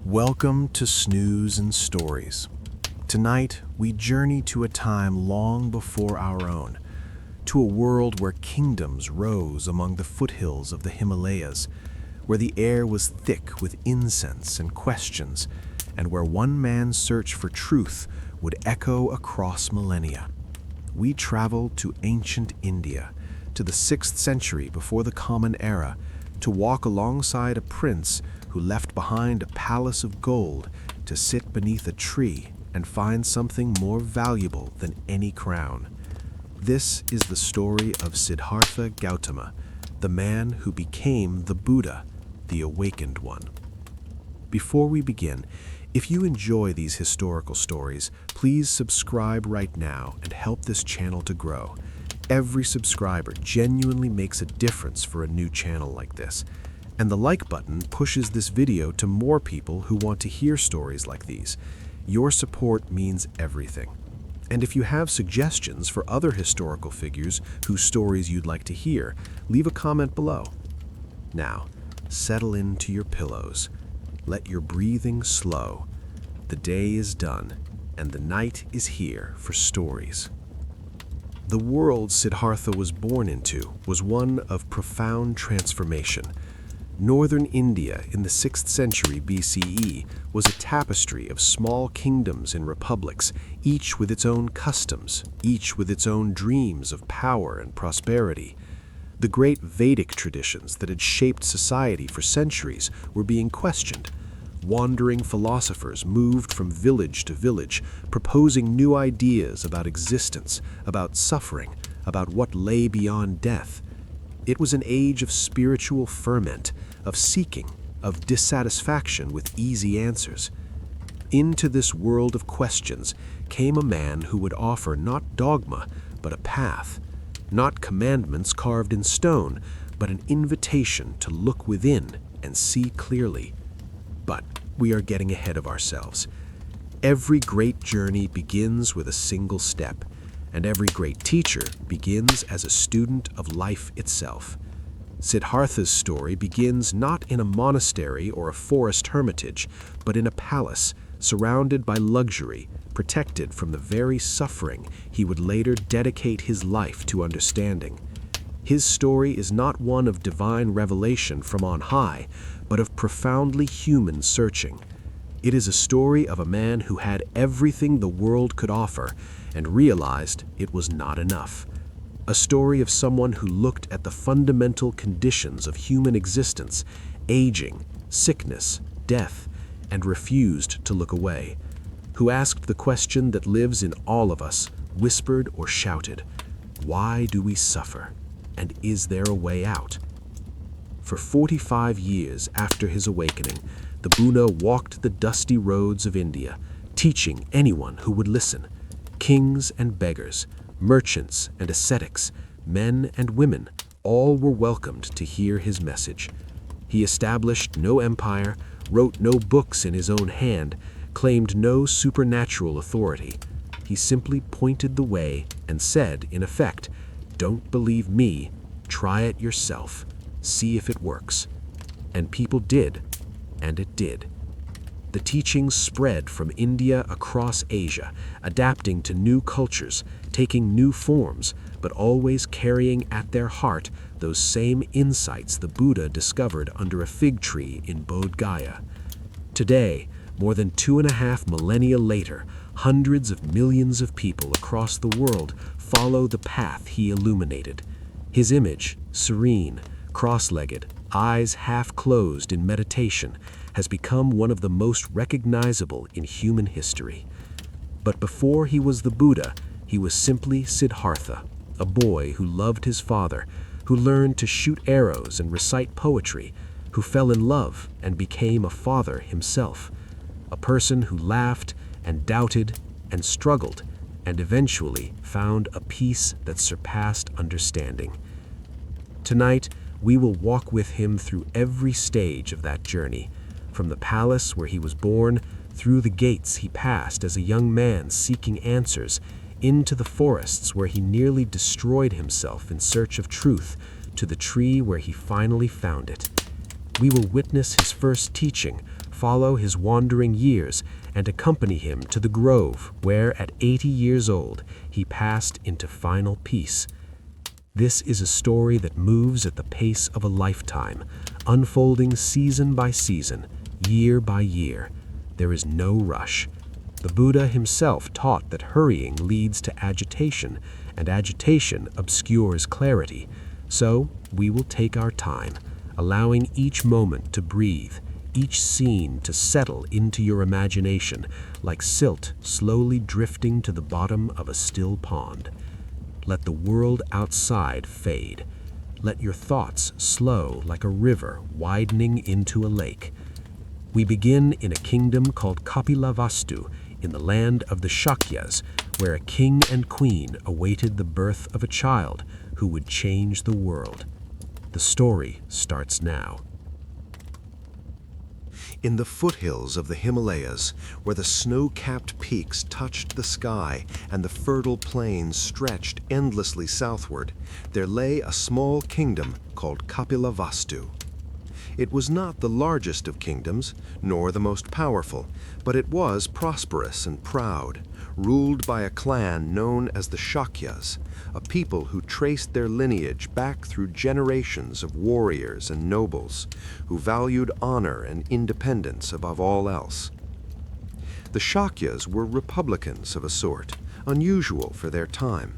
Welcome to Snooze Stories. Tonight, we journey to a time long before our own, to a world where kingdoms rose among the foothills of the Himalayas, where the air was thick with incense and questions, and where one man's search for truth would echo across millennia. We travel to ancient India, to the 6th century before the Common Era, to walk alongside a prince who left behind a palace of gold to sit beneath a tree and find something more valuable than any crown. This is the story of Siddhartha Gautama, the man who became the Buddha, the awakened one. Before we begin, if you enjoy these historical stories, please subscribe right now and help this channel to grow. Every subscriber genuinely makes a difference for a new channel like this. And the like button pushes this video to more people who want to hear stories like these. Your support means everything. And if you have suggestions for other historical figures whose stories you'd like to hear, leave a comment below. Now, settle into your pillows. Let your breathing slow. The day is done, and the night is here for stories. The world Siddhartha was born into was one of profound transformation. Northern India in the 6th century BCE was a tapestry of small kingdoms and republics, each with its own customs, each with its own dreams of power and prosperity. The great Vedic traditions that had shaped society for centuries were being questioned. Wandering philosophers moved from village to village, proposing new ideas about existence, about suffering, about what lay beyond death. It was an age of spiritual ferment, of seeking, of dissatisfaction with easy answers. Into this world of questions came a man who would offer not dogma, but a path, not commandments carved in stone, but an invitation to look within and see clearly. But we are getting ahead of ourselves. Every great journey begins with a single step, and every great teacher begins as a student of life itself. Siddhartha's story begins not in a monastery or a forest hermitage, but in a palace, surrounded by luxury, protected from the very suffering he would later dedicate his life to understanding. His story is not one of divine revelation from on high, but of profoundly human searching. It is a story of a man who had everything the world could offer and realized it was not enough. A story of someone who looked at the fundamental conditions of human existence, aging, sickness, death, and refused to look away. Who asked the question that lives in all of us, whispered or shouted, "Why do we suffer? And is there a way out?" For 45 years after his awakening, the Buddha walked the dusty roads of India, teaching anyone who would listen. Kings and beggars, merchants and ascetics, men and women, all were welcomed to hear his message. He established no empire, wrote no books in his own hand, claimed no supernatural authority. He simply pointed the way and said, in effect, "Don't believe me, try it yourself, see if it works." And people did, and it did. The teachings spread from India across Asia, adapting to new cultures, taking new forms, but always carrying at their heart those same insights the Buddha discovered under a fig tree in Bodh Gaya. Today, more than 2.5 millennia later, hundreds of millions of people across the world follow the path he illuminated. His image, serene, cross-legged, eyes half closed in meditation, has become one of the most recognizable in human history. But before he was the Buddha, he was simply Siddhartha, a boy who loved his father, who learned to shoot arrows and recite poetry, who fell in love and became a father himself, a person who laughed and doubted and struggled and eventually found a peace that surpassed understanding. Tonight, we will walk with him through every stage of that journey, from the palace where he was born, through the gates he passed as a young man seeking answers, into the forests where he nearly destroyed himself in search of truth, to the tree where he finally found it. We will witness his first teaching, follow his wandering years, and accompany him to the grove where, at 80 years old, he passed into final peace. This is a story that moves at the pace of a lifetime, unfolding season by season, year by year. There is no rush. The Buddha himself taught that hurrying leads to agitation, and agitation obscures clarity. So we will take our time, allowing each moment to breathe, each scene to settle into your imagination, like silt slowly drifting to the bottom of a still pond. Let the world outside fade. Let your thoughts slow like a river widening into a lake. We begin in a kingdom called Kapilavastu, in the land of the Shakyas, where a king and queen awaited the birth of a child who would change the world. The story starts now. In the foothills of the Himalayas, where the snow-capped peaks touched the sky and the fertile plains stretched endlessly southward, there lay a small kingdom called Kapilavastu. It was not the largest of kingdoms, nor the most powerful, but it was prosperous and proud, ruled by a clan known as the Shakyas, a people who traced their lineage back through generations of warriors and nobles, who valued honor and independence above all else. The Shakyas were republicans of a sort, unusual for their time.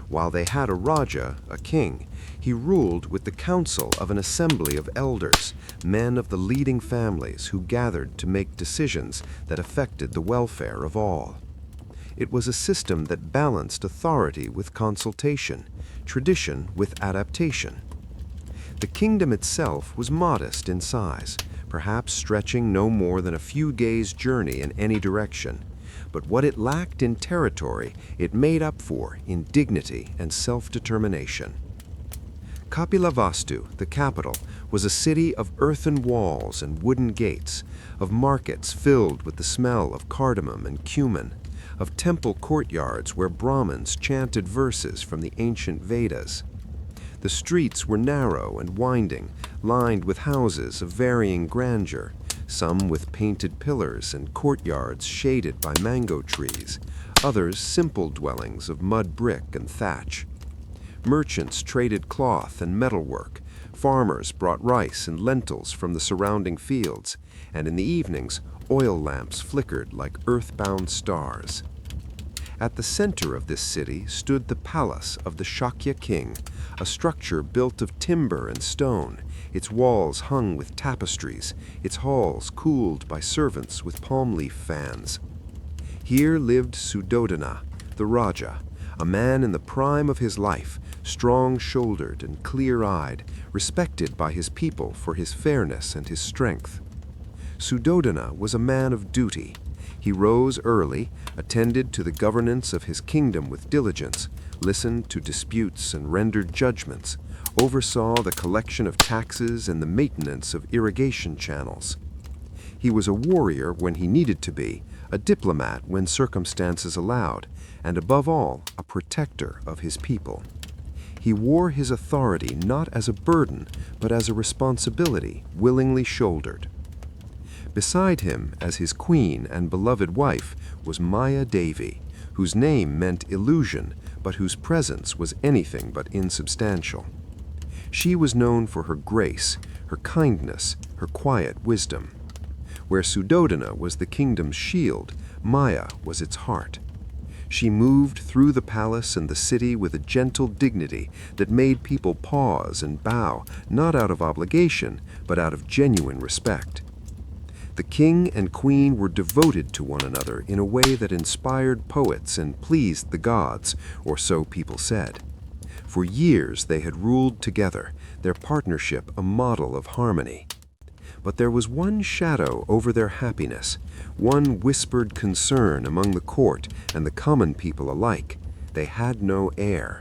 While they had a Raja, a king, he ruled with the council of an assembly of elders, men of the leading families who gathered to make decisions that affected the welfare of all. It was a system that balanced authority with consultation, tradition with adaptation. The kingdom itself was modest in size, perhaps stretching no more than a few days' journey in any direction. But what it lacked in territory, it made up for in dignity and self-determination. Kapilavastu, the capital, was a city of earthen walls and wooden gates, of markets filled with the smell of cardamom and cumin, of temple courtyards where Brahmins chanted verses from the ancient Vedas. The streets were narrow and winding, lined with houses of varying grandeur, some with painted pillars and courtyards shaded by mango trees, others simple dwellings of mud brick and thatch. Merchants traded cloth and metalwork, farmers brought rice and lentils from the surrounding fields, and in the evenings, oil lamps flickered like earthbound stars. At the center of this city stood the palace of the Shakya king, a structure built of timber and stone, its walls hung with tapestries, its halls cooled by servants with palm leaf fans. Here lived Suddhodana, the Raja, a man in the prime of his life, strong-shouldered and clear-eyed, respected by his people for his fairness and his strength. Suddhodana was a man of duty. He rose early, attended to the governance of his kingdom with diligence, listened to disputes and rendered judgments, oversaw the collection of taxes and the maintenance of irrigation channels. He was a warrior when he needed to be, a diplomat when circumstances allowed, and above all, a protector of his people. He wore his authority not as a burden, but as a responsibility willingly shouldered. Beside him, as his queen and beloved wife, was Maya Devi, whose name meant illusion, but whose presence was anything but insubstantial. She was known for her grace, her kindness, her quiet wisdom. Where Suddhodana was the kingdom's shield, Maya was its heart. She moved through the palace and the city with a gentle dignity that made people pause and bow, not out of obligation, but out of genuine respect. The king and queen were devoted to one another in a way that inspired poets and pleased the gods, or so people said. For years they had ruled together, their partnership a model of harmony. But there was one shadow over their happiness, one whispered concern among the court and the common people alike. They had no heir.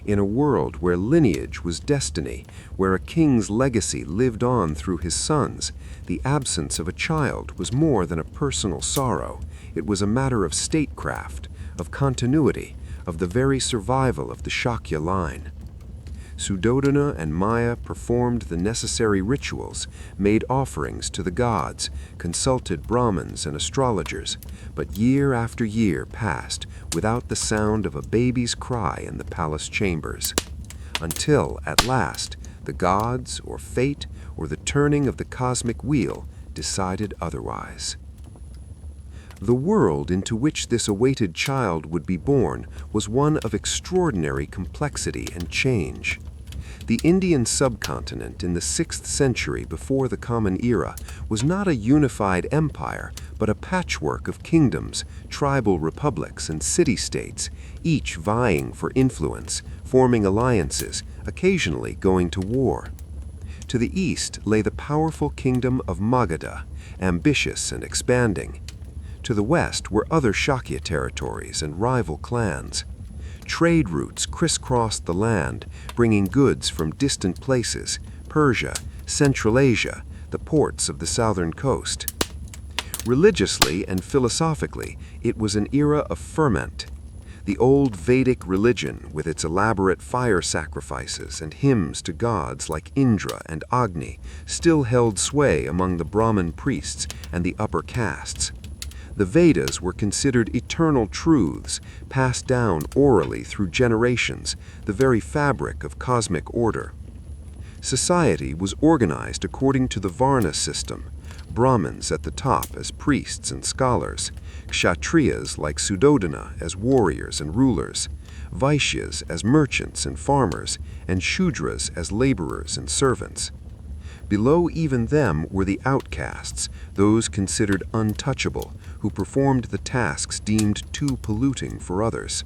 In a world where lineage was destiny, where a king's legacy lived on through his sons, the absence of a child was more than a personal sorrow. It was a matter of statecraft, of continuity, of the very survival of the Shakya line. Suddhodana and Maya performed the necessary rituals, made offerings to the gods, consulted Brahmins and astrologers, but year after year passed without the sound of a baby's cry in the palace chambers, until, at last, the gods, or fate, or the turning of the cosmic wheel decided otherwise. The world into which this awaited child would be born was one of extraordinary complexity and change. The Indian subcontinent in the 6th century before the Common Era was not a unified empire, but a patchwork of kingdoms, tribal republics, and city-states, each vying for influence, forming alliances, occasionally going to war. To the east lay the powerful kingdom of Magadha, ambitious and expanding. To the west were other Shakya territories and rival clans. Trade routes crisscrossed the land, bringing goods from distant places, Persia, Central Asia, the ports of the southern coast. Religiously and philosophically, it was an era of ferment. The old Vedic religion, with its elaborate fire sacrifices and hymns to gods like Indra and Agni, still held sway among the Brahmin priests and the upper castes. The Vedas were considered eternal truths, passed down orally through generations, the very fabric of cosmic order. Society was organized according to the Varna system, Brahmins at the top as priests and scholars, Kshatriyas like Suddhodana as warriors and rulers, Vaishyas as merchants and farmers, and Shudras as laborers and servants. Below even them were the outcasts, those considered untouchable, who performed the tasks deemed too polluting for others.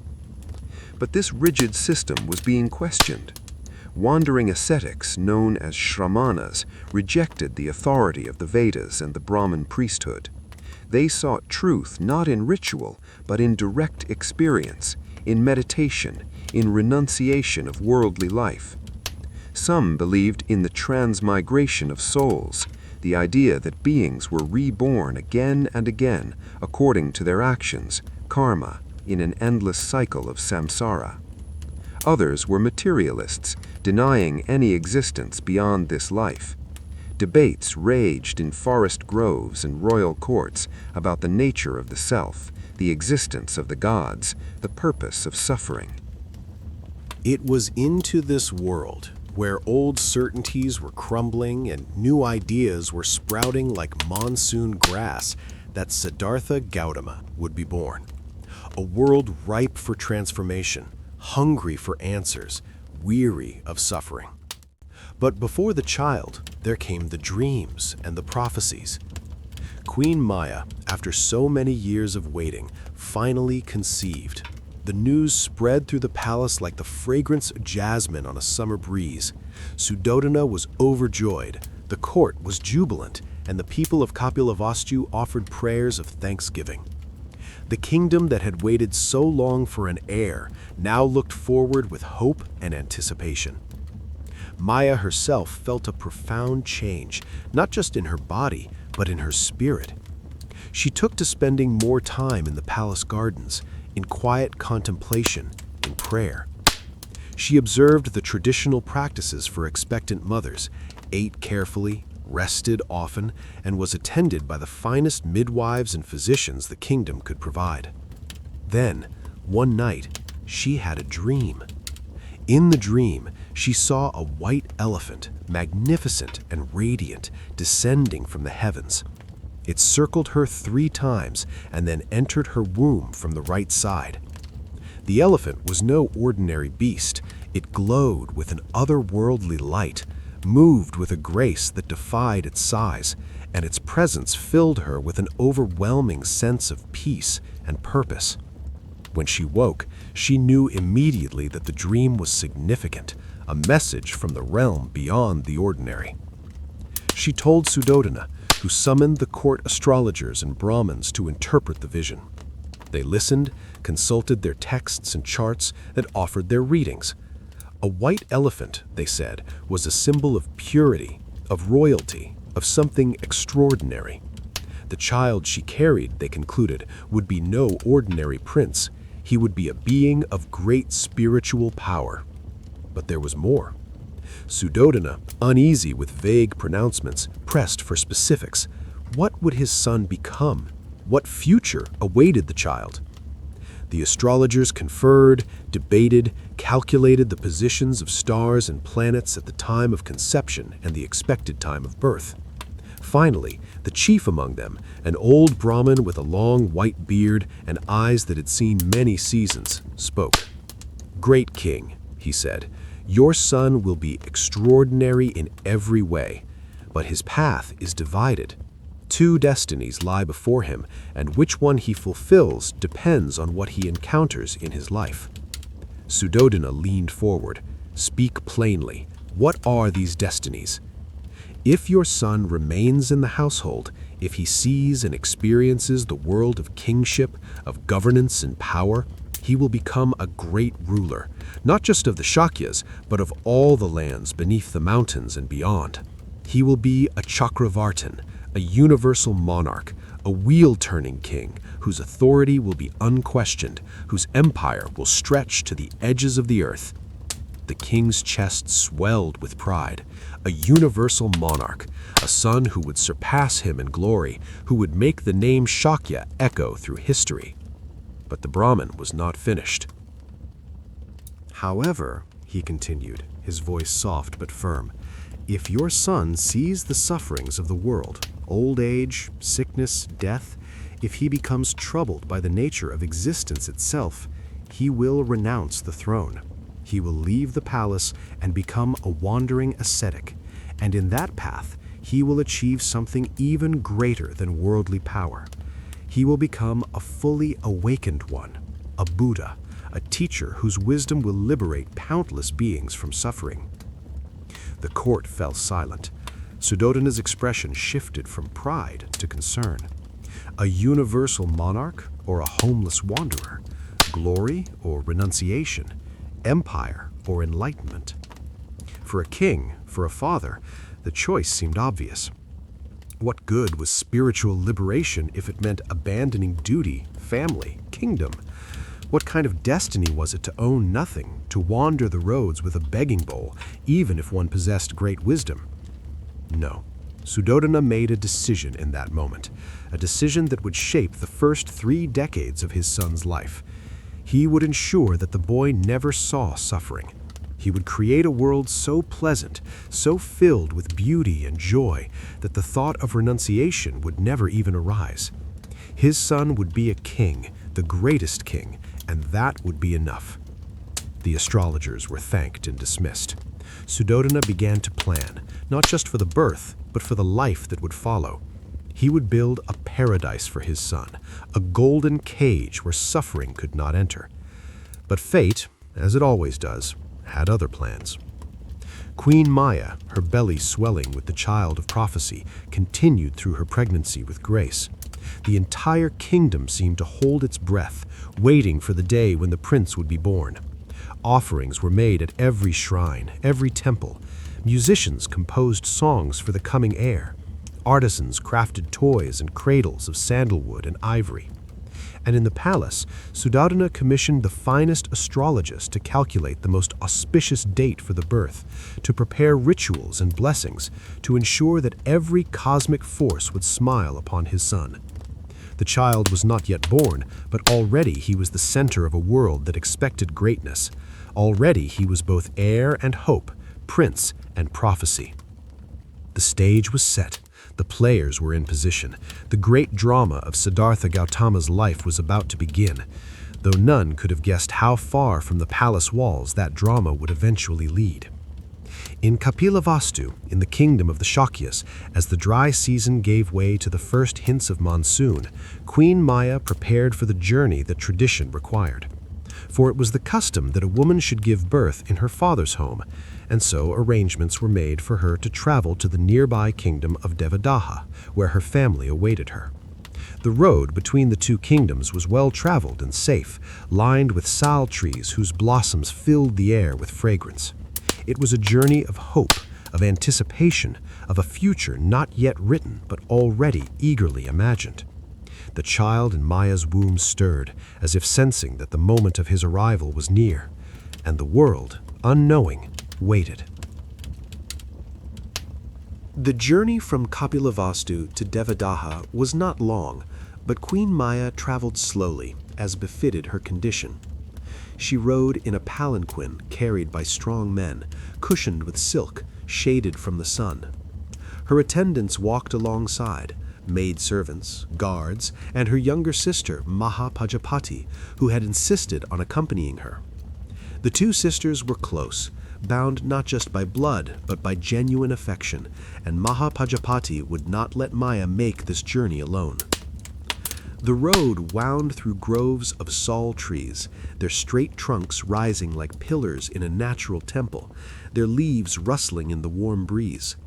But this rigid system was being questioned. Wandering ascetics, known as Shramanas, rejected the authority of the Vedas and the Brahmin priesthood. They sought truth not in ritual, but in direct experience, in meditation, in renunciation of worldly life. Some believed in the transmigration of souls, the idea that beings were reborn again and again according to their actions, karma, in an endless cycle of samsara. Others were materialists, denying any existence beyond this life. Debates raged in forest groves and royal courts about the nature of the self, the existence of the gods, the purpose of suffering. It was into this world where old certainties were crumbling and new ideas were sprouting like monsoon grass that Siddhartha Gautama would be born. A world ripe for transformation, hungry for answers, weary of suffering. But before the child, there came the dreams and the prophecies. Queen Maya, after so many years of waiting, finally conceived. The news spread through the palace like the fragrance of jasmine on a summer breeze. Suddhodana was overjoyed, the court was jubilant, and the people of Kapilavastu offered prayers of thanksgiving. The kingdom that had waited so long for an heir now looked forward with hope and anticipation. Maya herself felt a profound change, not just in her body, but in her spirit. She took to spending more time in the palace gardens, in quiet contemplation, in prayer. She observed the traditional practices for expectant mothers, ate carefully, rested often, and was attended by the finest midwives and physicians the kingdom could provide. Then, one night, she had a dream. In the dream, she saw a white elephant, magnificent and radiant, descending from the heavens. It circled her 3 times and then entered her womb from the right side. The elephant was no ordinary beast. It glowed with an otherworldly light, moved with a grace that defied its size, and its presence filled her with an overwhelming sense of peace and purpose. When she woke, she knew immediately that the dream was significant, a message from the realm beyond the ordinary. She told Suddhodana, who summoned the court astrologers and Brahmins to interpret the vision. They listened, consulted their texts and charts, and offered their readings. A white elephant, they said, was a symbol of purity, of royalty, of something extraordinary. The child she carried, they concluded, would be no ordinary prince. He would be a being of great spiritual power. But there was more. Suddhodana, uneasy with vague pronouncements, pressed for specifics. What would his son become? What future awaited the child? The astrologers conferred, debated, calculated the positions of stars and planets at the time of conception and the expected time of birth. Finally, the chief among them, an old Brahmin with a long white beard and eyes that had seen many seasons, spoke. "Great king," he said, "your son will be extraordinary in every way, but his path is divided. Two destinies lie before him, and which one he fulfills depends on what he encounters in his life." Suddhodana leaned forward. "Speak plainly. What are these destinies? If your son remains in the household, if he sees and experiences the world of kingship, of governance and power, he will become a great ruler, not just of the Shakyas, but of all the lands beneath the mountains and beyond. He will be a Chakravartin, a universal monarch, a wheel-turning king whose authority will be unquestioned, whose empire will stretch to the edges of the earth." The king's chest swelled with pride. A universal monarch, a son who would surpass him in glory, who would make the name Shakya echo through history. But the Brahmin was not finished. "However," he continued, his voice soft but firm, "if your son sees the sufferings of the world, old age, sickness, death, if he becomes troubled by the nature of existence itself, he will renounce the throne. He will leave the palace and become a wandering ascetic, and in that path he will achieve something even greater than worldly power. He will become a fully awakened one, a Buddha, a teacher whose wisdom will liberate countless beings from suffering." The court fell silent. Suddhodana's expression shifted from pride to concern. A universal monarch or a homeless wanderer? Glory or renunciation? Empire or enlightenment? For a king, for a father, the choice seemed obvious. What good was spiritual liberation if it meant abandoning duty, family, kingdom? What kind of destiny was it to own nothing, to wander the roads with a begging bowl, even if one possessed great wisdom? No. Suddhodana made a decision in that moment, a decision that would shape the first 3 decades of his son's life. He would ensure that the boy never saw suffering. He would create a world so pleasant, so filled with beauty and joy, that the thought of renunciation would never even arise. His son would be a king, the greatest king, and that would be enough. The astrologers were thanked and dismissed. Suddhodana began to plan, not just for the birth, but for the life that would follow. He would build a paradise for his son, a golden cage where suffering could not enter. But fate, as it always does, had other plans. Queen Maya, her belly swelling with the child of prophecy, continued through her pregnancy with grace. The entire kingdom seemed to hold its breath, waiting for the day when the prince would be born. Offerings were made at every shrine, every temple. Musicians composed songs for the coming heir. Artisans crafted toys and cradles of sandalwood and ivory. And in the palace, Suddhodana commissioned the finest astrologists to calculate the most auspicious date for the birth, to prepare rituals and blessings, to ensure that every cosmic force would smile upon his son. The child was not yet born, but already he was the center of a world that expected greatness. Already he was both heir and hope, prince and prophecy. The stage was set. The players were in position. The great drama of Siddhartha Gautama's life was about to begin, though none could have guessed how far from the palace walls that drama would eventually lead. In Kapilavastu, in the kingdom of the Shakyas, as the dry season gave way to the first hints of monsoon, Queen Maya prepared for the journey that tradition required. For it was the custom that a woman should give birth in her father's home, and so arrangements were made for her to travel to the nearby kingdom of Devadaha, where her family awaited her. The road between the two kingdoms was well traveled and safe, lined with sal trees whose blossoms filled the air with fragrance. It was a journey of hope, of anticipation, of a future not yet written but already eagerly imagined. The child in Maya's womb stirred, as if sensing that the moment of his arrival was near, and the world, unknowing, waited. The journey from Kapilavastu to Devadaha was not long, but Queen Maya traveled slowly, as befitted her condition. She rode in a palanquin carried by strong men, cushioned with silk, shaded from the sun. Her attendants walked alongside, maidservants, guards, and her younger sister, Mahapajapati, who had insisted on accompanying her. The two sisters were close, bound not just by blood, but by genuine affection, and Mahapajapati would not let Maya make this journey alone. The road wound through groves of sal trees, their straight trunks rising like pillars in a natural temple, their leaves rustling in the warm breeze.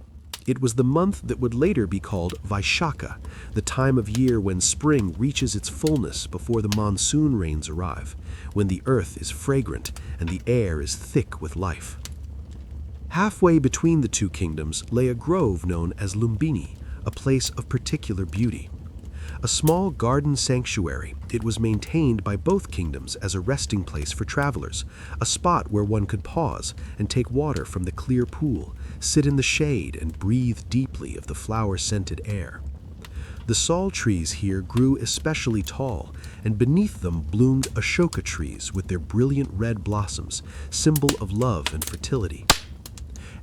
It was the month that would later be called Vaishakha, the time of year when spring reaches its fullness before the monsoon rains arrive, when the earth is fragrant and the air is thick with life. Halfway between the two kingdoms lay a grove known as Lumbini, a place of particular beauty. A small garden sanctuary, it was maintained by both kingdoms as a resting place for travelers, a spot where one could pause and take water from the clear pool, sit in the shade and breathe deeply of the flower-scented air. The sal trees here grew especially tall, and beneath them bloomed Ashoka trees with their brilliant red blossoms, symbol of love and fertility.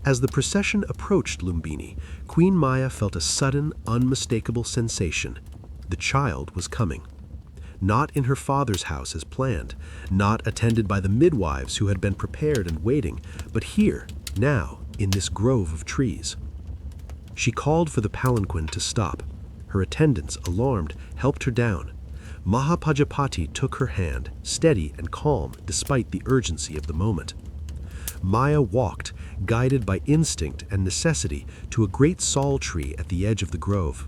As the procession approached Lumbini, Queen Maya felt a sudden, unmistakable sensation. The child was coming. Not in her father's house as planned, not attended by the midwives who had been prepared and waiting, but here, now, in this grove of trees. She called for the palanquin to stop. Her attendants, alarmed, helped her down. Mahapajapati took her hand, steady and calm despite the urgency of the moment. Maya walked, guided by instinct and necessity, to a great sal tree at the edge of the grove.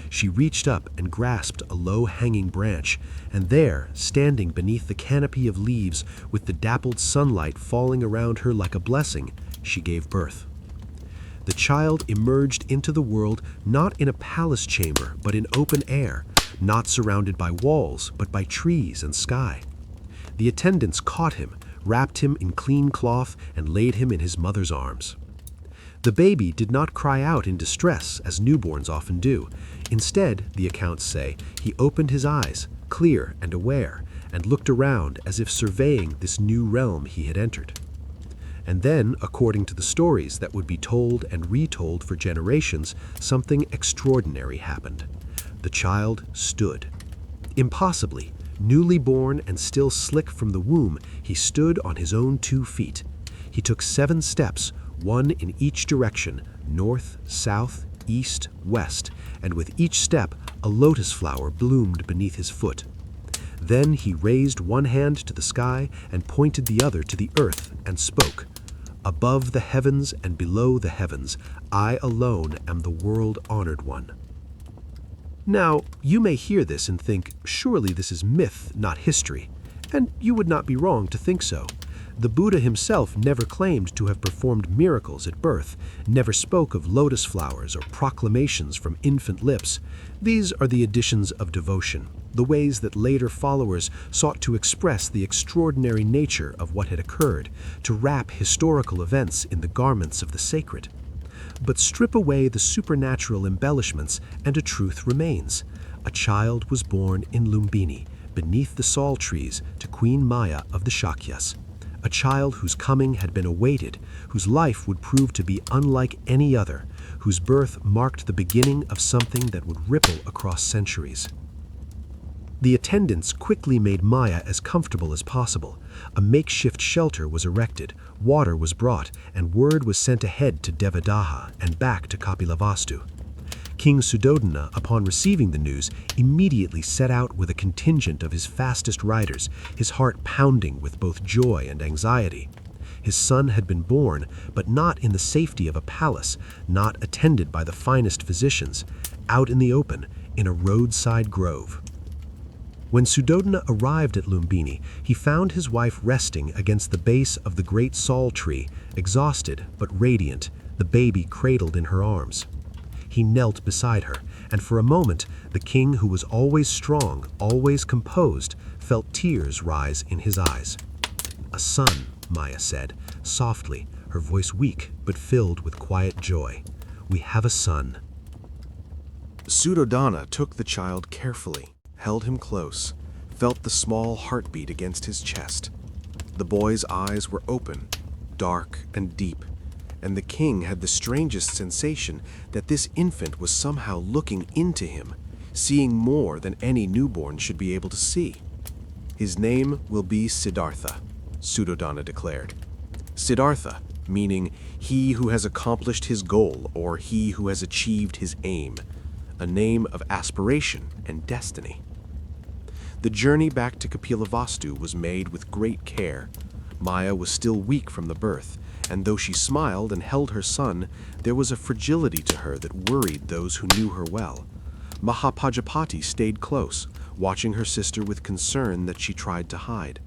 She reached up and grasped a low-hanging branch, and there, standing beneath the canopy of leaves with the dappled sunlight falling around her like a blessing, she gave birth. The child emerged into the world not in a palace chamber but in open air, not surrounded by walls but by trees and sky. The attendants caught him, wrapped him in clean cloth, and laid him in his mother's arms. The baby did not cry out in distress as newborns often do. Instead, the accounts say, he opened his eyes, clear and aware, and looked around as if surveying this new realm he had entered. And then, according to the stories that would be told and retold for generations, something extraordinary happened. The child stood. Impossibly, newly born and still slick from the womb, he stood on his own 2 feet. He took 7 steps, one in each direction, north, south, east, west, and with each step, a lotus flower bloomed beneath his foot. Then he raised one hand to the sky and pointed the other to the earth and spoke, "Above the heavens and below the heavens, I alone am the world-honored one." Now, you may hear this and think, surely this is myth, not history. And you would not be wrong to think so. The Buddha himself never claimed to have performed miracles at birth, never spoke of lotus flowers or proclamations from infant lips. These are the additions of devotion, the ways that later followers sought to express the extraordinary nature of what had occurred, to wrap historical events in the garments of the sacred. But strip away the supernatural embellishments and a truth remains. A child was born in Lumbini, beneath the sal trees, to Queen Maya of the Shakyas. A child whose coming had been awaited, whose life would prove to be unlike any other, whose birth marked the beginning of something that would ripple across centuries. The attendants quickly made Maya as comfortable as possible. A makeshift shelter was erected, water was brought, and word was sent ahead to Devadaha and back to Kapilavastu. King Suddhodana, upon receiving the news, immediately set out with a contingent of his fastest riders, his heart pounding with both joy and anxiety. His son had been born, but not in the safety of a palace, not attended by the finest physicians, out in the open, in a roadside grove. When Suddhodana arrived at Lumbini, he found his wife resting against the base of the great sal tree, exhausted but radiant, the baby cradled in her arms. He knelt beside her, and for a moment, the king, who was always strong, always composed, felt tears rise in his eyes. "A son," Maya said, softly, her voice weak but filled with quiet joy. we have a son." Suddhodana took the child carefully, held him close, felt the small heartbeat against his chest. The boy's eyes were open, dark and deep, and the king had the strangest sensation that this infant was somehow looking into him, seeing more than any newborn should be able to see. "His name will be Siddhartha," Suddhodana declared. Siddhartha, meaning he who has accomplished his goal or he who has achieved his aim, a name of aspiration and destiny. The journey back to Kapilavastu was made with great care. Maya was still weak from the birth, and though she smiled and held her son, there was a fragility to her that worried those who knew her well. Mahapajapati stayed close, watching her sister with concern that she tried to hide.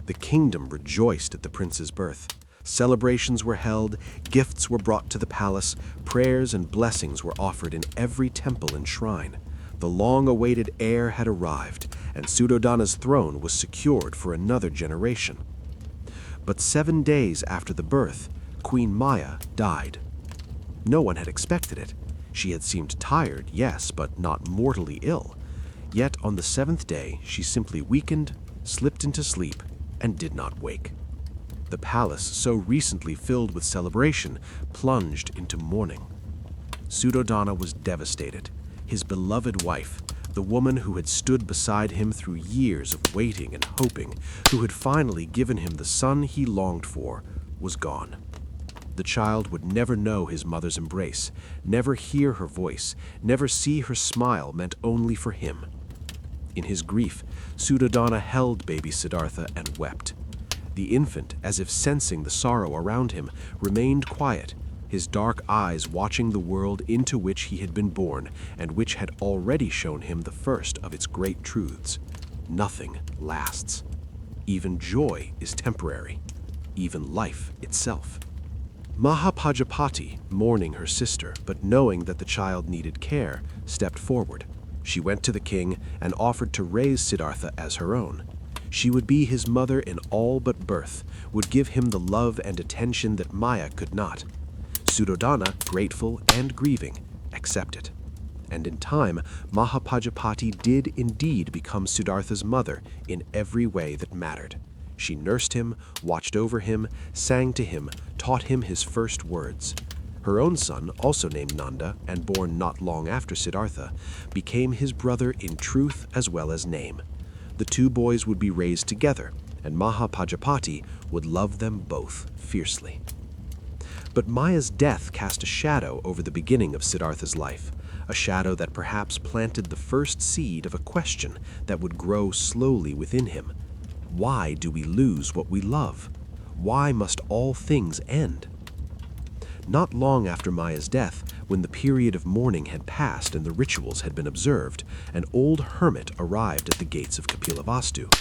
The kingdom rejoiced at the prince's birth. Celebrations were held, gifts were brought to the palace, prayers and blessings were offered in every temple and shrine. The long-awaited heir had arrived, and Suddhodana's throne was secured for another generation. But 7 days after the birth, Queen Maya died. No one had expected it. She had seemed tired, yes, but not mortally ill. Yet on the 7th day, she simply weakened, slipped into sleep, and did not wake. The palace, so recently filled with celebration, plunged into mourning. Suddhodana was devastated. His beloved wife, the woman who had stood beside him through years of waiting and hoping, who had finally given him the son he longed for, was gone. The child would never know his mother's embrace, never hear her voice, never see her smile meant only for him. In his grief, Suddhodana held baby Siddhartha and wept. The infant, as if sensing the sorrow around him, remained quiet, his dark eyes watching the world into which he had been born and which had already shown him the first of its great truths. Nothing lasts. Even joy is temporary, even life itself. Mahapajapati, mourning her sister but knowing that the child needed care, stepped forward. She went to the king and offered to raise Siddhartha as her own. She would be his mother in all but birth, would give him the love and attention that Maya could not. Suddhodana, grateful and grieving, accepted. And in time, Mahapajapati did indeed become Siddhartha's mother in every way that mattered. She nursed him, watched over him, sang to him, taught him his first words. Her own son, also named Nanda and born not long after Siddhartha, became his brother in truth as well as name. The two boys would be raised together, and Mahapajapati would love them both fiercely. But Maya's death cast a shadow over the beginning of Siddhartha's life, a shadow that perhaps planted the first seed of a question that would grow slowly within him. Why do we lose what we love? Why must all things end? Not long after Maya's death, when the period of mourning had passed and the rituals had been observed, an old hermit arrived at the gates of Kapilavastu.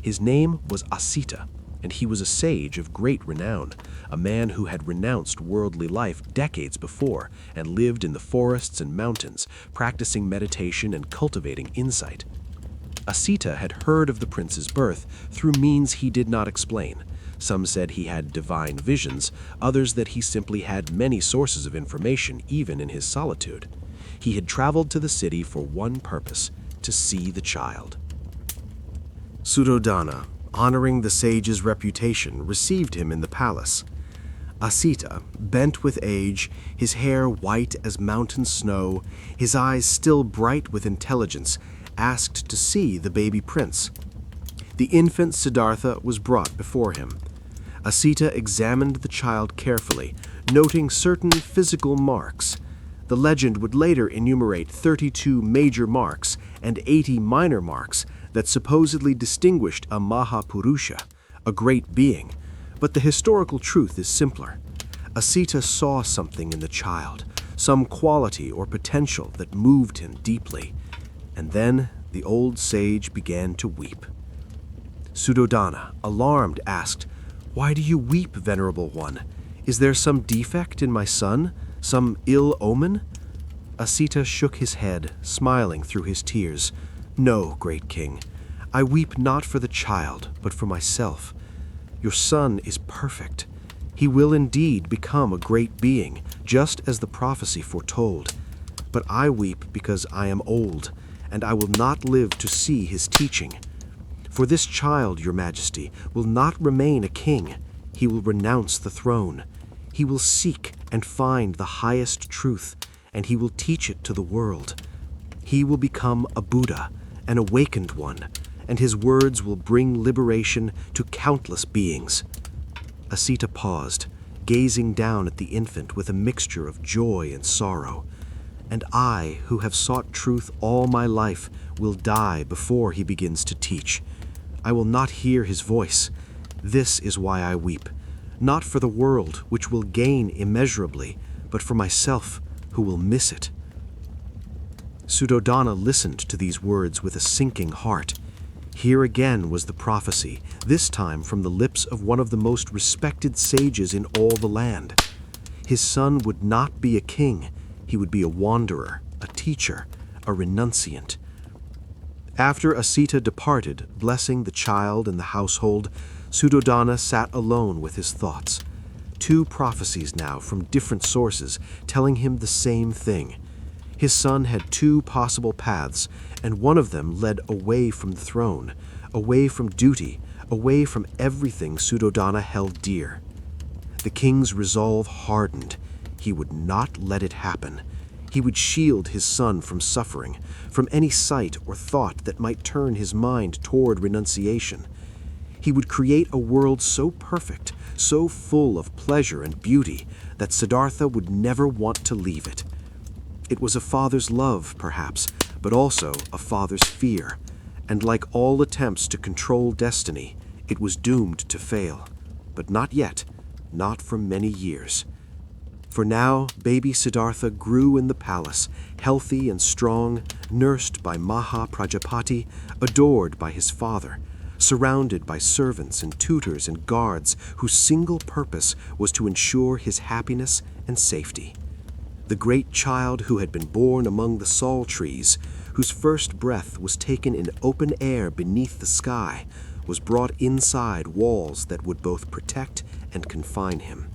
His name was Asita, and he was a sage of great renown, a man who had renounced worldly life decades before and lived in the forests and mountains, practicing meditation and cultivating insight. Asita had heard of the prince's birth through means he did not explain. Some said he had divine visions, others that he simply had many sources of information even in his solitude. He had traveled to the city for one purpose, to see the child. Suddhodana, honoring the sage's reputation, received him in the palace. Asita, bent with age, his hair white as mountain snow, his eyes still bright with intelligence, asked to see the baby prince. The infant Siddhartha was brought before him. Asita examined the child carefully, noting certain physical marks. The legend would later enumerate 32 major marks and 80 minor marks that supposedly distinguished a Mahapurusha, a great being. But the historical truth is simpler. Asita saw something in the child, some quality or potential that moved him deeply. And then the old sage began to weep. Suddhodana, alarmed, asked, "Why do you weep, Venerable One? Is there some defect in my son? Some ill omen?" Asita shook his head, smiling through his tears. "No, great king. I weep not for the child, but for myself. Your son is perfect. He will indeed become a great being, just as the prophecy foretold. But I weep because I am old, and I will not live to see his teaching. For this child, your majesty, will not remain a king. He will renounce the throne. He will seek and find the highest truth, and he will teach it to the world. He will become a Buddha, an awakened one, and his words will bring liberation to countless beings. Asita paused, gazing down at the infant with a mixture of joy and sorrow. And I, who have sought truth all my life, will die before he begins to teach. I will not hear his voice. This is why I weep, not for the world, which will gain immeasurably, but for myself, who will miss it. Suddhodana listened to these words with a sinking heart. Here again was the prophecy, this time from the lips of one of the most respected sages in all the land. His son would not be a king. He would be a wanderer, a teacher, a renunciant. After Asita departed, blessing the child and the household, Suddhodana sat alone with his thoughts. Two prophecies now from different sources telling him the same thing. His son had two possible paths, and one of them led away from the throne, away from duty, away from everything Suddhodana held dear. The king's resolve hardened. He would not let it happen. He would shield his son from suffering, from any sight or thought that might turn his mind toward renunciation. He would create a world so perfect, so full of pleasure and beauty, that Siddhartha would never want to leave it. It was a father's love, perhaps, but also a father's fear, and like all attempts to control destiny, it was doomed to fail. But not yet, not for many years. For now, baby Siddhartha grew in the palace, healthy and strong, nursed by Maha Prajapati, adored by his father, surrounded by servants and tutors and guards whose single purpose was to ensure his happiness and safety. The great child who had been born among the sal trees, whose first breath was taken in open air beneath the sky, was brought inside walls that would both protect and confine him.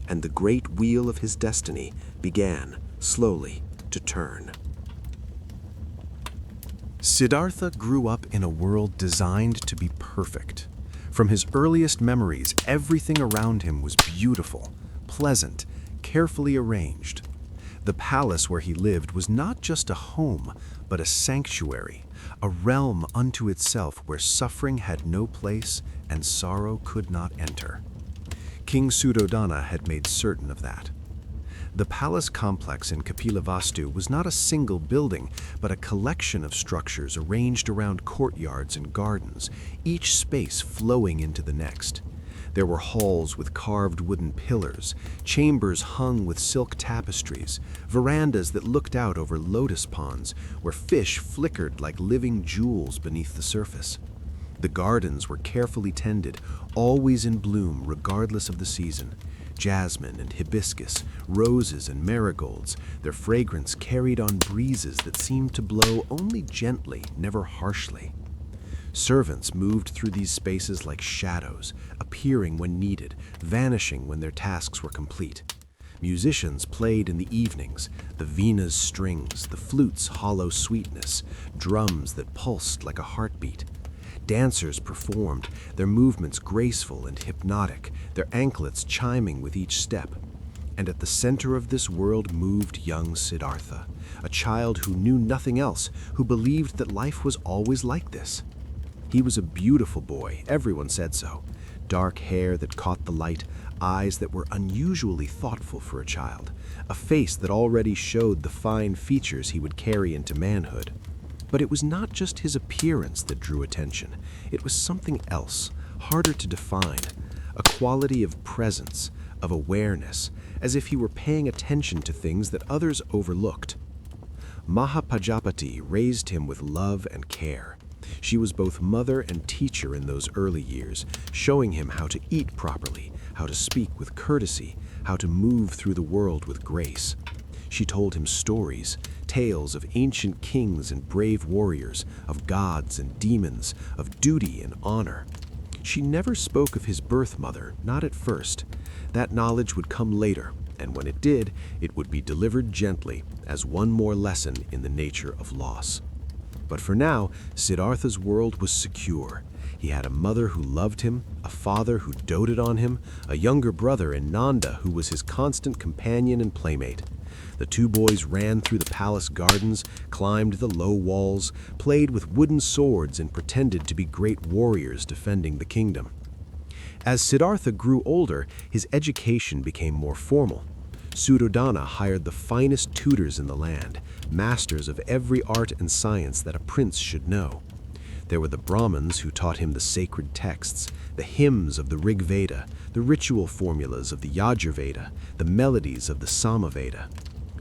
And the great wheel of his destiny began, slowly, to turn. Siddhartha grew up in a world designed to be perfect. From his earliest memories, everything around him was beautiful, pleasant, carefully arranged. The palace where he lived was not just a home, but a sanctuary, a realm unto itself where suffering had no place and sorrow could not enter. King Suddhodana had made certain of that. The palace complex in Kapilavastu was not a single building, but a collection of structures arranged around courtyards and gardens, each space flowing into the next. There were halls with carved wooden pillars, chambers hung with silk tapestries, verandas that looked out over lotus ponds where fish flickered like living jewels beneath the surface. The gardens were carefully tended, always in bloom regardless of the season. Jasmine and hibiscus, roses and marigolds, their fragrance carried on breezes that seemed to blow only gently, never harshly. Servants moved through these spaces like shadows, appearing when needed, vanishing when their tasks were complete. Musicians played in the evenings, the veena's strings, the flute's hollow sweetness, drums that pulsed like a heartbeat. Dancers performed, their movements graceful and hypnotic, their anklets chiming with each step. And at the center of this world moved young Siddhartha, a child who knew nothing else, who believed that life was always like this. He was a beautiful boy, everyone said so. Dark hair that caught the light, eyes that were unusually thoughtful for a child, a face that already showed the fine features he would carry into manhood. But it was not just his appearance that drew attention. It was something else, harder to define, a quality of presence, of awareness, as if he were paying attention to things that others overlooked. Mahapajapati raised him with love and care. She was both mother and teacher in those early years, showing him how to eat properly, how to speak with courtesy, how to move through the world with grace. She told him stories, tales of ancient kings and brave warriors, of gods and demons, of duty and honor. She never spoke of his birth mother, not at first. That knowledge would come later, and when it did, it would be delivered gently as one more lesson in the nature of loss. But for now, Siddhartha's world was secure. He had a mother who loved him, a father who doted on him, a younger brother in Nanda who was his constant companion and playmate. The two boys ran through the palace gardens, climbed the low walls, played with wooden swords, and pretended to be great warriors defending the kingdom. As Siddhartha grew older, his education became more formal. Suddhodana hired the finest tutors in the land, masters of every art and science that a prince should know. There were the Brahmins who taught him the sacred texts, the hymns of the Rig Veda, the ritual formulas of the Yajurveda, the melodies of the Samaveda.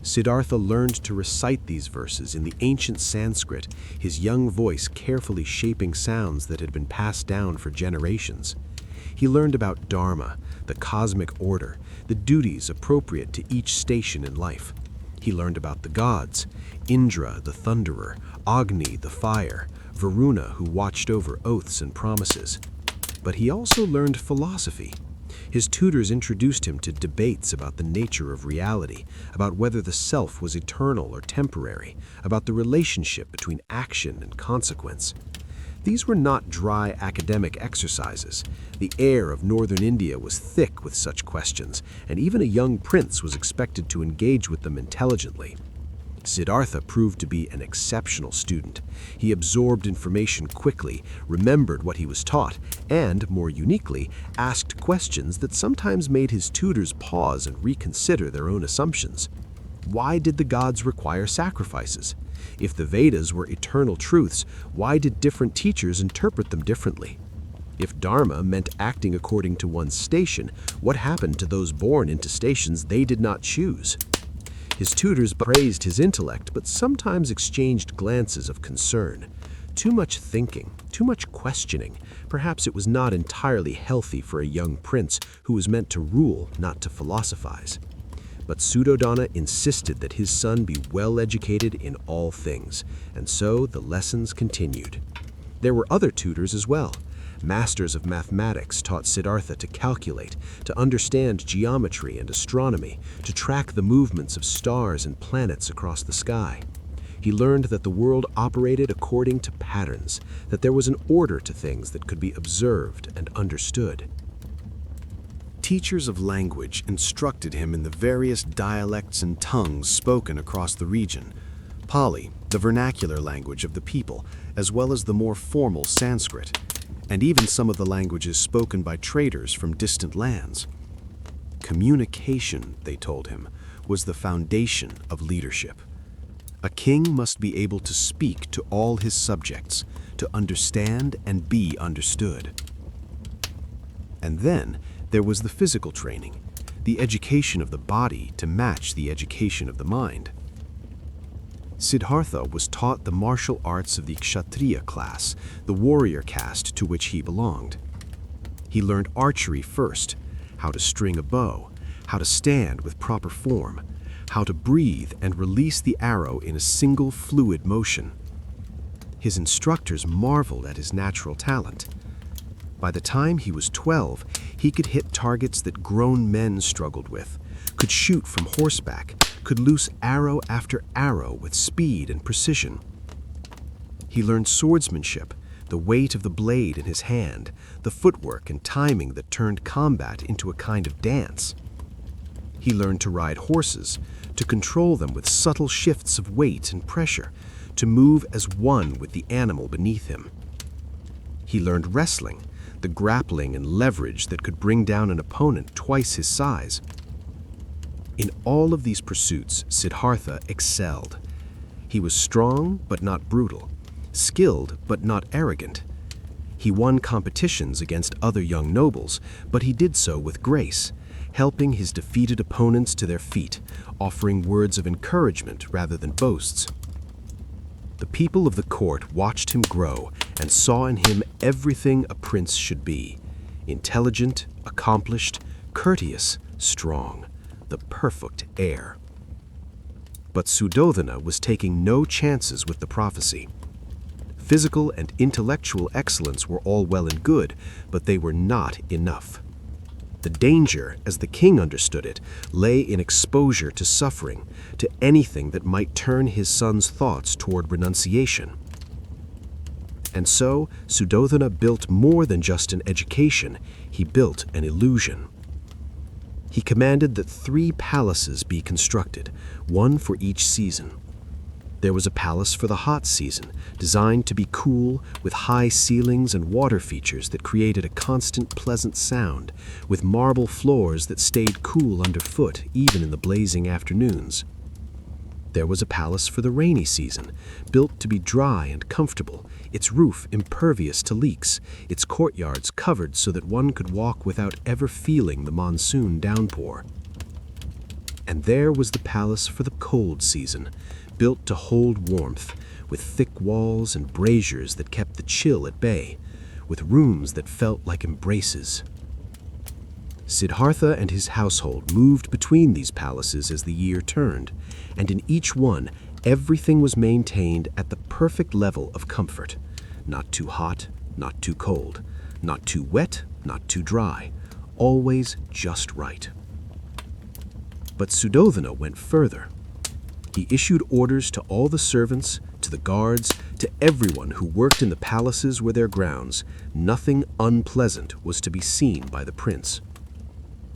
Siddhartha learned to recite these verses in the ancient Sanskrit, his young voice carefully shaping sounds that had been passed down for generations. He learned about Dharma, the cosmic order, the duties appropriate to each station in life. He learned about the gods, Indra, the thunderer, Agni, the fire, Varuna, who watched over oaths and promises. But he also learned philosophy. His tutors introduced him to debates about the nature of reality, about whether the self was eternal or temporary, about the relationship between action and consequence. These were not dry academic exercises. The air of northern India was thick with such questions, and even a young prince was expected to engage with them intelligently. Siddhartha proved to be an exceptional student. He absorbed information quickly, remembered what he was taught, and, more uniquely, asked questions that sometimes made his tutors pause and reconsider their own assumptions. Why did the gods require sacrifices? If the Vedas were eternal truths, why did different teachers interpret them differently? If Dharma meant acting according to one's station, what happened to those born into stations they did not choose? His tutors praised his intellect, but sometimes exchanged glances of concern. Too much thinking, too much questioning. Perhaps it was not entirely healthy for a young prince who was meant to rule, not to philosophize. But Suddhodana insisted that his son be well educated in all things, and so the lessons continued. There were other tutors as well. Masters of mathematics taught Siddhartha to calculate, to understand geometry and astronomy, to track the movements of stars and planets across the sky. He learned that the world operated according to patterns, that there was an order to things that could be observed and understood. Teachers of language instructed him in the various dialects and tongues spoken across the region. Pali, the vernacular language of the people, as well as the more formal Sanskrit, and even some of the languages spoken by traders from distant lands. Communication, they told him, was the foundation of leadership. A king must be able to speak to all his subjects, to understand and be understood. And then there was the physical training, the education of the body to match the education of the mind. Siddhartha was taught the martial arts of the Kshatriya class, the warrior caste to which he belonged. He learned archery first, how to string a bow, how to stand with proper form, how to breathe and release the arrow in a single fluid motion. His instructors marveled at his natural talent. By the time he was 12, he could hit targets that grown men struggled with, could shoot from horseback, could loose arrow after arrow with speed and precision. He learned swordsmanship, the weight of the blade in his hand, the footwork and timing that turned combat into a kind of dance. He learned to ride horses, to control them with subtle shifts of weight and pressure, to move as one with the animal beneath him. He learned wrestling, the grappling and leverage that could bring down an opponent twice his size. In all of these pursuits, Siddhartha excelled. He was strong but not brutal, skilled but not arrogant. He won competitions against other young nobles, but he did so with grace, helping his defeated opponents to their feet, offering words of encouragement rather than boasts. The people of the court watched him grow and saw in him everything a prince should be: intelligent, accomplished, courteous, strong, the perfect heir. But Suddhodana was taking no chances with the prophecy. Physical and intellectual excellence were all well and good, but they were not enough. The danger, as the king understood it, lay in exposure to suffering, to anything that might turn his son's thoughts toward renunciation. And so, Suddhodana built more than just an education, he built an illusion. He commanded that 3 palaces be constructed, one for each season. There was a palace for the hot season, designed to be cool, with high ceilings and water features that created a constant pleasant sound, with marble floors that stayed cool underfoot even in the blazing afternoons. There was a palace for the rainy season, built to be dry and comfortable, its roof impervious to leaks, its courtyards covered so that one could walk without ever feeling the monsoon downpour. And there was the palace for the cold season, built to hold warmth, with thick walls and braziers that kept the chill at bay, with rooms that felt like embraces. Siddhartha and his household moved between these palaces as the year turned, and in each one, everything was maintained at the perfect level of comfort. Not too hot, not too cold, not too wet, not too dry, always just right. But Suddhodana went further. He issued orders to all the servants, to the guards, to everyone who worked in the palaces or their grounds. Nothing unpleasant was to be seen by the prince.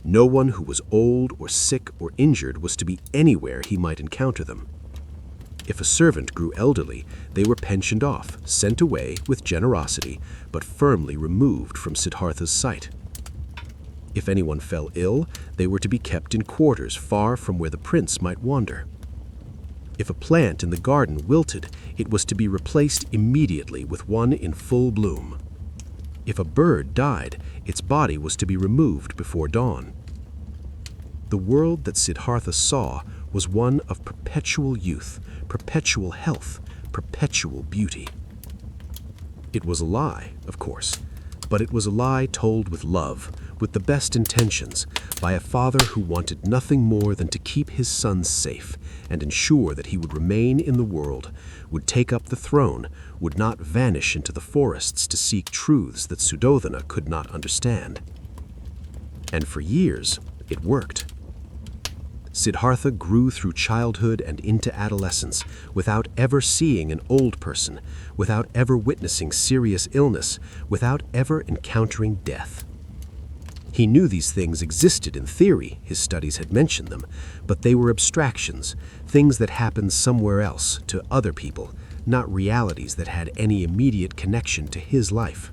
No one who was old or sick or injured was to be anywhere he might encounter them. If a servant grew elderly, they were pensioned off, sent away with generosity, but firmly removed from Siddhartha's sight. If anyone fell ill, they were to be kept in quarters far from where the prince might wander. If a plant in the garden wilted, it was to be replaced immediately with one in full bloom. If a bird died, its body was to be removed before dawn. The world that Siddhartha saw was one of perpetual youth, perpetual health, perpetual beauty. It was a lie, of course, but it was a lie told with love, with the best intentions, by a father who wanted nothing more than to keep his son safe and ensure that he would remain in the world, would take up the throne, would not vanish into the forests to seek truths that Suddhodana could not understand. And for years, it worked. Siddhartha grew through childhood and into adolescence without ever seeing an old person, without ever witnessing serious illness, without ever encountering death. He knew these things existed in theory, his studies had mentioned them, but they were abstractions, things that happened somewhere else, to other people, not realities that had any immediate connection to his life.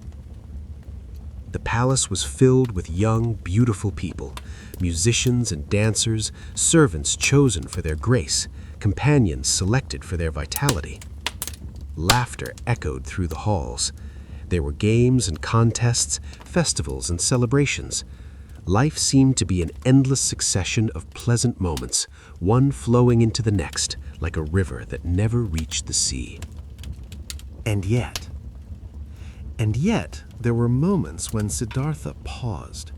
The palace was filled with young, beautiful people, musicians and dancers, servants chosen for their grace, companions selected for their vitality. Laughter echoed through the halls. There were games and contests, festivals and celebrations. Life seemed to be an endless succession of pleasant moments, one flowing into the next, like a river that never reached the sea. And yet, there were moments when Siddhartha paused.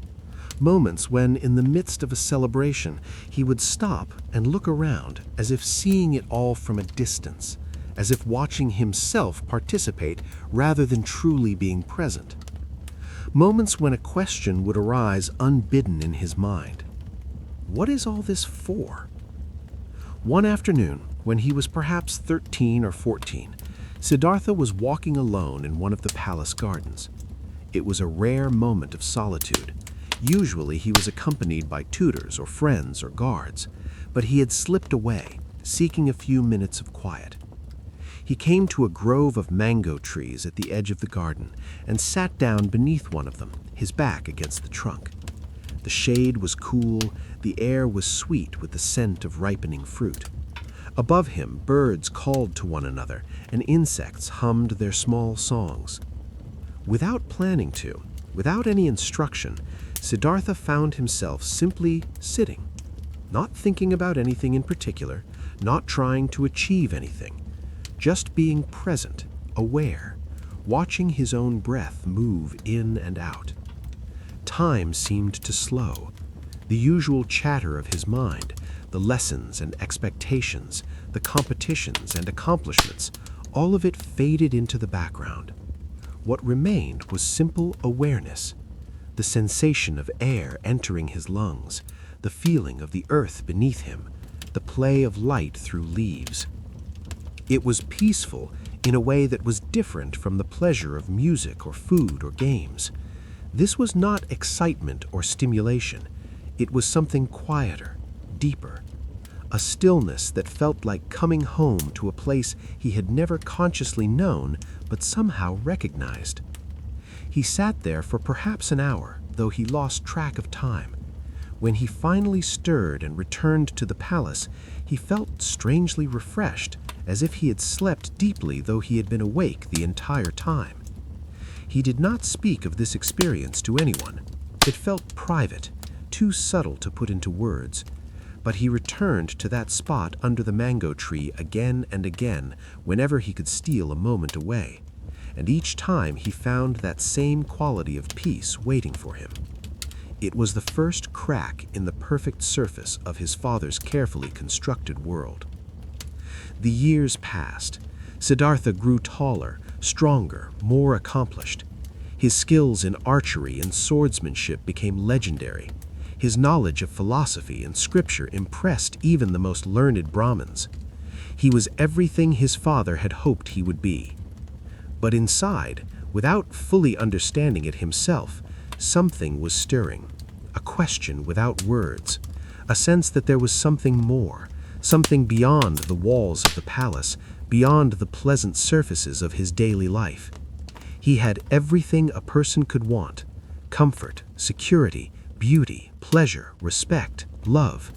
Moments when, in the midst of a celebration, he would stop and look around as if seeing it all from a distance, as if watching himself participate rather than truly being present. Moments when a question would arise unbidden in his mind. What is all this for? One afternoon, when he was perhaps 13 or 14, Siddhartha was walking alone in one of the palace gardens. It was a rare moment of solitude. Usually he was accompanied by tutors or friends or guards, but he had slipped away, seeking a few minutes of quiet. He came to a grove of mango trees at the edge of the garden and sat down beneath one of them, his back against the trunk. The shade was cool, the air was sweet with the scent of ripening fruit. Above him, birds called to one another, and insects hummed their small songs. Without planning to, without any instruction, Siddhartha found himself simply sitting, not thinking about anything in particular, not trying to achieve anything, just being present, aware, watching his own breath move in and out. Time seemed to slow. The usual chatter of his mind, the lessons and expectations, the competitions and accomplishments, all of it faded into the background. What remained was simple awareness, the sensation of air entering his lungs, the feeling of the earth beneath him, the play of light through leaves. It was peaceful in a way that was different from the pleasure of music or food or games. This was not excitement or stimulation. It was something quieter, deeper, a stillness that felt like coming home to a place he had never consciously known but somehow recognized. He sat there for perhaps an hour, though he lost track of time. When he finally stirred and returned to the palace, he felt strangely refreshed, as if he had slept deeply though he had been awake the entire time. He did not speak of this experience to anyone. It felt private, too subtle to put into words. But he returned to that spot under the mango tree again and again whenever he could steal a moment away, and each time he found that same quality of peace waiting for him. It was the first crack in the perfect surface of his father's carefully constructed world. The years passed. Siddhartha grew taller, stronger, more accomplished. His skills in archery and swordsmanship became legendary. His knowledge of philosophy and scripture impressed even the most learned Brahmins. He was everything his father had hoped he would be. But inside, without fully understanding it himself, something was stirring, a question without words, a sense that there was something more, something beyond the walls of the palace, beyond the pleasant surfaces of his daily life. He had everything a person could want: comfort, security, beauty, pleasure, respect, love.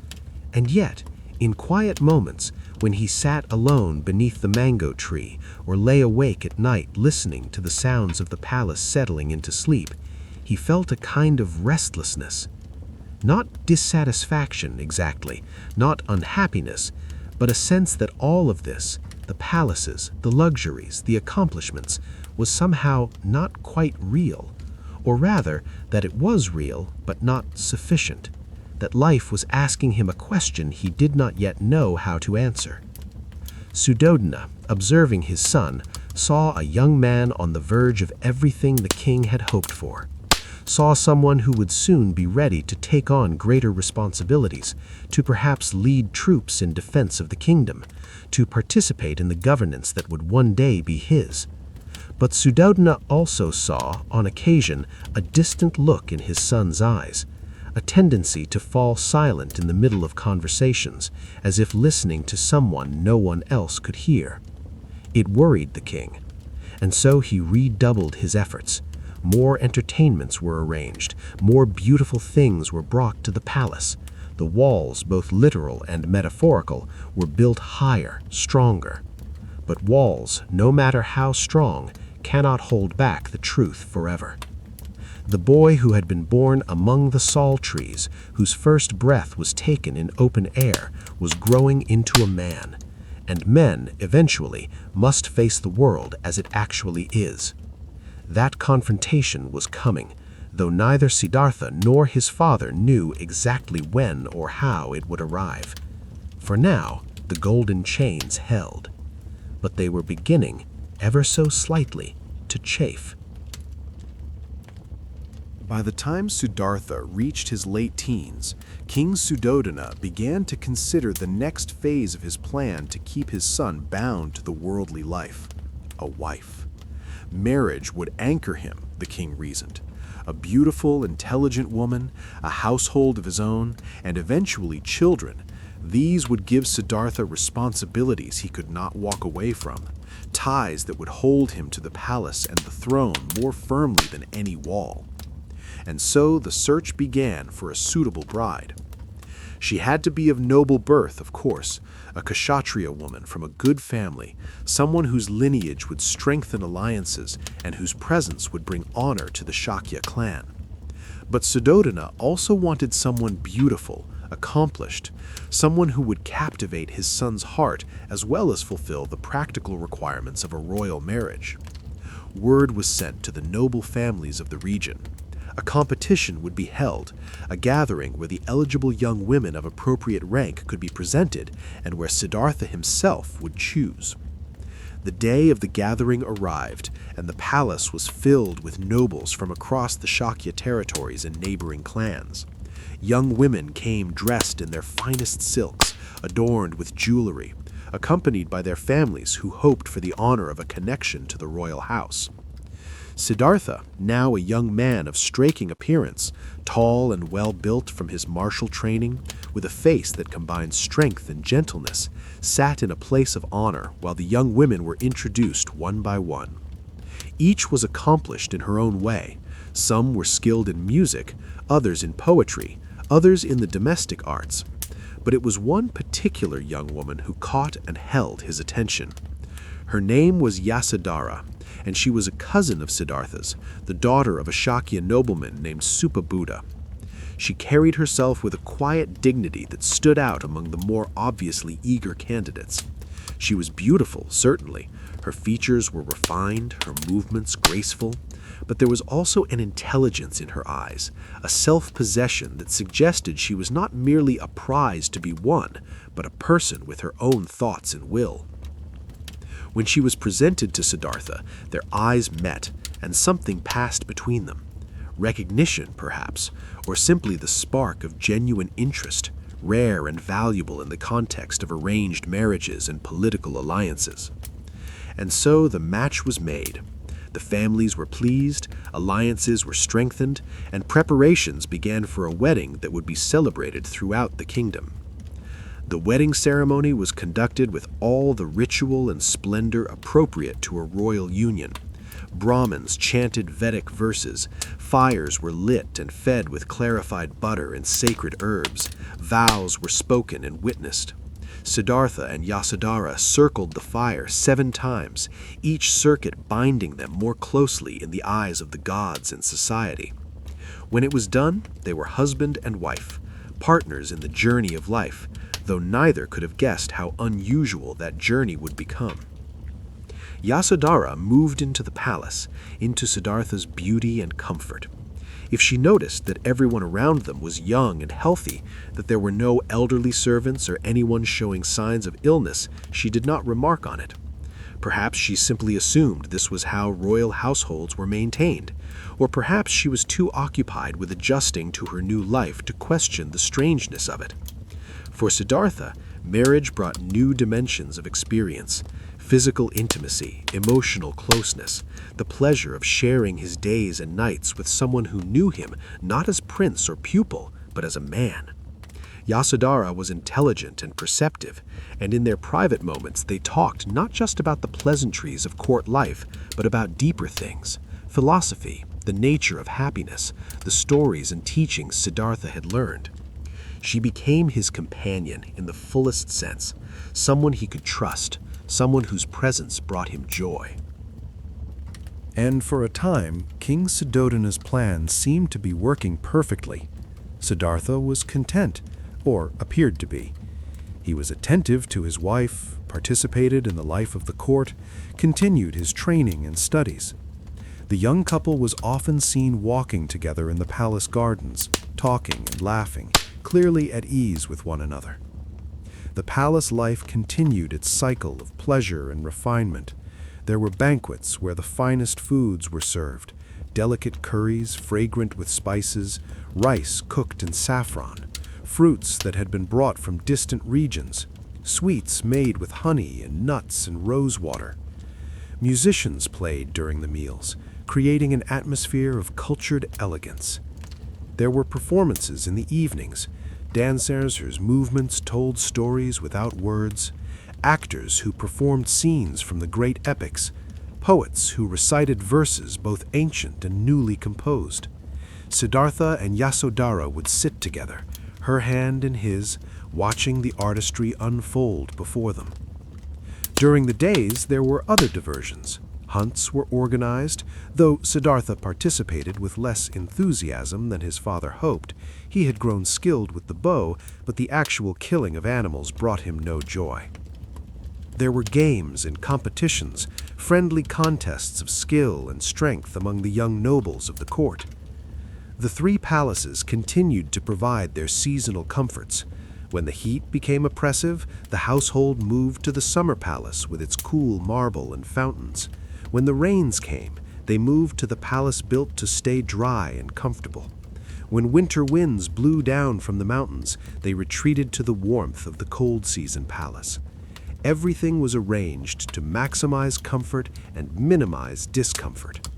And yet, in quiet moments, when he sat alone beneath the mango tree or lay awake at night listening to the sounds of the palace settling into sleep, he felt a kind of restlessness. Not dissatisfaction exactly, not unhappiness, but a sense that all of this, the palaces, the luxuries, the accomplishments, was somehow not quite real, or rather that it was real but not sufficient, that life was asking him a question he did not yet know how to answer. Suddhodana, observing his son, saw a young man on the verge of everything the king had hoped for, saw someone who would soon be ready to take on greater responsibilities, to perhaps lead troops in defense of the kingdom, to participate in the governance that would one day be his. But Suddhodana also saw, on occasion, a distant look in his son's eyes, a tendency to fall silent in the middle of conversations, as if listening to someone no one else could hear. It worried the king, and so he redoubled his efforts. More entertainments were arranged, more beautiful things were brought to the palace. The walls, both literal and metaphorical, were built higher, stronger. But walls, no matter how strong, cannot hold back the truth forever. The boy who had been born among the sal trees, whose first breath was taken in open air, was growing into a man, and men, eventually, must face the world as it actually is. That confrontation was coming, though neither Siddhartha nor his father knew exactly when or how it would arrive. For now, the golden chains held, but they were beginning, ever so slightly, to chafe. By the time Siddhartha reached his late teens, King Suddhodana began to consider the next phase of his plan to keep his son bound to the worldly life: a wife. Marriage would anchor him, the king reasoned. A beautiful, intelligent woman, a household of his own, and eventually children. These would give Siddhartha responsibilities he could not walk away from, ties that would hold him to the palace and the throne more firmly than any wall. And so the search began for a suitable bride. She had to be of noble birth, of course, a Kshatriya woman from a good family, someone whose lineage would strengthen alliances and whose presence would bring honor to the Shakya clan. But Suddhodana also wanted someone beautiful, accomplished, someone who would captivate his son's heart as well as fulfill the practical requirements of a royal marriage. Word was sent to the noble families of the region. A competition would be held, a gathering where the eligible young women of appropriate rank could be presented and where Siddhartha himself would choose. The day of the gathering arrived, and the palace was filled with nobles from across the Shakya territories and neighboring clans. Young women came dressed in their finest silks, adorned with jewelry, accompanied by their families who hoped for the honor of a connection to the royal house. Siddhartha, now a young man of striking appearance, tall and well-built from his martial training, with a face that combined strength and gentleness, sat in a place of honor while the young women were introduced one by one. Each was accomplished in her own way. Some were skilled in music, others in poetry, others in the domestic arts. But it was one particular young woman who caught and held his attention. Her name was Yasodhara, and she was a cousin of Siddhartha's, the daughter of a Shakya nobleman named Supabuddha. She carried herself with a quiet dignity that stood out among the more obviously eager candidates. She was beautiful, certainly. Her features were refined, her movements graceful, but there was also an intelligence in her eyes, a self-possession that suggested she was not merely a prize to be won, but a person with her own thoughts and will. When she was presented to Siddhartha, their eyes met, and something passed between them. Recognition, perhaps, or simply the spark of genuine interest, rare and valuable in the context of arranged marriages and political alliances. And so the match was made. The families were pleased, alliances were strengthened, and preparations began for a wedding that would be celebrated throughout the kingdom. The wedding ceremony was conducted with all the ritual and splendor appropriate to a royal union. Brahmins chanted Vedic verses, fires were lit and fed with clarified butter and sacred herbs, vows were spoken and witnessed. Siddhartha and Yasodhara circled the fire 7 times, each circuit binding them more closely in the eyes of the gods and society. When it was done, they were husband and wife, partners in the journey of life, though neither could have guessed how unusual that journey would become. Yasodhara moved into the palace, into Siddhartha's beauty and comfort. If she noticed that everyone around them was young and healthy, that there were no elderly servants or anyone showing signs of illness, she did not remark on it. Perhaps she simply assumed this was how royal households were maintained, or perhaps she was too occupied with adjusting to her new life to question the strangeness of it. For Siddhartha, marriage brought new dimensions of experience, physical intimacy, emotional closeness, the pleasure of sharing his days and nights with someone who knew him not as prince or pupil, but as a man. Yasodhara was intelligent and perceptive, and in their private moments they talked not just about the pleasantries of court life, but about deeper things, philosophy, the nature of happiness, the stories and teachings Siddhartha had learned. She became his companion in the fullest sense, someone he could trust, someone whose presence brought him joy. And for a time, King Suddhodana's plan seemed to be working perfectly. Siddhartha was content, or appeared to be. He was attentive to his wife, participated in the life of the court, continued his training and studies. The young couple was often seen walking together in the palace gardens, talking and laughing, clearly at ease with one another. The palace life continued its cycle of pleasure and refinement. There were banquets where the finest foods were served, delicate curries fragrant with spices, rice cooked in saffron, fruits that had been brought from distant regions, sweets made with honey and nuts and rosewater. Musicians played during the meals, creating an atmosphere of cultured elegance. There were performances in the evenings, dancers whose movements told stories without words, actors who performed scenes from the great epics, poets who recited verses both ancient and newly composed. Siddhartha and Yasodhara would sit together, her hand in his, watching the artistry unfold before them. During the days, there were other diversions. Hunts were organized, though Siddhartha participated with less enthusiasm than his father hoped. He had grown skilled with the bow, but the actual killing of animals brought him no joy. There were games and competitions, friendly contests of skill and strength among the young nobles of the court. The 3 palaces continued to provide their seasonal comforts, When the heat became oppressive, the household moved to the summer palace with its cool marble and fountains. When the rains came, they moved to the palace built to stay dry and comfortable. When winter winds blew down from the mountains, they retreated to the warmth of the cold season palace. Everything was arranged to maximize comfort and minimize discomfort.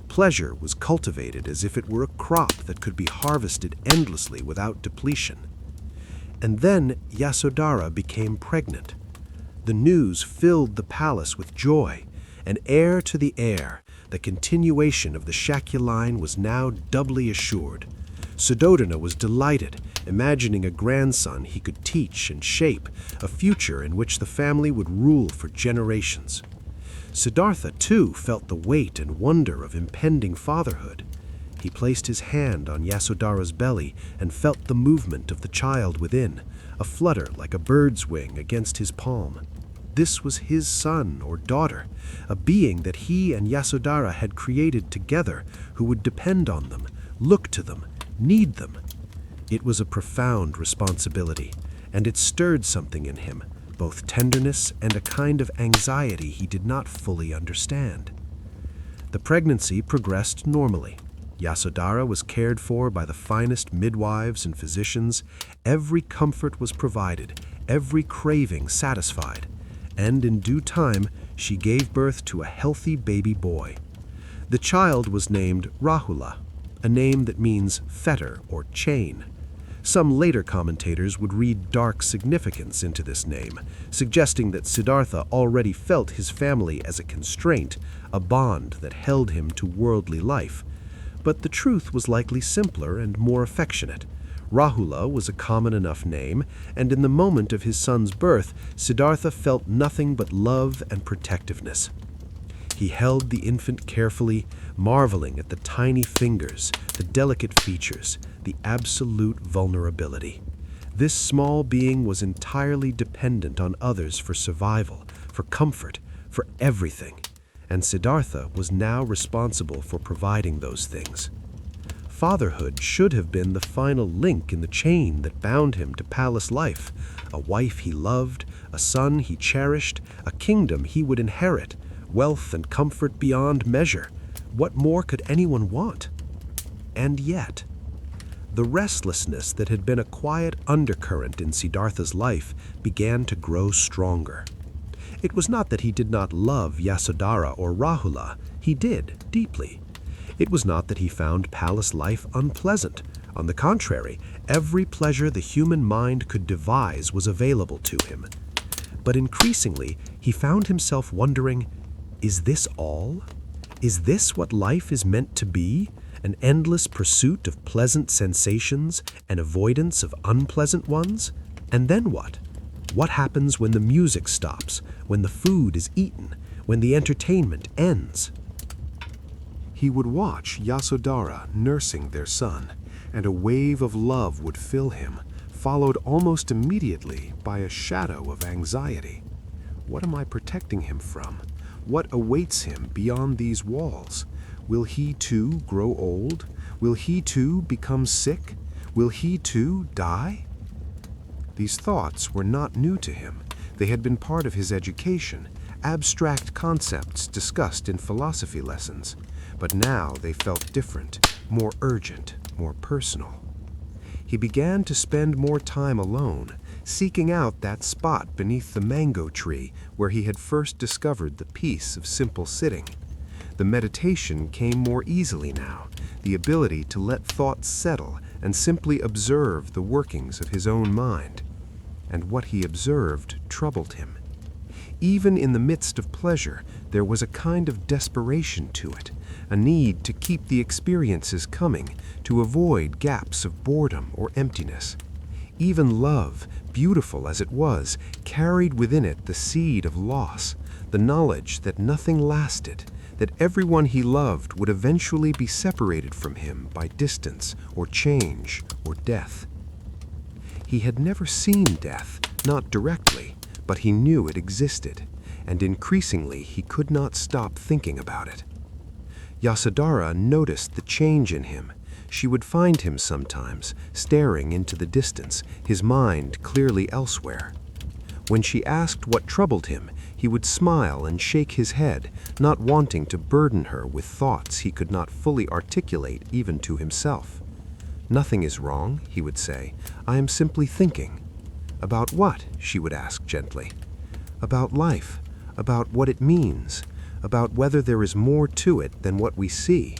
Pleasure was cultivated as if it were a crop that could be harvested endlessly without depletion. And then Yasodhara became pregnant. The news filled the palace with joy, and heir to the heir, the continuation of the Shakya line was now doubly assured. Suddhodana was delighted, imagining a grandson he could teach and shape, a future in which the family would rule for generations. Siddhartha, too, felt the weight and wonder of impending fatherhood. He placed his hand on Yasodhara's belly and felt the movement of the child within, a flutter like a bird's wing against his palm. This was his son or daughter, a being that he and Yasodhara had created together, who would depend on them, look to them, need them. It was a profound responsibility, and it stirred something in him, both tenderness and a kind of anxiety he did not fully understand. The pregnancy progressed normally. Yasodhara was cared for by the finest midwives and physicians. Every comfort was provided, every craving satisfied, and in due time she gave birth to a healthy baby boy. The child was named Rahula, a name that means fetter or chain. Some later commentators would read dark significance into this name, suggesting that Siddhartha already felt his family as a constraint, a bond that held him to worldly life. But the truth was likely simpler and more affectionate. Rahula was a common enough name, and in the moment of his son's birth, Siddhartha felt nothing but love and protectiveness. He held the infant carefully, marveling at the tiny fingers, the delicate features, the absolute vulnerability. This small being was entirely dependent on others for survival, for comfort, for everything, and Siddhartha was now responsible for providing those things. Fatherhood should have been the final link in the chain that bound him to palace life, a wife he loved, a son he cherished, a kingdom he would inherit, wealth and comfort beyond measure. What more could anyone want? And yet, the restlessness that had been a quiet undercurrent in Siddhartha's life began to grow stronger. It was not that he did not love Yasodhara or Rahula. He did, deeply. It was not that he found palace life unpleasant. On the contrary, every pleasure the human mind could devise was available to him. But increasingly, he found himself wondering, is this all? Is this what life is meant to be? An endless pursuit of pleasant sensations and avoidance of unpleasant ones? And then what? What happens when the music stops, when the food is eaten, when the entertainment ends? He would watch Yasodhara nursing their son, and a wave of love would fill him, followed almost immediately by a shadow of anxiety. What am I protecting him from? What awaits him beyond these walls? Will he too grow old? Will he too become sick? Will he too die? These thoughts were not new to him. They had been part of his education, abstract concepts discussed in philosophy lessons. But now they felt different, more urgent, more personal. He began to spend more time alone, seeking out that spot beneath the mango tree where he had first discovered the peace of simple sitting. The meditation came more easily now, the ability to let thoughts settle and simply observe the workings of his own mind. And what he observed troubled him. Even in the midst of pleasure, there was a kind of desperation to it, a need to keep the experiences coming, to avoid gaps of boredom or emptiness. Even love, beautiful as it was, carried within it the seed of loss, the knowledge that nothing lasted, that everyone he loved would eventually be separated from him by distance or change or death. He had never seen death, not directly, but he knew it existed, and increasingly he could not stop thinking about it. Yasodhara noticed the change in him. She would find him sometimes, staring into the distance, his mind clearly elsewhere. When she asked what troubled him, he would smile and shake his head, not wanting to burden her with thoughts he could not fully articulate even to himself. "Nothing is wrong," he would say. "I am simply thinking." "About what?" she would ask gently. "About life, about what it means, about whether there is more to it than what we see."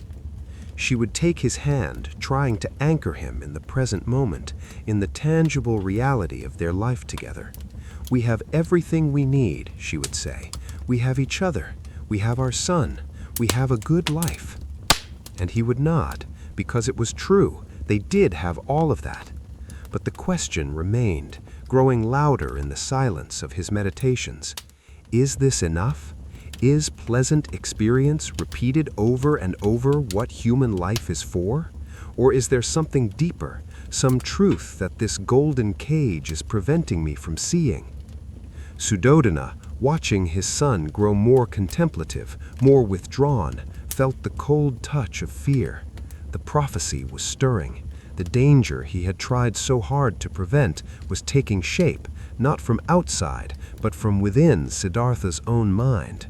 She would take his hand, trying to anchor him in the present moment, in the tangible reality of their life together. "We have everything we need," she would say. "We have each other. We have our son. We have a good life." And he would nod, because it was true. They did have all of that. But the question remained, growing louder in the silence of his meditations. Is this enough? Is pleasant experience repeated over and over what human life is for? Or is there something deeper, some truth that this golden cage is preventing me from seeing? Suddhodana, watching his son grow more contemplative, more withdrawn, felt the cold touch of fear. The prophecy was stirring. The danger he had tried so hard to prevent was taking shape, not from outside, but from within Siddhartha's own mind.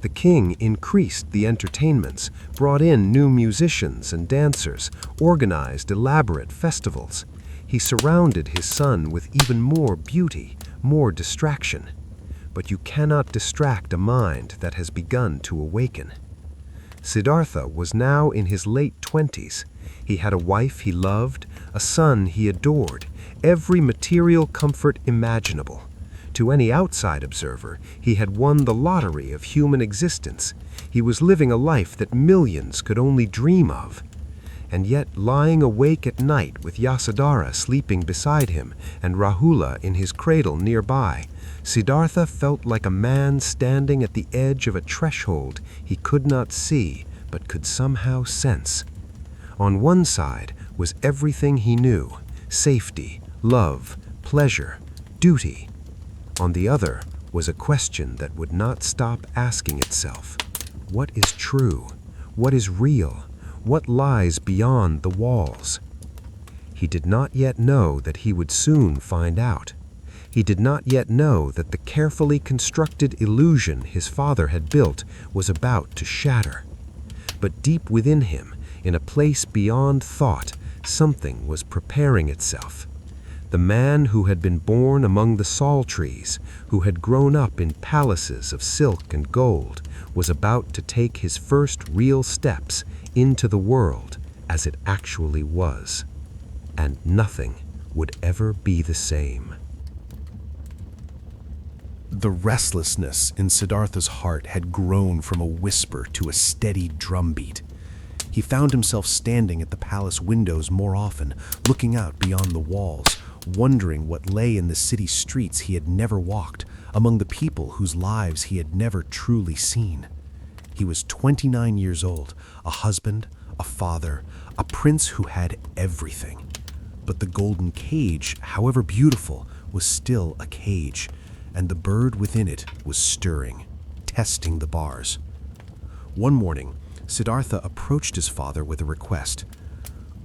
The king increased the entertainments, brought in new musicians and dancers, organized elaborate festivals. He surrounded his son with even more beauty, more distraction. But you cannot distract a mind that has begun to awaken. Siddhartha was now in his late 20s. He had a wife he loved, a son he adored, every material comfort imaginable. To any outside observer, he had won the lottery of human existence. He was living a life that millions could only dream of. And yet, lying awake at night with Yasodhara sleeping beside him and Rahula in his cradle nearby, Siddhartha felt like a man standing at the edge of a threshold he could not see but could somehow sense. On one side was everything he knew: safety, love, pleasure, duty. On the other was a question that would not stop asking itself: what is true? What is real? What lies beyond the walls? He did not yet know that he would soon find out. He did not yet know that the carefully constructed illusion his father had built was about to shatter. But deep within him, in a place beyond thought, something was preparing itself. The man who had been born among the sal trees, who had grown up in palaces of silk and gold, was about to take his first real steps into the world as it actually was. And nothing would ever be the same. The restlessness in Siddhartha's heart had grown from a whisper to a steady drumbeat. He found himself standing at the palace windows more often, looking out beyond the walls, wondering what lay in the city streets he had never walked, among the people whose lives he had never truly seen. He was 29 years old, a husband, a father, a prince who had everything. But the golden cage, however beautiful, was still a cage, and the bird within it was stirring, testing the bars. One morning, Siddhartha approached his father with a request.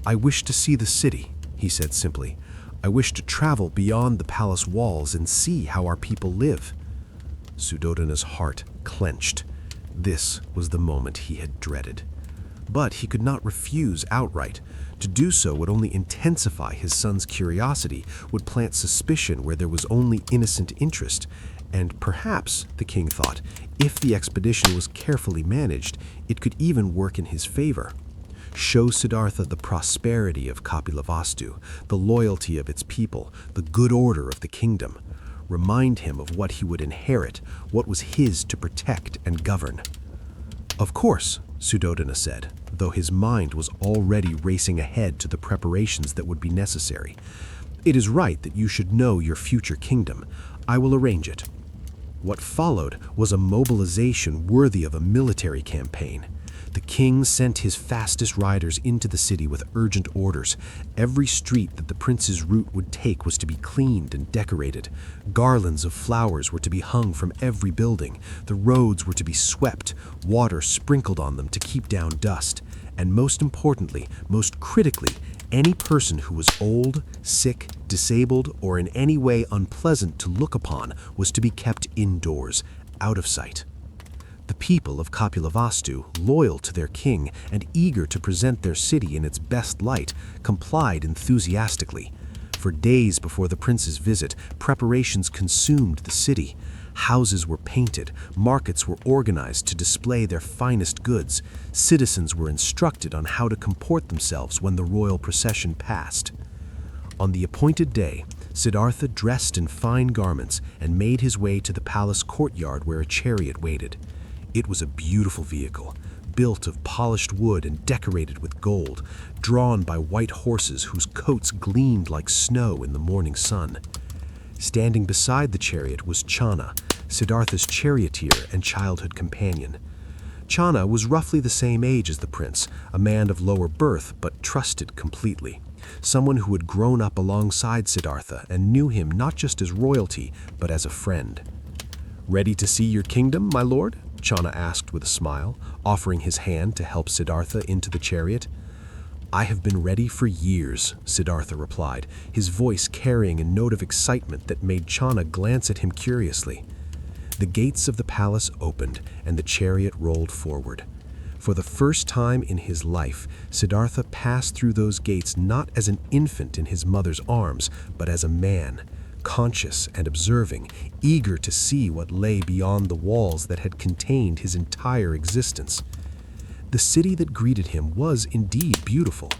"I wish to see the city," he said simply. "I wish to travel beyond the palace walls and see how our people live." Suddhodana's heart clenched. This was the moment he had dreaded. But he could not refuse outright. To do so would only intensify his son's curiosity, would plant suspicion where there was only innocent interest. And perhaps, the king thought, if the expedition was carefully managed, it could even work in his favor. Show Siddhartha the prosperity of Kapilavastu, the loyalty of its people, the good order of the kingdom. Remind him of what he would inherit, what was his to protect and govern. "Of course," Suddhodana said, though his mind was already racing ahead to the preparations that would be necessary. "It is right that you should know your future kingdom. I will arrange it." What followed was a mobilization worthy of a military campaign. The king sent his fastest riders into the city with urgent orders. Every street that the prince's route would take was to be cleaned and decorated. Garlands of flowers were to be hung from every building. The roads were to be swept, water sprinkled on them to keep down dust. And most importantly, most critically, any person who was old, sick, disabled, or in any way unpleasant to look upon was to be kept indoors, out of sight. The people of Kapilavastu, loyal to their king and eager to present their city in its best light, complied enthusiastically. For days before the prince's visit, preparations consumed the city. Houses were painted, markets were organized to display their finest goods, citizens were instructed on how to comport themselves when the royal procession passed. On the appointed day, Siddhartha dressed in fine garments and made his way to the palace courtyard where a chariot waited. It was a beautiful vehicle, built of polished wood and decorated with gold, drawn by white horses whose coats gleamed like snow in the morning sun. Standing beside the chariot was Channa, Siddhartha's charioteer and childhood companion. Channa was roughly the same age as the prince, a man of lower birth but trusted completely. Someone who had grown up alongside Siddhartha and knew him not just as royalty, but as a friend. "Ready to see your kingdom, my lord?" Channa asked with a smile, offering his hand to help Siddhartha into the chariot. "I have been ready for years," Siddhartha replied, his voice carrying a note of excitement that made Channa glance at him curiously. The gates of the palace opened, and the chariot rolled forward. For the first time in his life, Siddhartha passed through those gates not as an infant in his mother's arms, but as a man, conscious and observing, eager to see what lay beyond the walls that had contained his entire existence. The city that greeted him was indeed beautiful.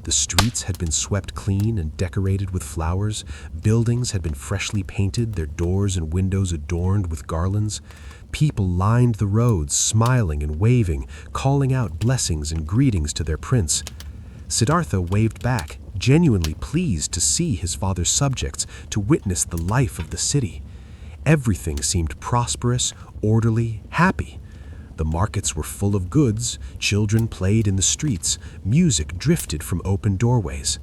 The streets had been swept clean and decorated with flowers. Buildings had been freshly painted, their doors and windows adorned with garlands. People lined the roads, smiling and waving, calling out blessings and greetings to their prince. Siddhartha waved back, genuinely pleased to see his father's subjects, to witness the life of the city. Everything seemed prosperous, orderly, happy. The markets were full of goods, children played in the streets, music drifted from open doorways.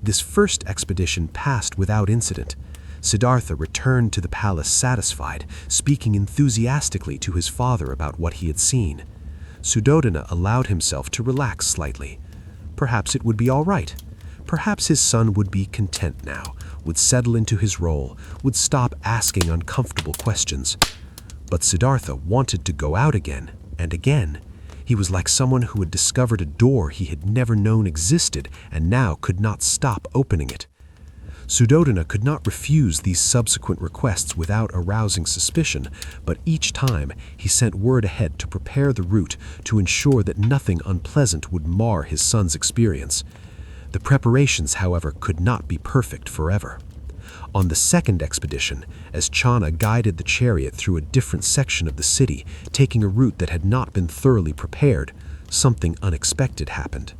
This first expedition passed without incident. Siddhartha returned to the palace satisfied, speaking enthusiastically to his father about what he had seen. Suddhodana allowed himself to relax slightly. Perhaps it would be all right. Perhaps his son would be content now, would settle into his role, would stop asking uncomfortable questions. But Siddhartha wanted to go out again and again. He was like someone who had discovered a door he had never known existed and now could not stop opening it. Suddhodana could not refuse these subsequent requests without arousing suspicion, but each time he sent word ahead to prepare the route to ensure that nothing unpleasant would mar his son's experience. The preparations, however, could not be perfect forever. On the second expedition, as Channa guided the chariot through a different section of the city, taking a route that had not been thoroughly prepared, something unexpected happened.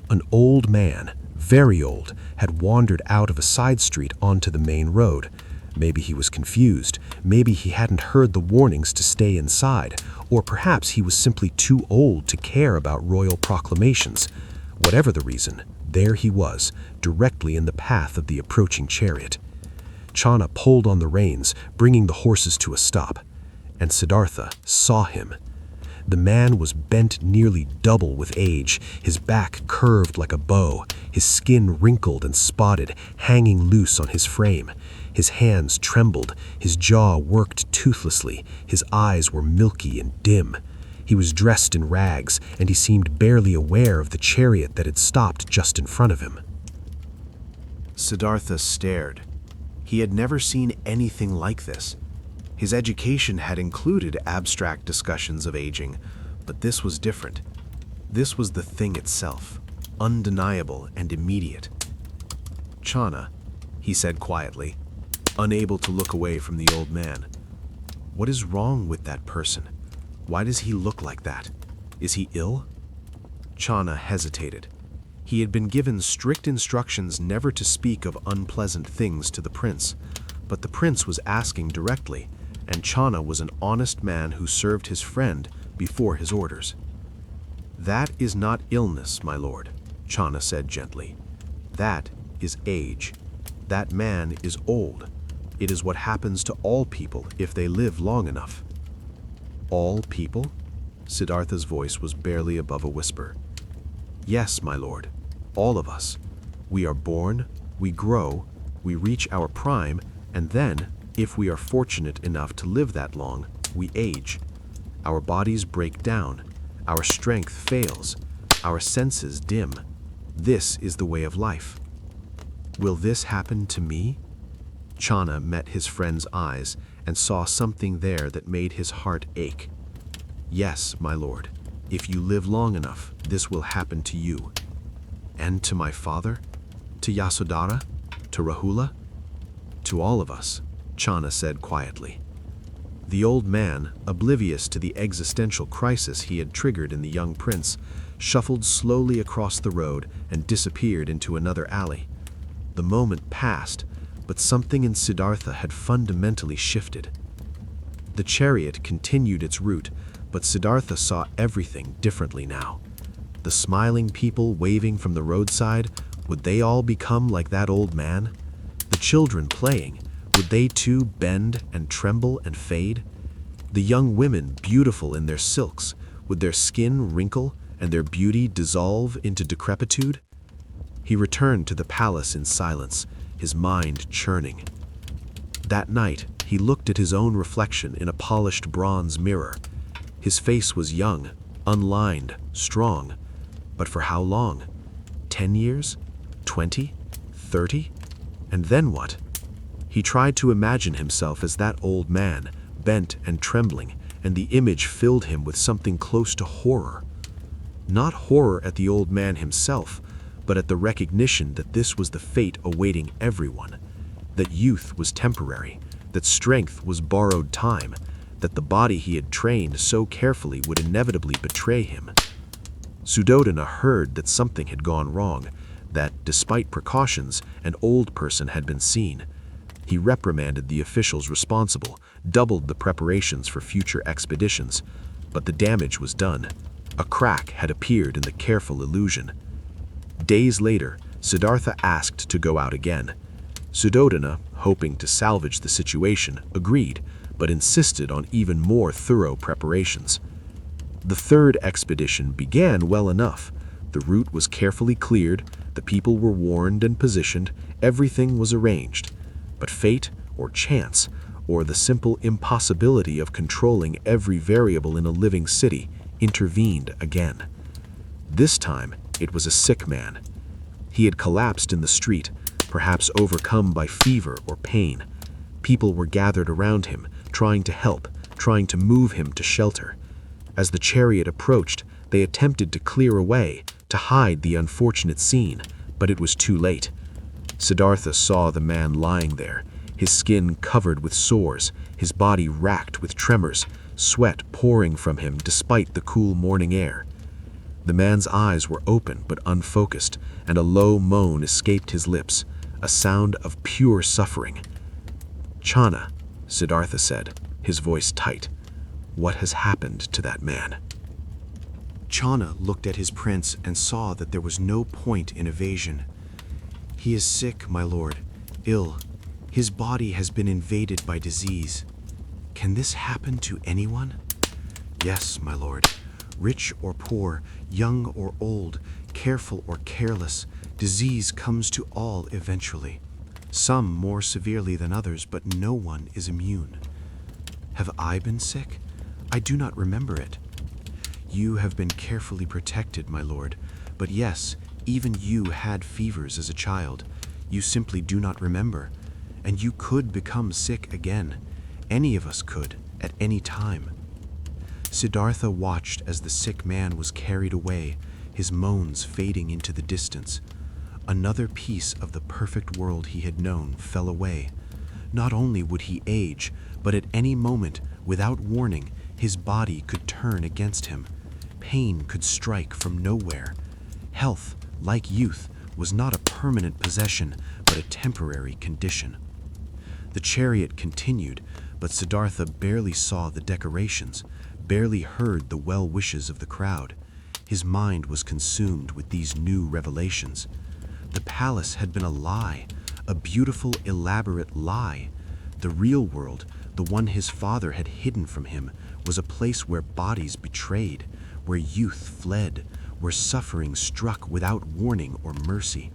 An old man, very old, had wandered out of a side street onto the main road. Maybe he was confused, maybe he hadn't heard the warnings to stay inside, or perhaps he was simply too old to care about royal proclamations. Whatever the reason, there he was, directly in the path of the approaching chariot. Channa pulled on the reins, bringing the horses to a stop, and Siddhartha saw him. The man was bent nearly double with age, his back curved like a bow, his skin wrinkled and spotted, hanging loose on his frame. His hands trembled, his jaw worked toothlessly, his eyes were milky and dim. He was dressed in rags, and he seemed barely aware of the chariot that had stopped just in front of him. Siddhartha stared. He had never seen anything like this. His education had included abstract discussions of aging, but this was different. This was the thing itself, undeniable and immediate. "Channa," he said quietly, unable to look away from the old man. "What is wrong with that person? Why does he look like that? Is he ill?" Channa hesitated. He had been given strict instructions never to speak of unpleasant things to the prince, but the prince was asking directly, and Channa was an honest man who served his friend before his orders. "That is not illness, my lord," Channa said gently. "That is age. That man is old. It is what happens to all people if they live long enough." "All people?" Siddhartha's voice was barely above a whisper. Yes, my lord, all of us. We are born, we grow, we reach our prime, and then, if we are fortunate enough to live that long, we age. Our bodies break down, our strength fails, our senses dim. This is the way of life. Will this happen to me? Chana met his friend's eyes and saw something there that made his heart ache. Yes, my lord, if you live long enough, this will happen to you. And to my father? To Yasodhara? To Rahula? To all of us, Chana said quietly. The old man, oblivious to the existential crisis he had triggered in the young prince, shuffled slowly across the road and disappeared into another alley. The moment passed, but something in Siddhartha had fundamentally shifted. The chariot continued its route, but Siddhartha saw everything differently now. The smiling people waving from the roadside, would they all become like that old man? The children playing, would they too bend and tremble and fade? The young women beautiful in their silks, would their skin wrinkle and their beauty dissolve into decrepitude? He returned to the palace in silence, his mind churning. That night, he looked at his own reflection in a polished bronze mirror. His face was young, unlined, strong. But for how long? 10 years? 20? 30? And then what? He tried to imagine himself as that old man, bent and trembling, and the image filled him with something close to horror. Not horror at the old man himself, but at the recognition that this was the fate awaiting everyone, that youth was temporary, that strength was borrowed time, that the body he had trained so carefully would inevitably betray him. Suddhodana heard that something had gone wrong, that, despite precautions, an old person had been seen. He reprimanded the officials responsible, doubled the preparations for future expeditions, but the damage was done. A crack had appeared in the careful illusion. Days later, Siddhartha asked to go out again. Suddhodana, hoping to salvage the situation, agreed, but insisted on even more thorough preparations. The third expedition began well enough. The route was carefully cleared, the people were warned and positioned, everything was arranged. But fate, or chance, or the simple impossibility of controlling every variable in a living city, intervened again. This time, it was a sick man. He had collapsed in the street, perhaps overcome by fever or pain. People were gathered around him, trying to help, trying to move him to shelter. As the chariot approached, they attempted to clear away, to hide the unfortunate scene, but it was too late. Siddhartha saw the man lying there, his skin covered with sores, his body racked with tremors, sweat pouring from him despite the cool morning air. The man's eyes were open but unfocused, and a low moan escaped his lips, a sound of pure suffering. "Chana," Siddhartha said, his voice tight. "What has happened to that man?" Chana looked at his prince and saw that there was no point in evasion. "He is sick, my lord, ill. His body has been invaded by disease. Can this happen to anyone?" "Yes, my lord. Rich or poor, young or old, careful or careless, disease comes to all eventually. Some more severely than others, but no one is immune. Have I been sick? I do not remember it. You have been carefully protected, my lord, but yes, even you had fevers as a child. You simply do not remember, and you could become sick again. Any of us could, at any time." Siddhartha watched as the sick man was carried away, his moans fading into the distance. Another piece of the perfect world he had known fell away. Not only would he age, but at any moment, without warning, his body could turn against him. Pain could strike from nowhere. Health, like youth, was not a permanent possession, but a temporary condition. The chariot continued, but Siddhartha barely saw the decorations, barely heard the well wishes of the crowd. His mind was consumed with these new revelations. The palace had been a lie, a beautiful, elaborate lie. The real world, the one his father had hidden from him, was a place where bodies betrayed, where youth fled, where suffering struck without warning or mercy.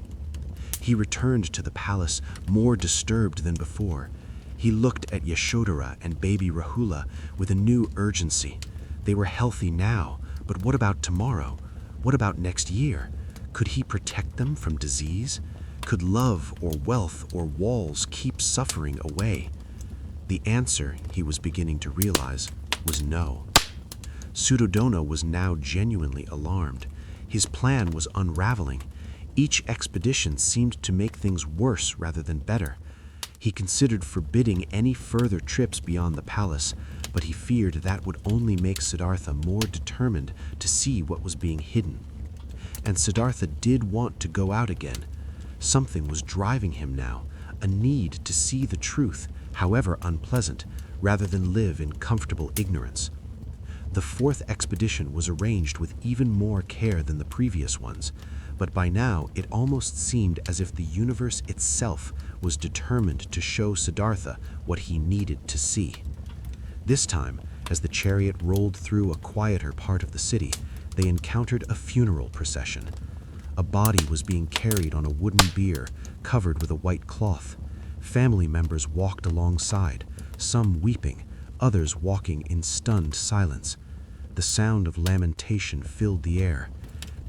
He returned to the palace more disturbed than before. He looked at Yashodhara and baby Rahula with a new urgency. They were healthy now, but what about tomorrow? What about next year? Could he protect them from disease? Could love or wealth or walls keep suffering away? The answer, he was beginning to realize, was no. Suddhodana was now genuinely alarmed. His plan was unraveling. Each expedition seemed to make things worse rather than better. He considered forbidding any further trips beyond the palace, but he feared that would only make Siddhartha more determined to see what was being hidden. And Siddhartha did want to go out again. Something was driving him now, a need to see the truth, however unpleasant, rather than live in comfortable ignorance. The fourth expedition was arranged with even more care than the previous ones, but by now it almost seemed as if the universe itself was determined to show Siddhartha what he needed to see. This time, as the chariot rolled through a quieter part of the city, they encountered a funeral procession. A body was being carried on a wooden bier covered with a white cloth. Family members walked alongside, some weeping, others walking in stunned silence. The sound of lamentation filled the air.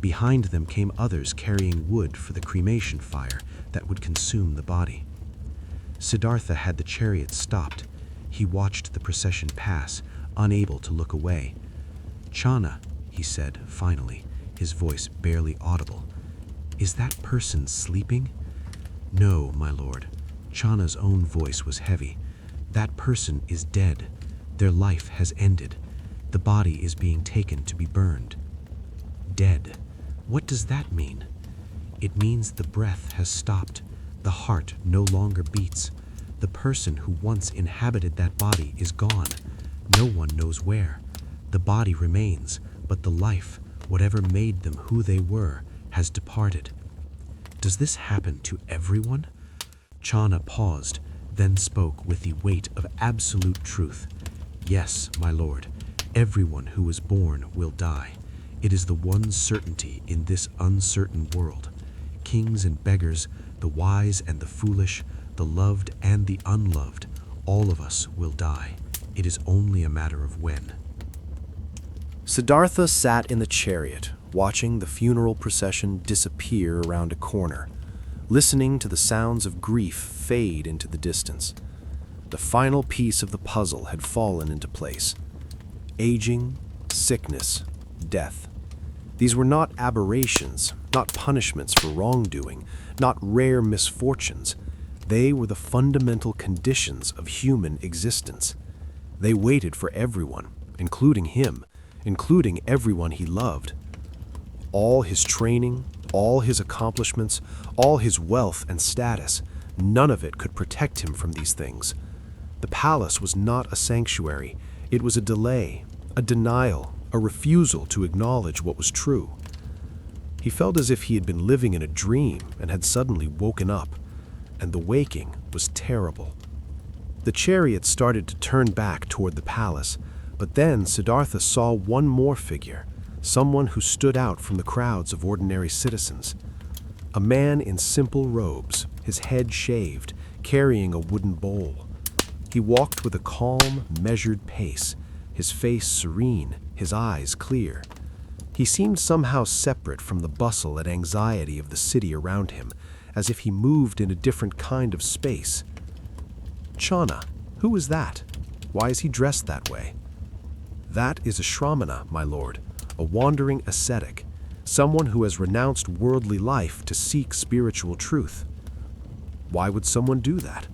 Behind them came others carrying wood for the cremation fire that would consume the body. Siddhartha had the chariot stopped. He watched the procession pass, unable to look away. "Chana," he said finally, his voice barely audible. "Is that person sleeping?" "No, my lord." Chana's own voice was heavy. "That person is dead. Their life has ended. The body is being taken to be burned." Dead. What does that mean? It means the breath has stopped. The heart no longer beats. The person who once inhabited that body is gone. No one knows where. The body remains, but the life, whatever made them who they were, has departed. Does this happen to everyone? Chana paused, then spoke with the weight of absolute truth. "Yes, my lord, everyone who is born will die. It is the one certainty in this uncertain world. Kings and beggars, the wise and the foolish, the loved and the unloved, all of us will die. It is only a matter of when." Siddhartha sat in the chariot, watching the funeral procession disappear around a corner, listening to the sounds of grief fade into the distance. The final piece of the puzzle had fallen into place. Aging, sickness, death. These were not aberrations, not punishments for wrongdoing, not rare misfortunes. They were the fundamental conditions of human existence. They waited for everyone, including him, including everyone he loved. All his training, all his accomplishments, all his wealth and status, none of it could protect him from these things. The palace was not a sanctuary. It was a delay, a denial, a refusal to acknowledge what was true. He felt as if he had been living in a dream and had suddenly woken up, and the waking was terrible. The chariot started to turn back toward the palace, but then Siddhartha saw one more figure, someone who stood out from the crowds of ordinary citizens. A man in simple robes, his head shaved, carrying a wooden bowl. He walked with a calm, measured pace, his face serene, his eyes clear. He seemed somehow separate from the bustle and anxiety of the city around him, as if he moved in a different kind of space. "Chana, who is that? Why is he dressed that way?" "That is a Shramana, my lord, a wandering ascetic, someone who has renounced worldly life to seek spiritual truth." "Why would someone do that?"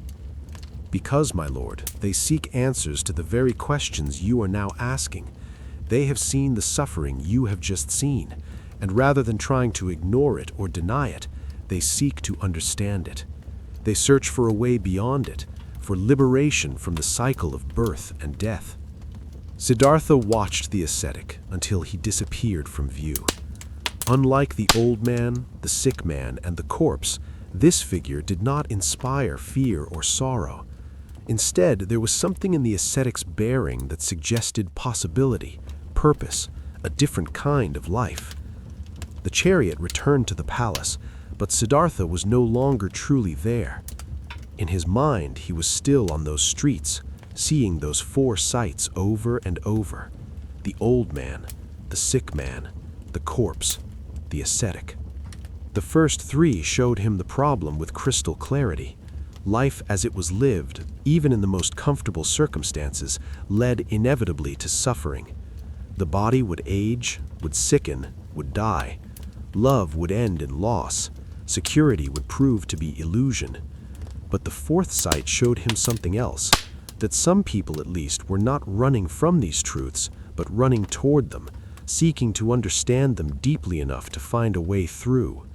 "Because, my lord, they seek answers to the very questions you are now asking. They have seen the suffering you have just seen, and rather than trying to ignore it or deny it, they seek to understand it. They search for a way beyond it, for liberation from the cycle of birth and death." Siddhartha watched the ascetic until he disappeared from view. Unlike the old man, the sick man, and the corpse, this figure did not inspire fear or sorrow. Instead, there was something in the ascetic's bearing that suggested possibility, purpose, a different kind of life. The chariot returned to the palace, but Siddhartha was no longer truly there. In his mind, he was still on those streets, seeing those four sights over and over: the old man, the sick man, the corpse, the ascetic. The first three showed him the problem with crystal clarity. Life as it was lived, even in the most comfortable circumstances, led inevitably to suffering. The body would age, would sicken, would die. Love would end in loss. Security would prove to be illusion. But the fourth sight showed him something else, that some people at least were not running from these truths, but running toward them, seeking to understand them deeply enough to find a way through.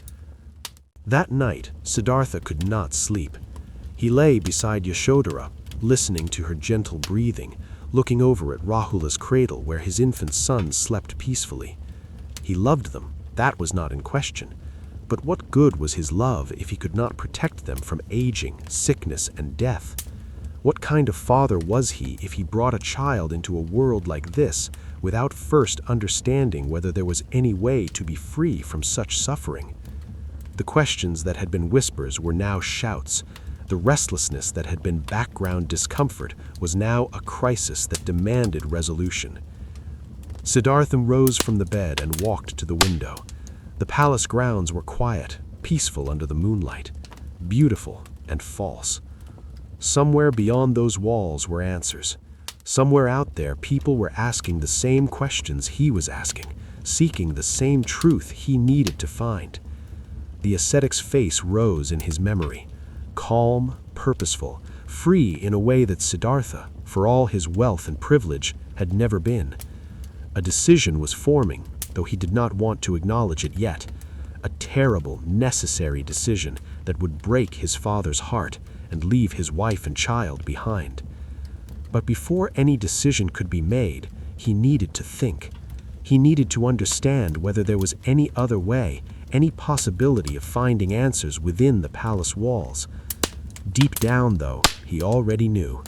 That night, Siddhartha could not sleep. He lay beside Yashodhara, listening to her gentle breathing, looking over at Rahula's cradle where his infant son slept peacefully. He loved them, that was not in question. But what good was his love if he could not protect them from aging, sickness, and death? What kind of father was he if he brought a child into a world like this without first understanding whether there was any way to be free from such suffering? The questions that had been whispers were now shouts. The restlessness that had been background discomfort was now a crisis that demanded resolution. Siddhartha rose from the bed and walked to the window. The palace grounds were quiet, peaceful under the moonlight, beautiful and false. Somewhere beyond those walls were answers. Somewhere out there, people were asking the same questions he was asking, seeking the same truth he needed to find. The ascetic's face rose in his memory, calm, purposeful, free in a way that Siddhartha, for all his wealth and privilege, had never been. A decision was forming, though he did not want to acknowledge it yet. A terrible, necessary decision that would break his father's heart and leave his wife and child behind. But before any decision could be made, he needed to think. He needed to understand whether there was any other way, any possibility of finding answers within the palace walls. Deep down, though, he already knew.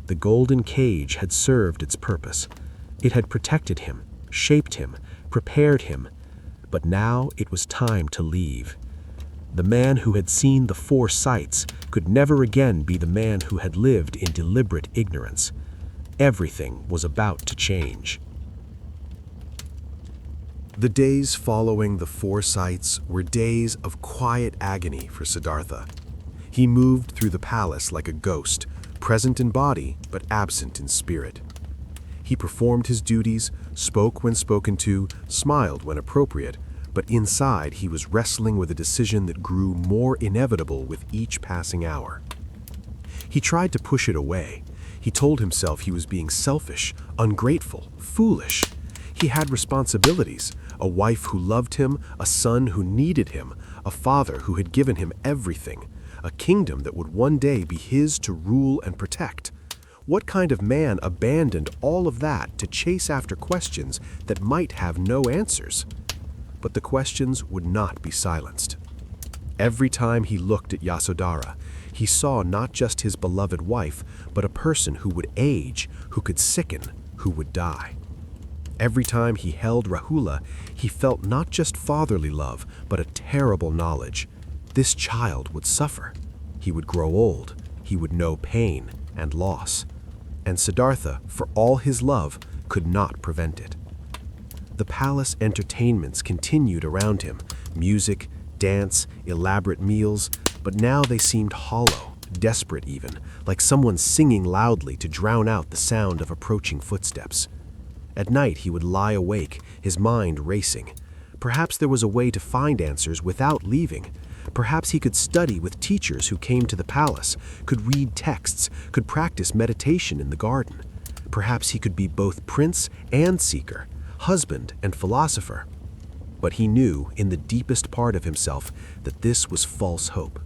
The golden cage had served its purpose. It had protected him, shaped him, prepared him, but now it was time to leave. The man who had seen the four sights could never again be the man who had lived in deliberate ignorance. Everything was about to change. The days following the four sights were days of quiet agony for Siddhartha. He moved through the palace like a ghost, present in body but absent in spirit. He performed his duties, spoke when spoken to, smiled when appropriate, but inside he was wrestling with a decision that grew more inevitable with each passing hour. He tried to push it away. He told himself he was being selfish, ungrateful, foolish. He had responsibilities, a wife who loved him, a son who needed him, a father who had given him everything, a kingdom that would one day be his to rule and protect. What kind of man abandoned all of that to chase after questions that might have no answers? But the questions would not be silenced. Every time he looked at Yasodhara, he saw not just his beloved wife, but a person who would age, who could sicken, who would die. Every time he held Rahula, he felt not just fatherly love, but a terrible knowledge. This child would suffer. He would grow old. He would know pain and loss. And Siddhartha, for all his love, could not prevent it. The palace entertainments continued around him, music, dance, elaborate meals, but now they seemed hollow, desperate even, like someone singing loudly to drown out the sound of approaching footsteps. At night he would lie awake, his mind racing. Perhaps there was a way to find answers without leaving. Perhaps he could study with teachers who came to the palace, could read texts, could practice meditation in the garden. Perhaps he could be both prince and seeker, husband and philosopher. But he knew in the deepest part of himself that this was false hope.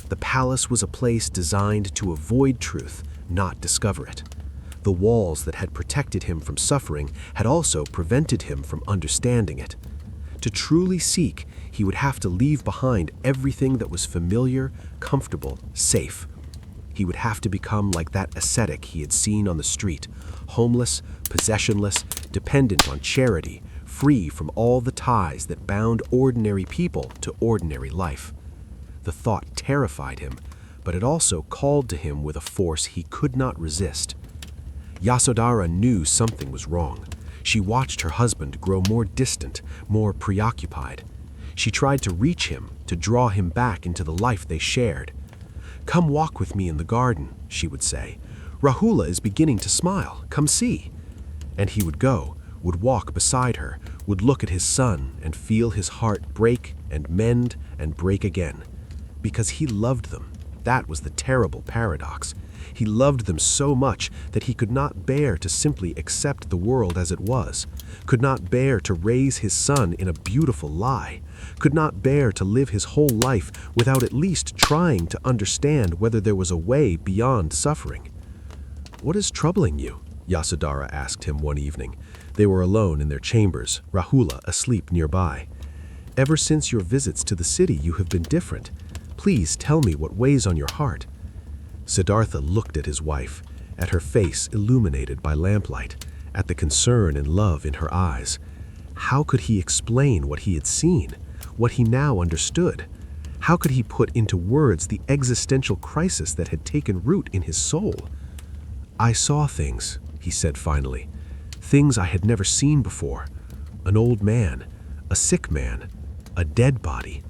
The palace was a place designed to avoid truth, not discover it. The walls that had protected him from suffering had also prevented him from understanding it. To truly seek, he would have to leave behind everything that was familiar, comfortable, safe. He would have to become like that ascetic he had seen on the street, homeless, possessionless, dependent on charity, free from all the ties that bound ordinary people to ordinary life. The thought terrified him, but it also called to him with a force he could not resist. Yasodhara knew something was wrong. She watched her husband grow more distant, more preoccupied. She tried to reach him, to draw him back into the life they shared. "Come walk with me in the garden," she would say. "Rahula is beginning to smile. Come see." And he would go, would walk beside her, would look at his son and feel his heart break and mend and break again. Because he loved them. That was the terrible paradox. He loved them so much that he could not bear to simply accept the world as it was, could not bear to raise his son in a beautiful lie, could not bear to live his whole life without at least trying to understand whether there was a way beyond suffering. "What is troubling you?" Yasodhara asked him one evening. They were alone in their chambers, Rahula asleep nearby. "Ever since your visits to the city, you have been different. Please tell me what weighs on your heart." Siddhartha looked at his wife, at her face illuminated by lamplight, at the concern and love in her eyes. How could he explain what he had seen, what he now understood? How could he put into words the existential crisis that had taken root in his soul? "I saw things," he said finally, "things I had never seen before. An old man, a sick man, a dead body."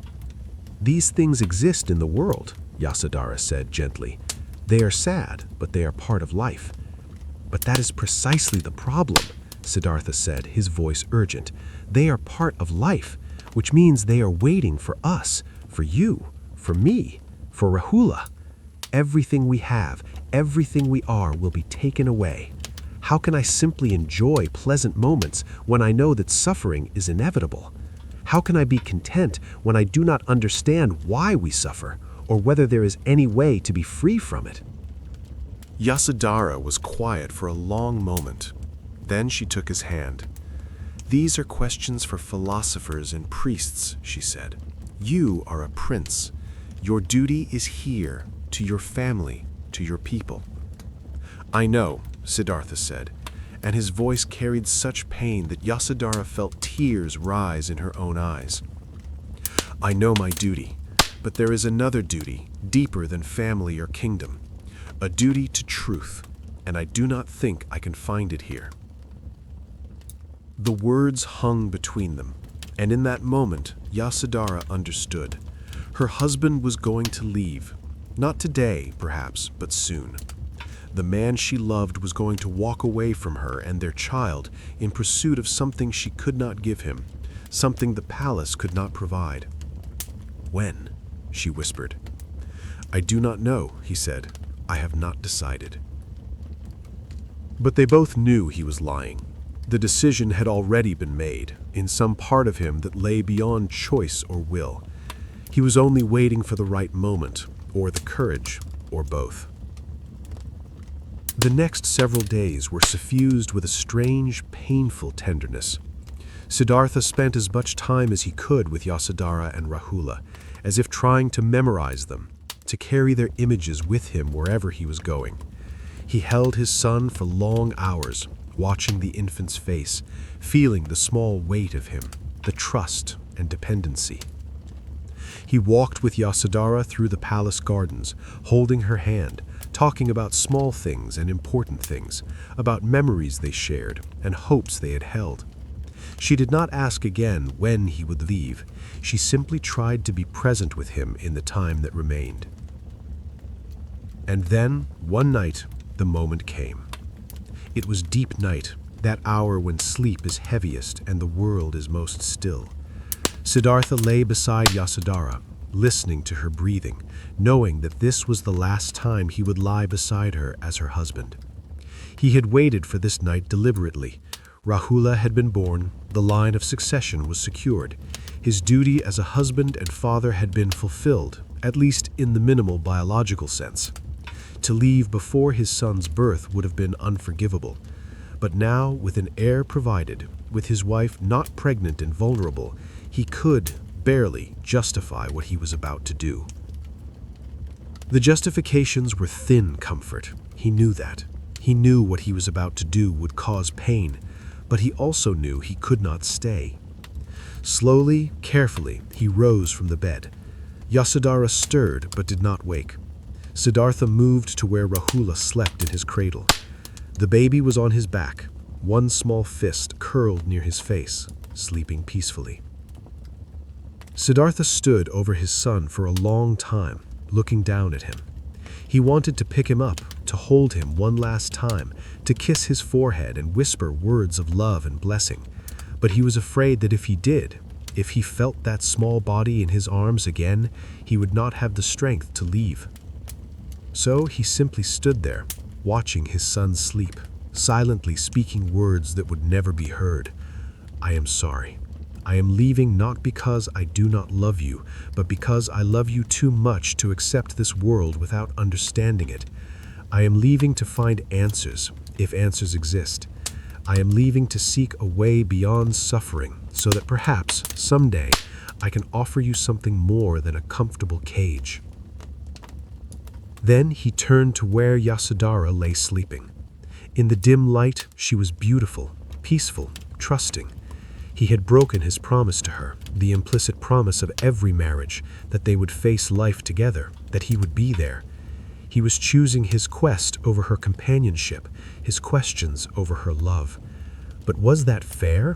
"These things exist in the world," Yasodhara said gently. "They are sad, but they are part of life." "But that is precisely the problem," Siddhartha said, his voice urgent. "They are part of life, which means they are waiting for us, for you, for me, for Rahula. Everything we have, everything we are will be taken away. How can I simply enjoy pleasant moments when I know that suffering is inevitable? How can I be content when I do not understand why we suffer, or whether there is any way to be free from it?" Yasodhara was quiet for a long moment. Then she took his hand. "These are questions for philosophers and priests," she said. "You are a prince. Your duty is here, to your family, to your people." "I know," Siddhartha said, and his voice carried such pain that Yasodhara felt tears rise in her own eyes. "I know my duty, but there is another duty, deeper than family or kingdom, a duty to truth, and I do not think I can find it here." The words hung between them, and in that moment, Yasodhara understood. Her husband was going to leave, not today, perhaps, but soon. The man she loved was going to walk away from her and their child in pursuit of something she could not give him, something the palace could not provide. "When?" she whispered. "I do not know," he said. "I have not decided." But they both knew he was lying. The decision had already been made, in some part of him that lay beyond choice or will. He was only waiting for the right moment, or the courage, or both. The next several days were suffused with a strange, painful tenderness. Siddhartha spent as much time as he could with Yasodhara and Rahula, as if trying to memorize them, to carry their images with him wherever he was going. He held his son for long hours, watching the infant's face, feeling the small weight of him, the trust and dependency. He walked with Yasodhara through the palace gardens, holding her hand, talking about small things and important things, about memories they shared and hopes they had held. She did not ask again when he would leave. She simply tried to be present with him in the time that remained. And then, one night, the moment came. It was deep night, that hour when sleep is heaviest and the world is most still. Siddhartha lay beside Yasodhara, listening to her breathing, knowing that this was the last time he would lie beside her as her husband. He had waited for this night deliberately. Rahula had been born, the line of succession was secured. His duty as a husband and father had been fulfilled, at least in the minimal biological sense. To leave before his son's birth would have been unforgivable. But now, with an heir provided, with his wife not pregnant and vulnerable, he could barely justify what he was about to do. The justifications were thin comfort. He knew that. He knew what he was about to do would cause pain, but he also knew he could not stay. Slowly, carefully, he rose from the bed. Yasodhara stirred but did not wake. Siddhartha moved to where Rahula slept in his cradle. The baby was on his back, one small fist curled near his face, sleeping peacefully. Siddhartha stood over his son for a long time, looking down at him. He wanted to pick him up, to hold him one last time, to kiss his forehead and whisper words of love and blessing. But he was afraid that if he did, if he felt that small body in his arms again, he would not have the strength to leave. So he simply stood there, watching his son sleep, silently speaking words that would never be heard. "I am sorry. I am leaving not because I do not love you, but because I love you too much to accept this world without understanding it. I am leaving to find answers, if answers exist. I am leaving to seek a way beyond suffering, so that perhaps, someday, I can offer you something more than a comfortable cage." Then he turned to where Yasodhara lay sleeping. In the dim light, she was beautiful, peaceful, trusting. He had broken his promise to her, the implicit promise of every marriage, that they would face life together, that he would be there. He was choosing his quest over her companionship, his questions over her love. But was that fair?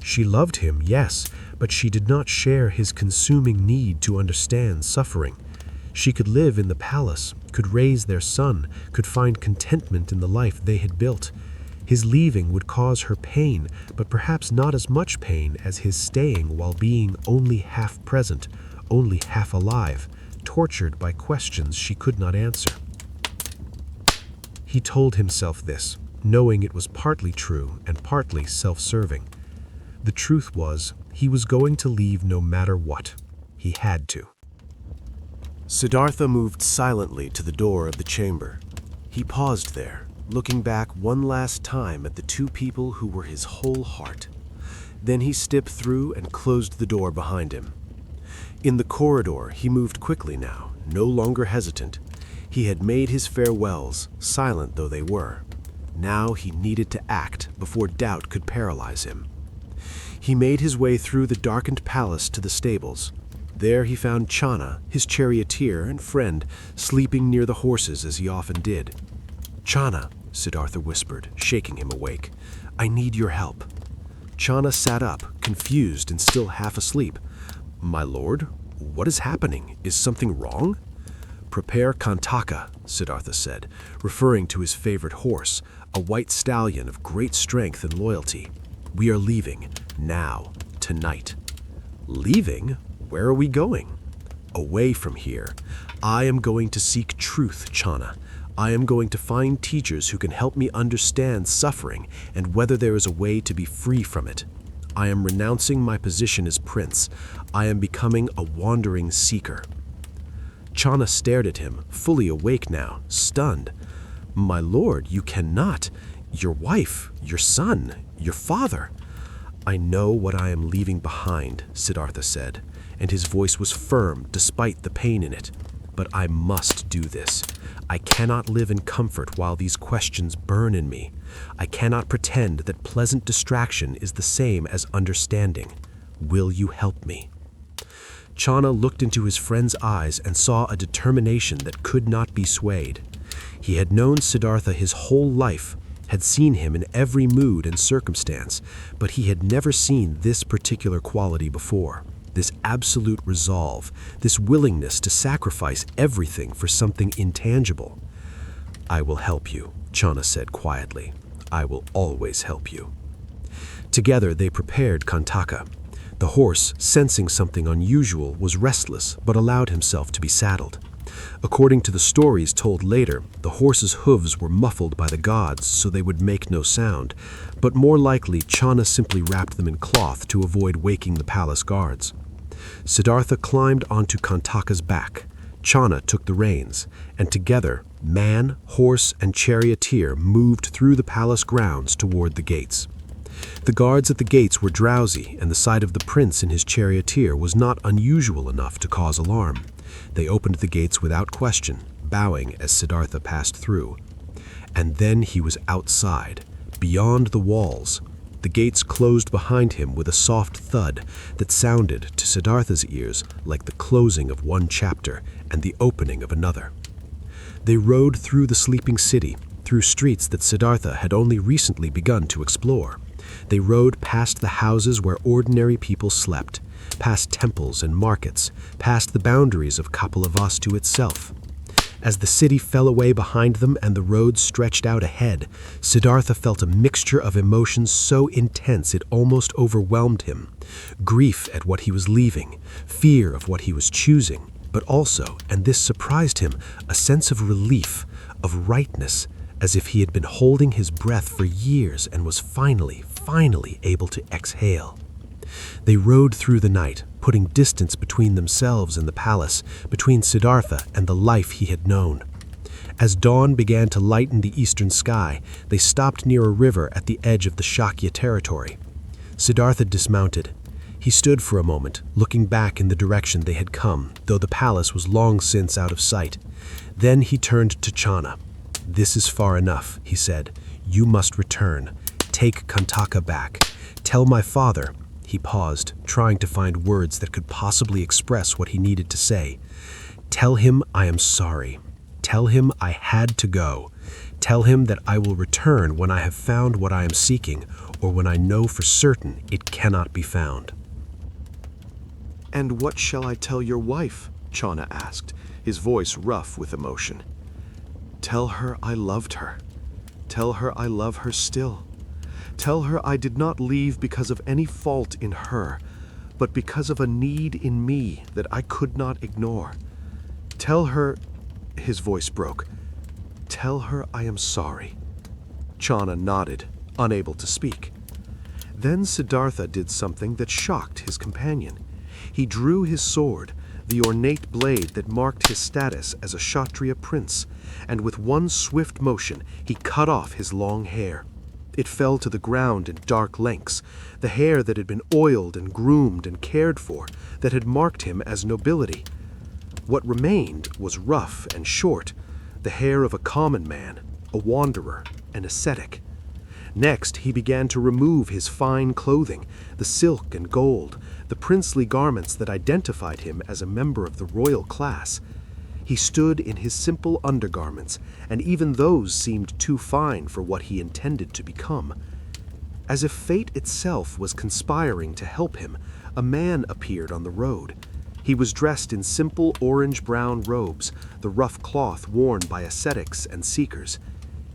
She loved him, yes, but she did not share his consuming need to understand suffering. She could live in the palace, could raise their son, could find contentment in the life they had built. His leaving would cause her pain, but perhaps not as much pain as his staying while being only half present, only half alive, tortured by questions she could not answer. He told himself this, knowing it was partly true and partly self-serving. The truth was, he was going to leave no matter what. He had to. Siddhartha moved silently to the door of the chamber. He paused there, looking back one last time at the two people who were his whole heart. Then he stepped through and closed the door behind him. In the corridor, he moved quickly now, no longer hesitant. He had made his farewells, silent though they were. Now he needed to act before doubt could paralyze him. He made his way through the darkened palace to the stables. There he found Channa, his charioteer and friend, sleeping near the horses as he often did. "Channa," Siddhartha whispered, shaking him awake, "I need your help." Channa sat up, confused and still half asleep. "My lord, what is happening? Is something wrong?" "Prepare Kantaka," Siddhartha said, referring to his favorite horse, a white stallion of great strength and loyalty. "We are leaving, now, tonight." "Leaving? Where are we going?" "Away from here. I am going to seek truth, Channa. I am going to find teachers who can help me understand suffering and whether there is a way to be free from it. I am renouncing my position as prince. I am becoming a wandering seeker." Channa stared at him, fully awake now, stunned. "My lord, you cannot. Your wife, your son, your father." "I know what I am leaving behind," Siddhartha said, and his voice was firm despite the pain in it. "But I must do this. I cannot live in comfort while these questions burn in me. I cannot pretend that pleasant distraction is the same as understanding. Will you help me?" Channa looked into his friend's eyes and saw a determination that could not be swayed. He had known Siddhartha his whole life, had seen him in every mood and circumstance, but he had never seen this particular quality before. This absolute resolve, this willingness to sacrifice everything for something intangible. "I will help you," Channa said quietly. "I will always help you." Together they prepared Kantaka. The horse, sensing something unusual, was restless but allowed himself to be saddled. According to the stories told later, the horse's hooves were muffled by the gods so they would make no sound, but more likely Channa simply wrapped them in cloth to avoid waking the palace guards. Siddhartha climbed onto Kantaka's back. Channa took the reins, and together, man, horse, and charioteer moved through the palace grounds toward the gates. The guards at the gates were drowsy, and the sight of the prince and his charioteer was not unusual enough to cause alarm. They opened the gates without question, bowing as Siddhartha passed through. And then he was outside, beyond the walls. The gates closed behind him with a soft thud that sounded to Siddhartha's ears like the closing of one chapter and the opening of another. They rode through the sleeping city, through streets that Siddhartha had only recently begun to explore. They rode past the houses where ordinary people slept, past temples and markets, past the boundaries of Kapilavastu itself. As the city fell away behind them and the road stretched out ahead, Siddhartha felt a mixture of emotions so intense it almost overwhelmed him. Grief at what he was leaving, fear of what he was choosing, but also, and this surprised him, a sense of relief, of rightness, as if he had been holding his breath for years and was finally able to exhale. They rode through the night, putting distance between themselves and the palace, between Siddhartha and the life he had known. As dawn began to lighten the eastern sky, they stopped near a river at the edge of the Shakya territory. Siddhartha dismounted. He stood for a moment, looking back in the direction they had come, though the palace was long since out of sight. Then he turned to Channa. "This is far enough," he said. "You must return. Take Kantaka back. Tell my father." He paused, trying to find words that could possibly express what he needed to say. "Tell him I am sorry. Tell him I had to go. Tell him that I will return when I have found what I am seeking, or when I know for certain it cannot be found." "And what shall I tell your wife?" Channa asked, his voice rough with emotion. "Tell her I loved her. Tell her I love her still. Tell her I did not leave because of any fault in her, but because of a need in me that I could not ignore. Tell her," his voice broke, "tell her I am sorry." Channa nodded, unable to speak. Then Siddhartha did something that shocked his companion. He drew his sword, the ornate blade that marked his status as a Kshatriya prince, and with one swift motion he cut off his long hair. It fell to the ground in dark lengths, the hair that had been oiled and groomed and cared for, that had marked him as nobility. What remained was rough and short, the hair of a common man, a wanderer, an ascetic. Next, he began to remove his fine clothing, the silk and gold, the princely garments that identified him as a member of the royal class. He stood in his simple undergarments, and even those seemed too fine for what he intended to become. As if fate itself was conspiring to help him, a man appeared on the road. He was dressed in simple orange-brown robes, the rough cloth worn by ascetics and seekers.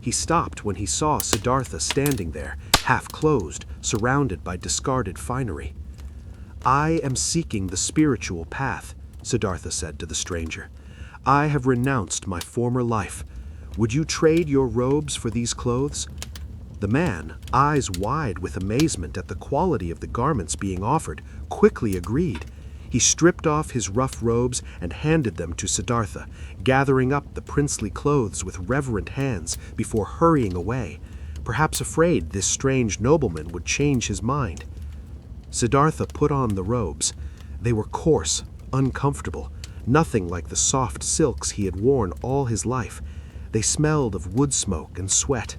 He stopped when he saw Siddhartha standing there, half-closed, surrounded by discarded finery. "I am seeking the spiritual path," Siddhartha said to the stranger. "I have renounced my former life. Would you trade your robes for these clothes?" The man, eyes wide with amazement at the quality of the garments being offered, quickly agreed. He stripped off his rough robes and handed them to Siddhartha, gathering up the princely clothes with reverent hands before hurrying away, perhaps afraid this strange nobleman would change his mind. Siddhartha put on the robes. They were coarse, uncomfortable, nothing like the soft silks he had worn all his life. They smelled of wood smoke and sweat.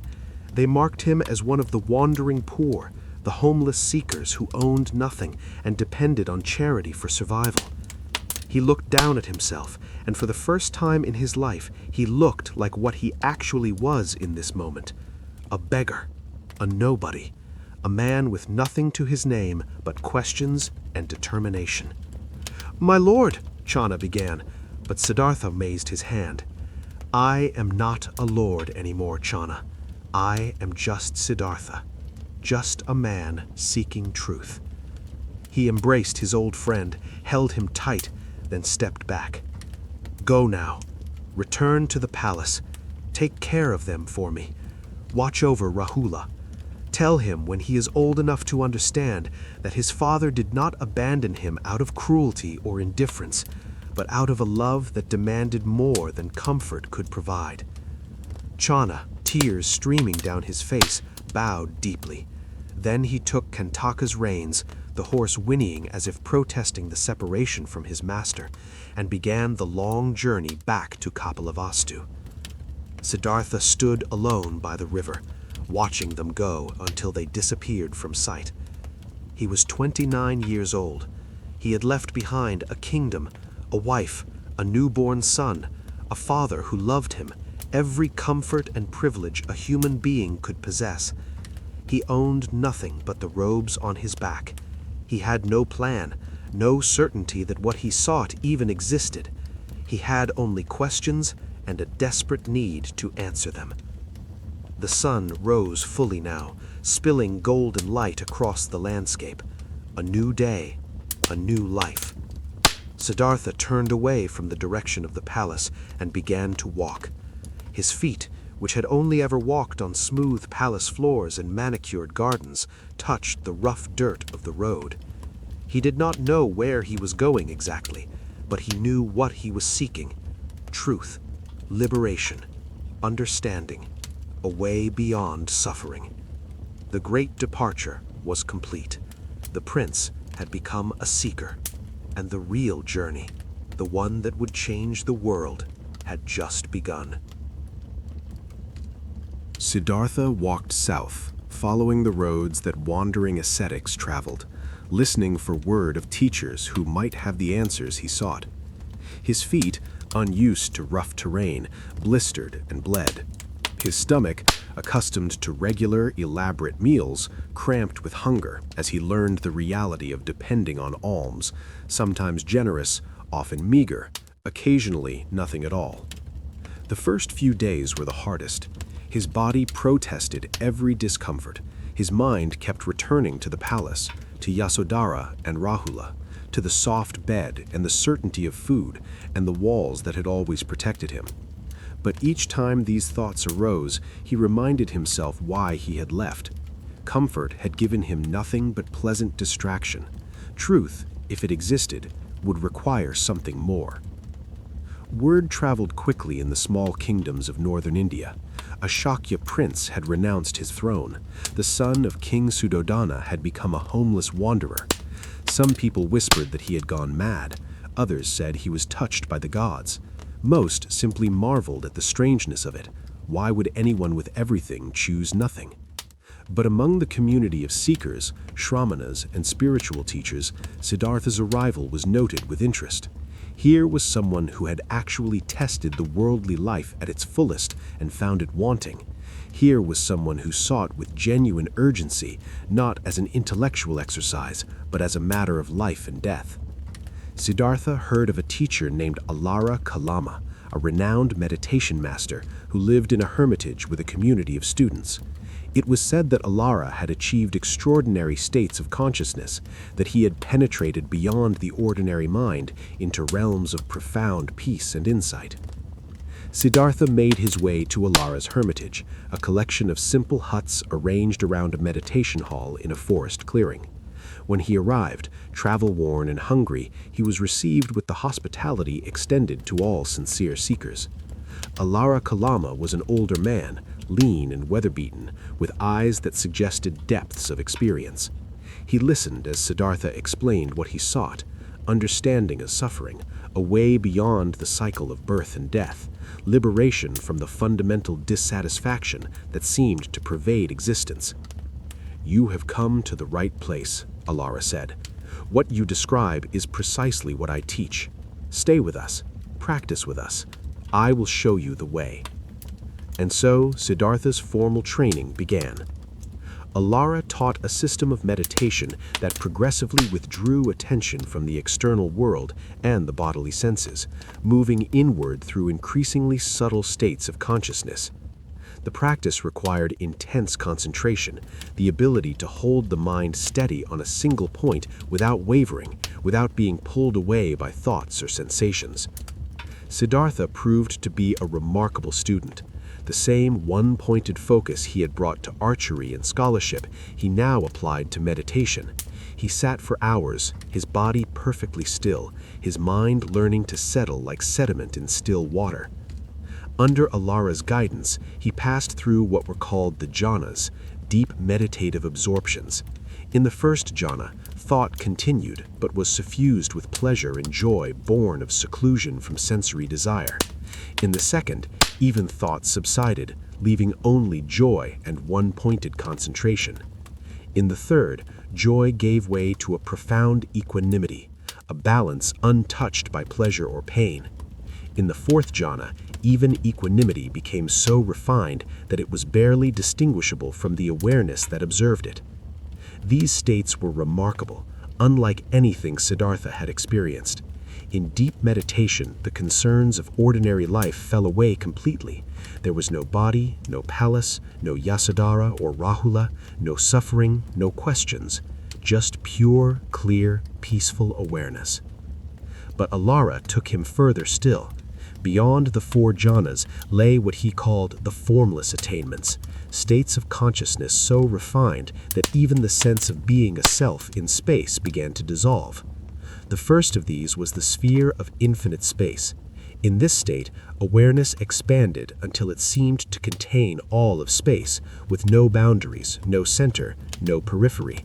They marked him as one of the wandering poor, the homeless seekers who owned nothing and depended on charity for survival. He looked down at himself, and for the first time in his life, he looked like what he actually was in this moment. A beggar, a nobody, a man with nothing to his name but questions and determination. "My lord," Channa began, but Siddhartha raised his hand. "I am not a lord anymore, Channa. I am just Siddhartha, just a man seeking truth." He embraced his old friend, held him tight, then stepped back. "Go now. Return to the palace. Take care of them for me. Watch over Rahula. Tell him when he is old enough to understand that his father did not abandon him out of cruelty or indifference, but out of a love that demanded more than comfort could provide." Channa, tears streaming down his face, bowed deeply. Then he took Kantaka's reins, the horse whinnying as if protesting the separation from his master, and began the long journey back to Kapilavastu. Siddhartha stood alone by the river, watching them go until they disappeared from sight. He was 29 years old. He had left behind a kingdom, a wife, a newborn son, a father who loved him, every comfort and privilege a human being could possess. He owned nothing but the robes on his back. He had no plan, no certainty that what he sought even existed. He had only questions and a desperate need to answer them. The sun rose fully now, spilling golden light across the landscape. A new day, a new life. Siddhartha turned away from the direction of the palace and began to walk. His feet, which had only ever walked on smooth palace floors and manicured gardens, touched the rough dirt of the road. He did not know where he was going exactly, but he knew what he was seeking: truth, liberation, understanding, a way beyond suffering. The great departure was complete. The prince had become a seeker, and the real journey, the one that would change the world, had just begun. Siddhartha walked south, following the roads that wandering ascetics traveled, listening for word of teachers who might have the answers he sought. His feet, unused to rough terrain, blistered and bled. His stomach, accustomed to regular, elaborate meals, cramped with hunger as he learned the reality of depending on alms, sometimes generous, often meager, occasionally nothing at all. The first few days were the hardest. His body protested every discomfort. His mind kept returning to the palace, to Yasodhara and Rahula, to the soft bed and the certainty of food and the walls that had always protected him. But each time these thoughts arose, he reminded himself why he had left. Comfort had given him nothing but pleasant distraction. Truth, if it existed, would require something more. Word traveled quickly in the small kingdoms of northern India. A Shakya prince had renounced his throne. The son of King Suddhodana had become a homeless wanderer. Some people whispered that he had gone mad. Others said he was touched by the gods. Most simply marveled at the strangeness of it. Why would anyone with everything choose nothing? But among the community of seekers, shramanas, and spiritual teachers, Siddhartha's arrival was noted with interest. Here was someone who had actually tested the worldly life at its fullest and found it wanting. Here was someone who sought with genuine urgency, not as an intellectual exercise, but as a matter of life and death. Siddhartha heard of a teacher named Alara Kalama, a renowned meditation master who lived in a hermitage with a community of students. It was said that Alara had achieved extraordinary states of consciousness, that he had penetrated beyond the ordinary mind into realms of profound peace and insight. Siddhartha made his way to Alara's hermitage, a collection of simple huts arranged around a meditation hall in a forest clearing. When he arrived, travel-worn and hungry, he was received with the hospitality extended to all sincere seekers. Alara Kalama was an older man, lean and weather-beaten, with eyes that suggested depths of experience. He listened as Siddhartha explained what he sought: understanding of suffering, a way beyond the cycle of birth and death, liberation from the fundamental dissatisfaction that seemed to pervade existence. "You have come to the right place," Alara said. "What you describe is precisely what I teach. Stay with us, practice with us. I will show you the way." And so Siddhartha's formal training began. Alara taught a system of meditation that progressively withdrew attention from the external world and the bodily senses, moving inward through increasingly subtle states of consciousness. The practice required intense concentration, the ability to hold the mind steady on a single point without wavering, without being pulled away by thoughts or sensations. Siddhartha proved to be a remarkable student. The same one-pointed focus he had brought to archery and scholarship, he now applied to meditation. He sat for hours, his body perfectly still, his mind learning to settle like sediment in still water. Under Alara's guidance, he passed through what were called the jhanas, deep meditative absorptions. In the first jhana, thought continued but was suffused with pleasure and joy born of seclusion from sensory desire. In the second, even thought subsided, leaving only joy and one-pointed concentration. In the third, joy gave way to a profound equanimity, a balance untouched by pleasure or pain. In the fourth jhana, even equanimity became so refined that it was barely distinguishable from the awareness that observed it. These states were remarkable, unlike anything Siddhartha had experienced. In deep meditation, the concerns of ordinary life fell away completely. There was no body, no palace, no Yasodhara or Rahula, no suffering, no questions, just pure, clear, peaceful awareness. But Alara took him further still. Beyond the four jhanas lay what he called the formless attainments, states of consciousness so refined that even the sense of being a self in space began to dissolve. The first of these was the sphere of infinite space. In this state, awareness expanded until it seemed to contain all of space, with no boundaries, no center, no periphery.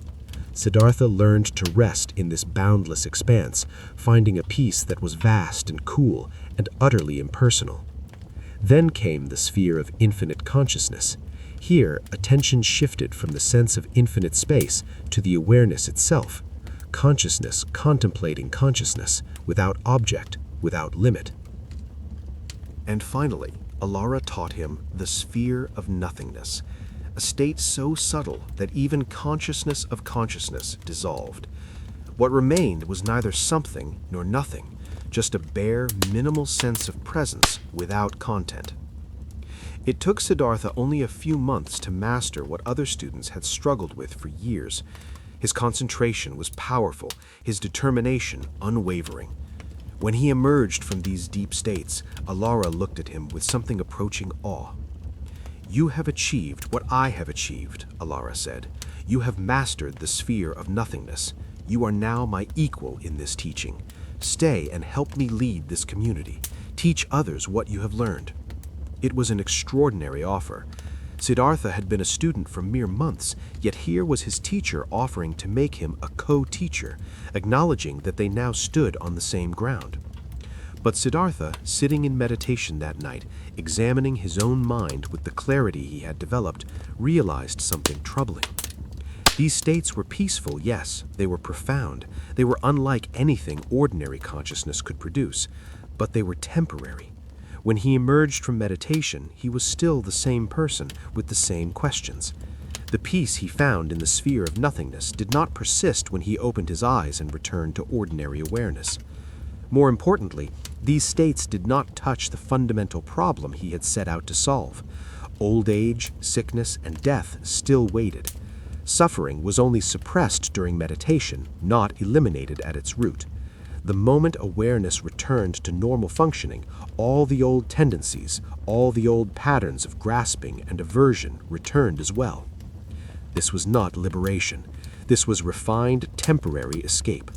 Siddhartha learned to rest in this boundless expanse, finding a peace that was vast and cool and utterly impersonal. Then came the sphere of infinite consciousness. Here, attention shifted from the sense of infinite space to the awareness itself, consciousness contemplating consciousness, without object, without limit. And finally, Alara taught him the sphere of nothingness, a state so subtle that even consciousness of consciousness dissolved. What remained was neither something nor nothing, just a bare, minimal sense of presence without content. It took Siddhartha only a few months to master what other students had struggled with for years. His concentration was powerful, his determination unwavering. When he emerged from these deep states, Alara looked at him with something approaching awe. "You have achieved what I have achieved," Alara said. "You have mastered the sphere of nothingness. You are now my equal in this teaching. Stay and help me lead this community. Teach others what you have learned." It was an extraordinary offer. Siddhartha had been a student for mere months, yet here was his teacher offering to make him a co-teacher, acknowledging that they now stood on the same ground. But Siddhartha, sitting in meditation that night, examining his own mind with the clarity he had developed, realized something troubling. These states were peaceful, yes, they were profound, they were unlike anything ordinary consciousness could produce, but they were temporary. When he emerged from meditation, he was still the same person with the same questions. The peace he found in the sphere of nothingness did not persist when he opened his eyes and returned to ordinary awareness. More importantly, these states did not touch the fundamental problem he had set out to solve. Old age, sickness, and death still waited. Suffering was only suppressed during meditation, not eliminated at its root. The moment awareness returned to normal functioning, all the old tendencies, all the old patterns of grasping and aversion returned as well. This was not liberation. This was refined, temporary escape.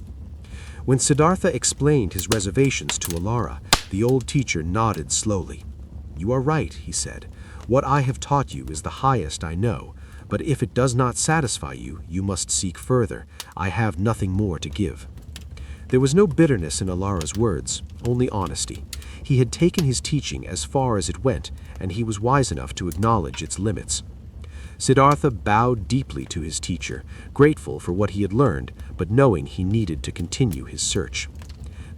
When Siddhartha explained his reservations to Alara, the old teacher nodded slowly. "You are right," he said. "What I have taught you is the highest I know, but if it does not satisfy you, you must seek further. I have nothing more to give." There was no bitterness in Alara's words, only honesty. He had taken his teaching as far as it went, and he was wise enough to acknowledge its limits. Siddhartha bowed deeply to his teacher, grateful for what he had learned, but knowing he needed to continue his search.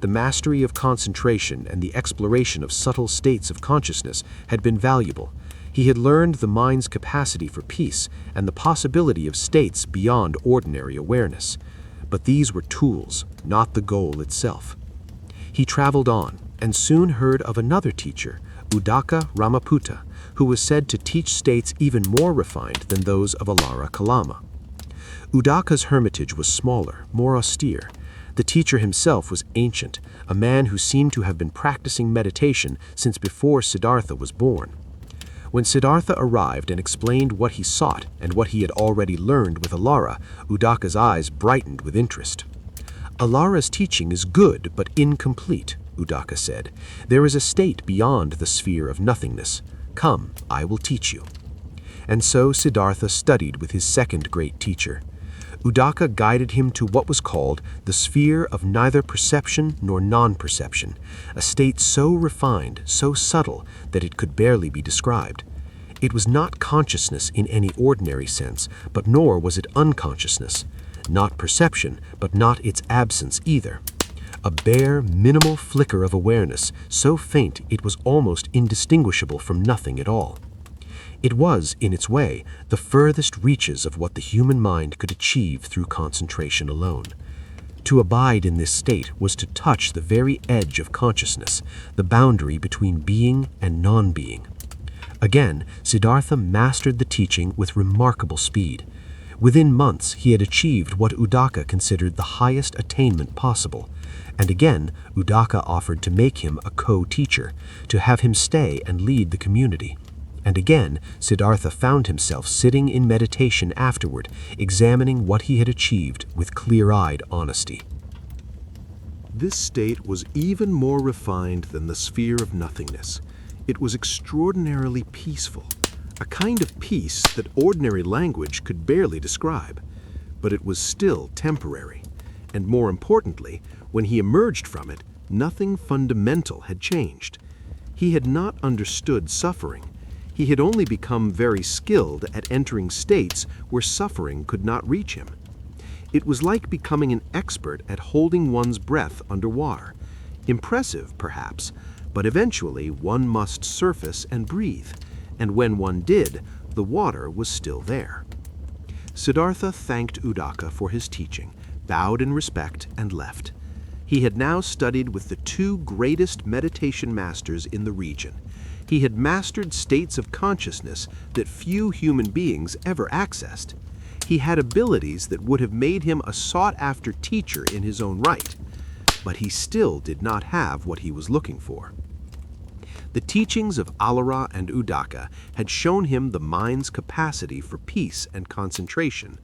The mastery of concentration and the exploration of subtle states of consciousness had been valuable. He had learned the mind's capacity for peace and the possibility of states beyond ordinary awareness. But these were tools, not the goal itself. He traveled on, and soon heard of another teacher, Uddaka Ramaputta, who was said to teach states even more refined than those of Alara Kalama. Uddaka's hermitage was smaller, more austere. The teacher himself was ancient, a man who seemed to have been practicing meditation since before Siddhartha was born. When Siddhartha arrived and explained what he sought and what he had already learned with Alara, Uddaka's eyes brightened with interest. "Alara's teaching is good but incomplete," Uddaka said. "There is a state beyond the sphere of nothingness. Come, I will teach you." and so Siddhartha studied with his second great teacher. Uddaka guided him to what was called the sphere of neither perception nor non-perception, a state so refined, so subtle, that it could barely be described. It was not consciousness in any ordinary sense, but nor was it unconsciousness. Not perception, but not its absence either. A bare, minimal flicker of awareness, so faint it was almost indistinguishable from nothing at all. It was, in its way, the furthest reaches of what the human mind could achieve through concentration alone. To abide in this state was to touch the very edge of consciousness, the boundary between being and non-being. Again, Siddhartha mastered the teaching with remarkable speed. Within months, he had achieved what Uddaka considered the highest attainment possible. And again, Uddaka offered to make him a co-teacher, to have him stay and lead the community. And again, Siddhartha found himself sitting in meditation afterward, examining what he had achieved with clear-eyed honesty. This state was even more refined than the sphere of nothingness. It was extraordinarily peaceful, a kind of peace that ordinary language could barely describe. But it was still temporary. And more importantly, when he emerged from it, nothing fundamental had changed. He had not understood suffering. He had only become very skilled at entering states where suffering could not reach him. It was like becoming an expert at holding one's breath underwater. Impressive, perhaps, but eventually one must surface and breathe, and when one did, the water was still there. Siddhartha thanked Uddaka for his teaching, bowed in respect, and left. He had now studied with the two greatest meditation masters in the region. He had mastered states of consciousness that few human beings ever accessed. He had abilities that would have made him a sought-after teacher in his own right, but he still did not have what he was looking for. The teachings of Alara and Uddaka had shown him the mind's capacity for peace and concentration.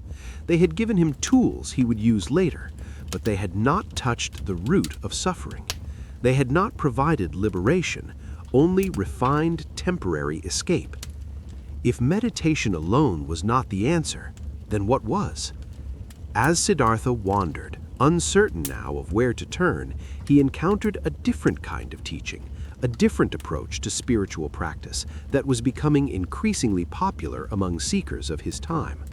They had given him tools he would use later, but they had not touched the root of suffering. They had not provided liberation, only refined temporary escape. If meditation alone was not the answer, then what was? As Siddhartha wandered, uncertain now of where to turn, he encountered a different kind of teaching, a different approach to spiritual practice that was becoming increasingly popular among seekers of his time.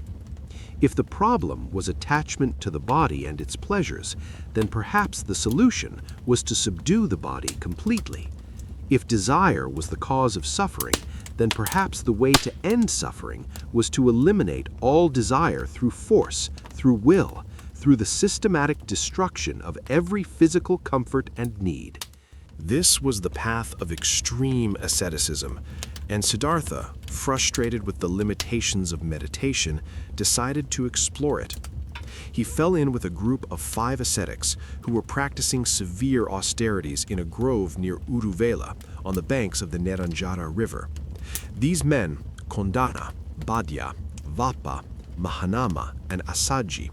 If the problem was attachment to the body and its pleasures, then perhaps the solution was to subdue the body completely. If desire was the cause of suffering, then perhaps the way to end suffering was to eliminate all desire through force, through will, through the systematic destruction of every physical comfort and need. This was the path of extreme asceticism, and Siddhartha, frustrated with the limitations of meditation, decided to explore it. He fell in with a group of 5 ascetics who were practicing severe austerities in a grove near Uruvela on the banks of the Neranjara River. These men, Kondana, Badya, Vapa, Mahanama, and Asaji,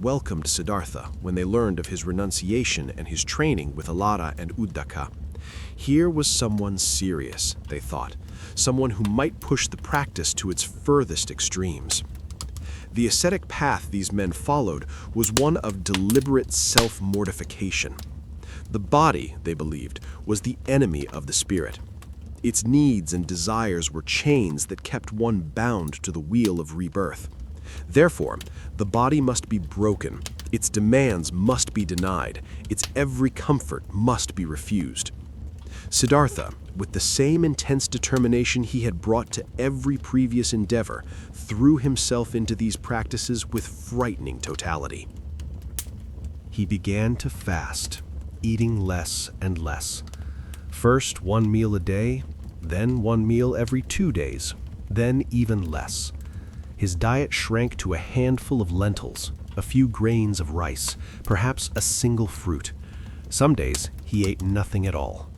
welcomed Siddhartha when they learned of his renunciation and his training with Alara and Uddaka. Here was someone serious, they thought, someone who might push the practice to its furthest extremes. The ascetic path these men followed was one of deliberate self-mortification. The body, they believed, was the enemy of the spirit. Its needs and desires were chains that kept one bound to the wheel of rebirth. Therefore, the body must be broken, its demands must be denied, its every comfort must be refused. Siddhartha, with the same intense determination he had brought to every previous endeavor, threw himself into these practices with frightening totality. He began to fast, eating less and less. First 1 meal a day, then 1 meal every 2 days, then even less. His diet shrank to a handful of lentils, a few grains of rice, perhaps a single fruit. Some days he ate nothing at all.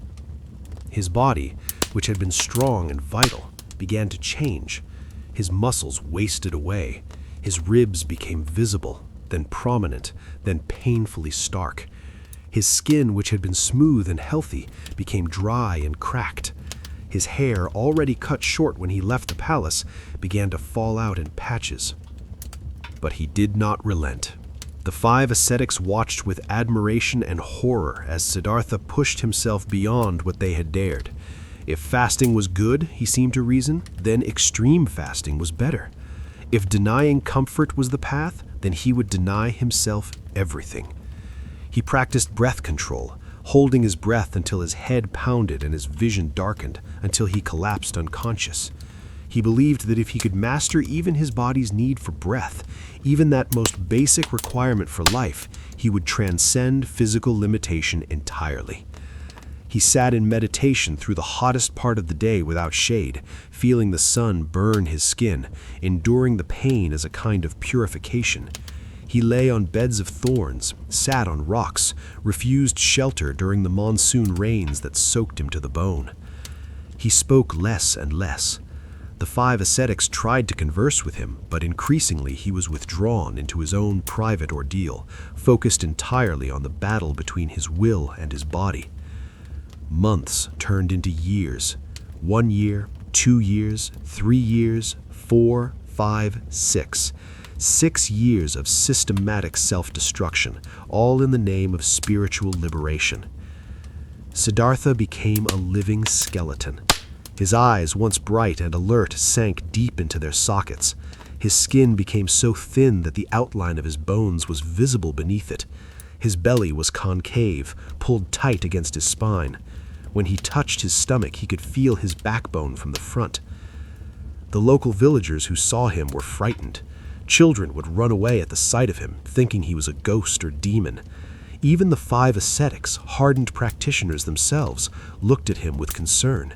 His body, which had been strong and vital, began to change. His muscles wasted away. His ribs became visible, then prominent, then painfully stark. His skin, which had been smooth and healthy, became dry and cracked. His hair, already cut short when he left the palace, began to fall out in patches. But he did not relent. The 5 ascetics watched with admiration and horror as Siddhartha pushed himself beyond what they had dared. If fasting was good, he seemed to reason, then extreme fasting was better. If denying comfort was the path, then he would deny himself everything. He practiced breath control, holding his breath until his head pounded and his vision darkened, until he collapsed unconscious. He believed that if he could master even his body's need for breath, even that most basic requirement for life, he would transcend physical limitation entirely. He sat in meditation through the hottest part of the day without shade, feeling the sun burn his skin, enduring the pain as a kind of purification. He lay on beds of thorns, sat on rocks, refused shelter during the monsoon rains that soaked him to the bone. He spoke less and less. The 5 ascetics tried to converse with him, but increasingly he was withdrawn into his own private ordeal, focused entirely on the battle between his will and his body. Months turned into years. 1 year, 2 years, 3 years, 4, 5, 6. 6 years of systematic self-destruction, all in the name of spiritual liberation. Siddhartha became a living skeleton. His eyes, once bright and alert, sank deep into their sockets. His skin became so thin that the outline of his bones was visible beneath it. His belly was concave, pulled tight against his spine. When he touched his stomach, he could feel his backbone from the front. The local villagers who saw him were frightened. Children would run away at the sight of him, thinking he was a ghost or demon. Even the 5 ascetics, hardened practitioners themselves, looked at him with concern.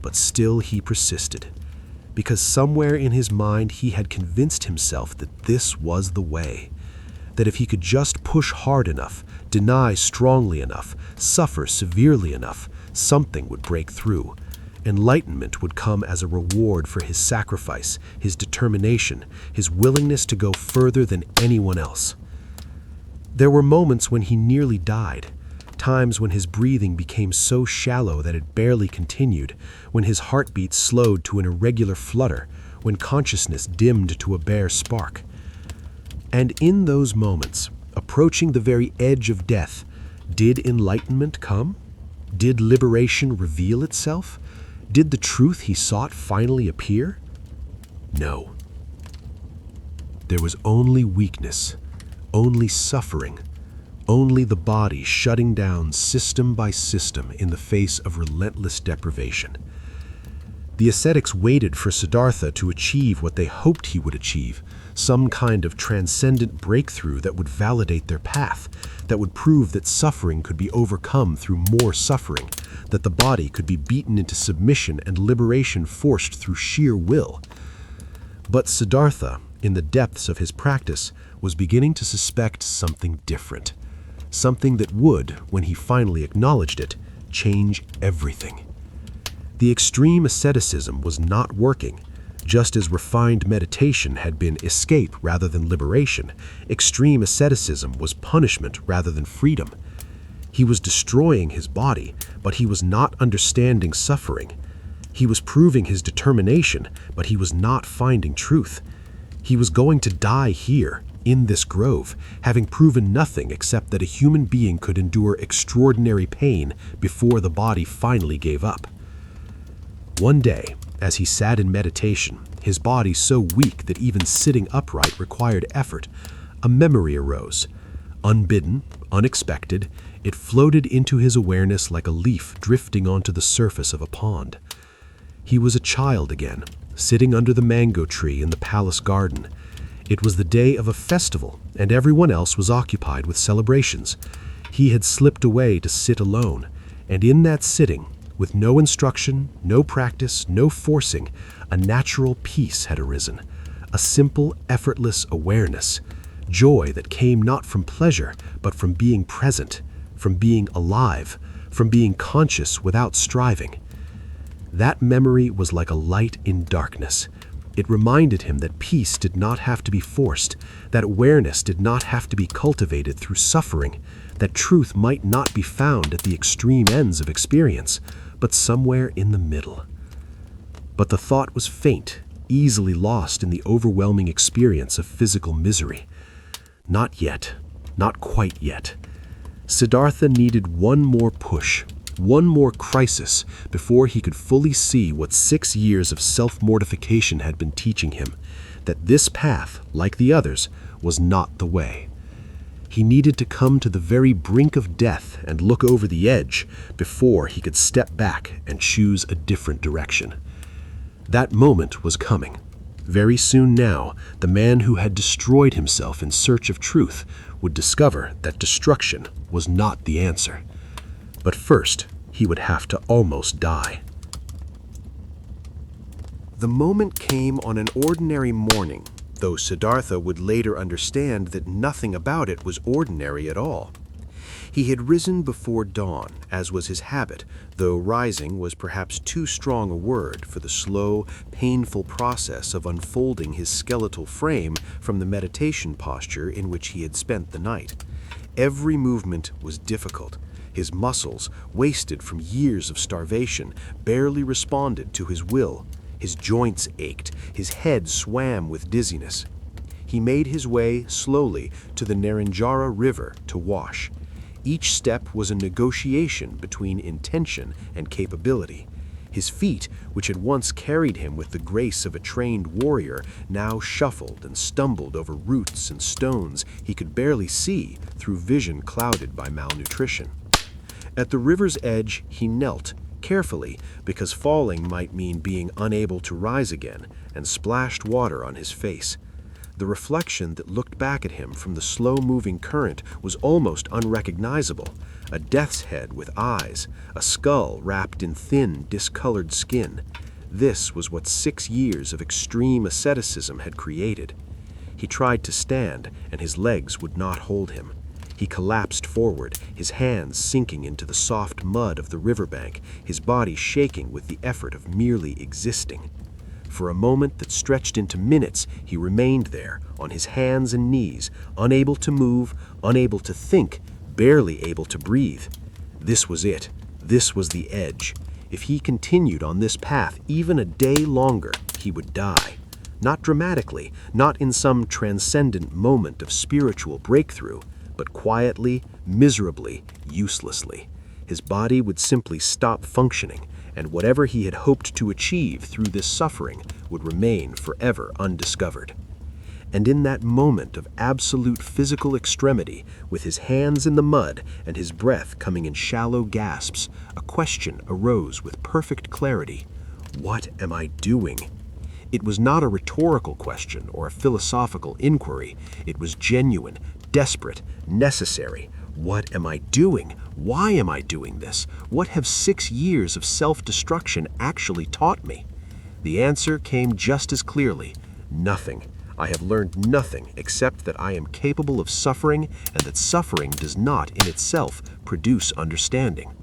But still he persisted, because somewhere in his mind he had convinced himself that this was the way, that if he could just push hard enough, deny strongly enough, suffer severely enough, something would break through. Enlightenment would come as a reward for his sacrifice, his determination, his willingness to go further than anyone else. There were moments when he nearly died, times when his breathing became so shallow that it barely continued, when his heartbeat slowed to an irregular flutter, when consciousness dimmed to a bare spark. And in those moments, approaching the very edge of death, did enlightenment come? Did liberation reveal itself? Did the truth he sought finally appear? No. There was only weakness, only suffering, only the body shutting down system by system in the face of relentless deprivation. The ascetics waited for Siddhartha to achieve what they hoped he would achieve, some kind of transcendent breakthrough that would validate their path, that would prove that suffering could be overcome through more suffering, that the body could be beaten into submission and liberation forced through sheer will. But Siddhartha, in the depths of his practice, was beginning to suspect something different, something that would, when he finally acknowledged it, change everything. The extreme asceticism was not working. Just as refined meditation had been escape rather than liberation, extreme asceticism was punishment rather than freedom. He was destroying his body, but he was not understanding suffering. He was proving his determination, but he was not finding truth. He was going to die here, in this grove, having proven nothing except that a human being could endure extraordinary pain before the body finally gave up. One day, as he sat in meditation, his body so weak that even sitting upright required effort, a memory arose. Unbidden, unexpected, it floated into his awareness like a leaf drifting onto the surface of a pond. He was a child again, sitting under the mango tree in the palace garden. It was the day of a festival, and everyone else was occupied with celebrations. He had slipped away to sit alone, and in that sitting, with no instruction, no practice, no forcing, a natural peace had arisen, a simple, effortless awareness, joy that came not from pleasure, but from being present, from being alive, from being conscious without striving. That memory was like a light in darkness. It reminded him that peace did not have to be forced, that awareness did not have to be cultivated through suffering, that truth might not be found at the extreme ends of experience, but somewhere in the middle. But the thought was faint, easily lost in the overwhelming experience of physical misery. Not yet, not quite yet. Siddhartha needed one more push, one more crisis before he could fully see what 6 years of self-mortification had been teaching him, that this path, like the others, was not the way. He needed to come to the very brink of death and look over the edge before he could step back and choose a different direction. That moment was coming. Very soon now, the man who had destroyed himself in search of truth would discover that destruction was not the answer. But first, he would have to almost die. The moment came on an ordinary morning, though Siddhartha would later understand that nothing about it was ordinary at all. He had risen before dawn, as was his habit, though rising was perhaps too strong a word for the slow, painful process of unfolding his skeletal frame from the meditation posture in which he had spent the night. Every movement was difficult. His muscles, wasted from years of starvation, barely responded to his will. His joints ached, his head swam with dizziness. He made his way slowly to the Naranjara River to wash. Each step was a negotiation between intention and capability. His feet, which had once carried him with the grace of a trained warrior, now shuffled and stumbled over roots and stones he could barely see through vision clouded by malnutrition. At the river's edge, he knelt, carefully, because falling might mean being unable to rise again, and splashed water on his face. The reflection that looked back at him from the slow-moving current was almost unrecognizable. A death's head with eyes, a skull wrapped in thin, discolored skin. This was what 6 years of extreme asceticism had created. He tried to stand, and his legs would not hold him. He collapsed forward, his hands sinking into the soft mud of the riverbank, his body shaking with the effort of merely existing. For a moment that stretched into minutes, he remained there, on his hands and knees, unable to move, unable to think, barely able to breathe. This was it. This was the edge. If he continued on this path even a day longer, he would die. Not dramatically, not in some transcendent moment of spiritual breakthrough, but quietly, miserably, uselessly. His body would simply stop functioning, and whatever he had hoped to achieve through this suffering would remain forever undiscovered. And in that moment of absolute physical extremity, with his hands in the mud and his breath coming in shallow gasps, a question arose with perfect clarity. What am I doing? It was not a rhetorical question or a philosophical inquiry. It was genuine, desperate, necessary. What am I doing? Why am I doing this? What have 6 years of self-destruction actually taught me? The answer came just as clearly. Nothing. I have learned nothing except that I am capable of suffering and that suffering does not in itself produce understanding.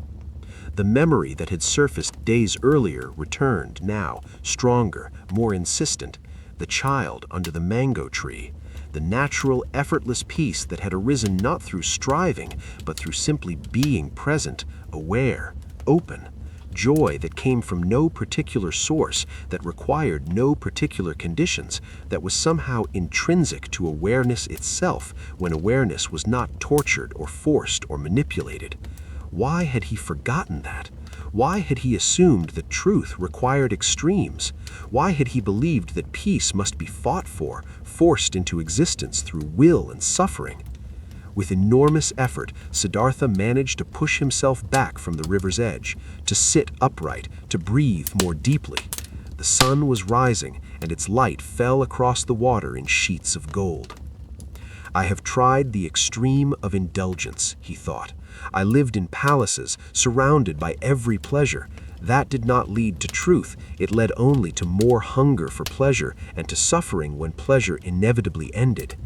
The memory that had surfaced days earlier returned now, stronger, more insistent. The child under the mango tree. The natural, effortless peace that had arisen not through striving, but through simply being present, aware, open. Joy that came from no particular source, that required no particular conditions, that was somehow intrinsic to awareness itself when awareness was not tortured or forced or manipulated. Why had he forgotten that? Why had he assumed that truth required extremes? Why had he believed that peace must be fought for, forced into existence through will and suffering? With enormous effort, Siddhartha managed to push himself back from the river's edge, to sit upright, to breathe more deeply. The sun was rising, and its light fell across the water in sheets of gold. I have tried the extreme of indulgence, he thought. I lived in palaces, surrounded by every pleasure. That did not lead to truth. It led only to more hunger for pleasure and to suffering when pleasure inevitably ended.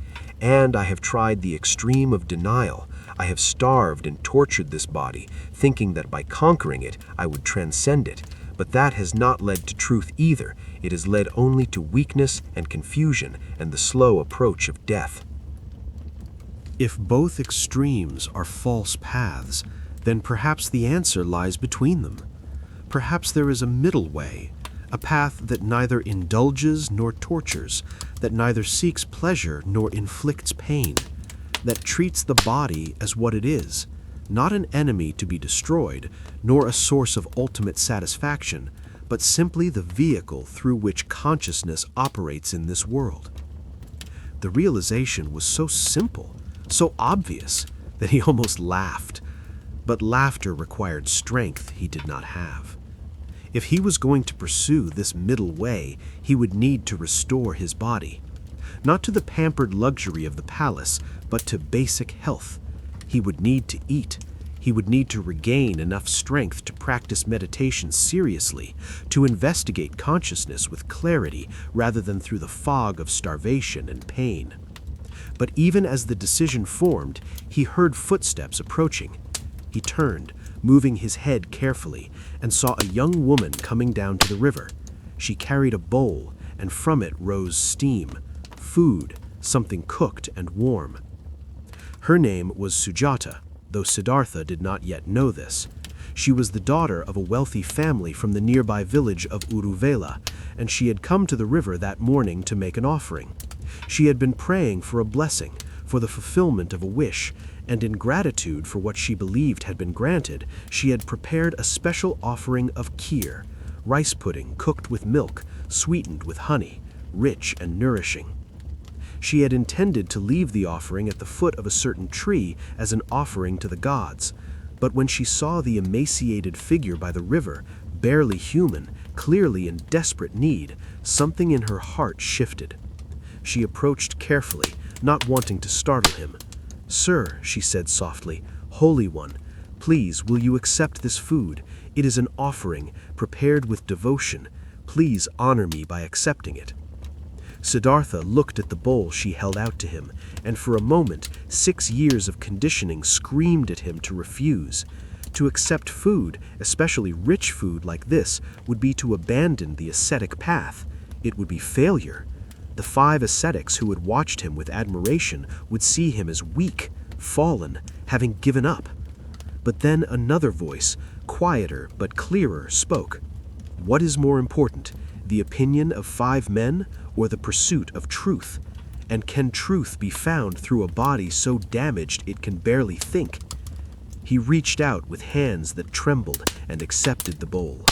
And I have tried the extreme of denial. I have starved and tortured this body, thinking that by conquering it, I would transcend it. But that has not led to truth either. It has led only to weakness and confusion and the slow approach of death. If both extremes are false paths, then perhaps the answer lies between them. Perhaps there is a middle way, a path that neither indulges nor tortures, that neither seeks pleasure nor inflicts pain, that treats the body as what it is, not an enemy to be destroyed, nor a source of ultimate satisfaction, but simply the vehicle through which consciousness operates in this world. The realization was so simple, so obvious, that he almost laughed. But laughter required strength he did not have. If he was going to pursue this middle way, he would need to restore his body, not to the pampered luxury of the palace, but to basic health. He would need to eat. He would need to regain enough strength to practice meditation seriously, to investigate consciousness with clarity rather than through the fog of starvation and pain. But even as the decision formed, he heard footsteps approaching. He turned, moving his head carefully, and saw a young woman coming down to the river. She carried a bowl, and from it rose steam, food, something cooked and warm. Her name was Sujata, though Siddhartha did not yet know this. She was the daughter of a wealthy family from the nearby village of Uruvela, and she had come to the river that morning to make an offering. She had been praying for a blessing, for the fulfillment of a wish, and in gratitude for what she believed had been granted, she had prepared a special offering of kheer, rice pudding cooked with milk, sweetened with honey, rich and nourishing. She had intended to leave the offering at the foot of a certain tree as an offering to the gods, but when she saw the emaciated figure by the river, barely human, clearly in desperate need, something in her heart shifted. She approached carefully, not wanting to startle him. "Sir," she said softly, "Holy One, please will you accept this food? It is an offering, prepared with devotion. Please honor me by accepting it." Siddhartha looked at the bowl she held out to him, and for a moment 6 years of conditioning screamed at him to refuse. To accept food, especially rich food like this, would be to abandon the ascetic path. It would be failure. The 5 ascetics who had watched him with admiration would see him as weak, fallen, having given up. But then another voice, quieter but clearer, spoke. "What is more important, the opinion of 5 men or the pursuit of truth? And can truth be found through a body so damaged it can barely think?" He reached out with hands that trembled and accepted the bowl.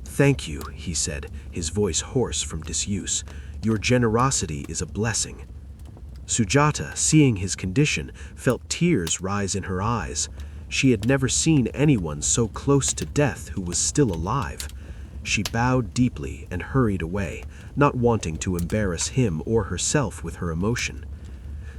"Thank you," he said, his voice hoarse from disuse. "Your generosity is a blessing." Sujata, seeing his condition, felt tears rise in her eyes. She had never seen anyone so close to death who was still alive. She bowed deeply and hurried away, not wanting to embarrass him or herself with her emotion.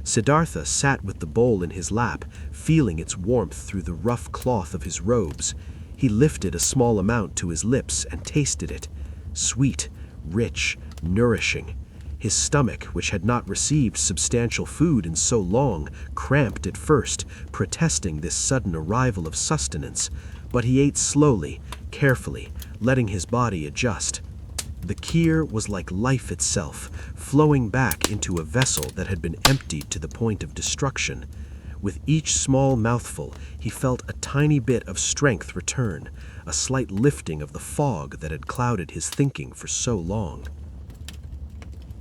Siddhartha sat with the bowl in his lap, feeling its warmth through the rough cloth of his robes. He lifted a small amount to his lips and tasted it. Sweet, rich, nourishing. His stomach, which had not received substantial food in so long, cramped at first, protesting this sudden arrival of sustenance, but he ate slowly, carefully, letting his body adjust. The kheer was like life itself, flowing back into a vessel that had been emptied to the point of destruction. With each small mouthful, he felt a tiny bit of strength return, a slight lifting of the fog that had clouded his thinking for so long.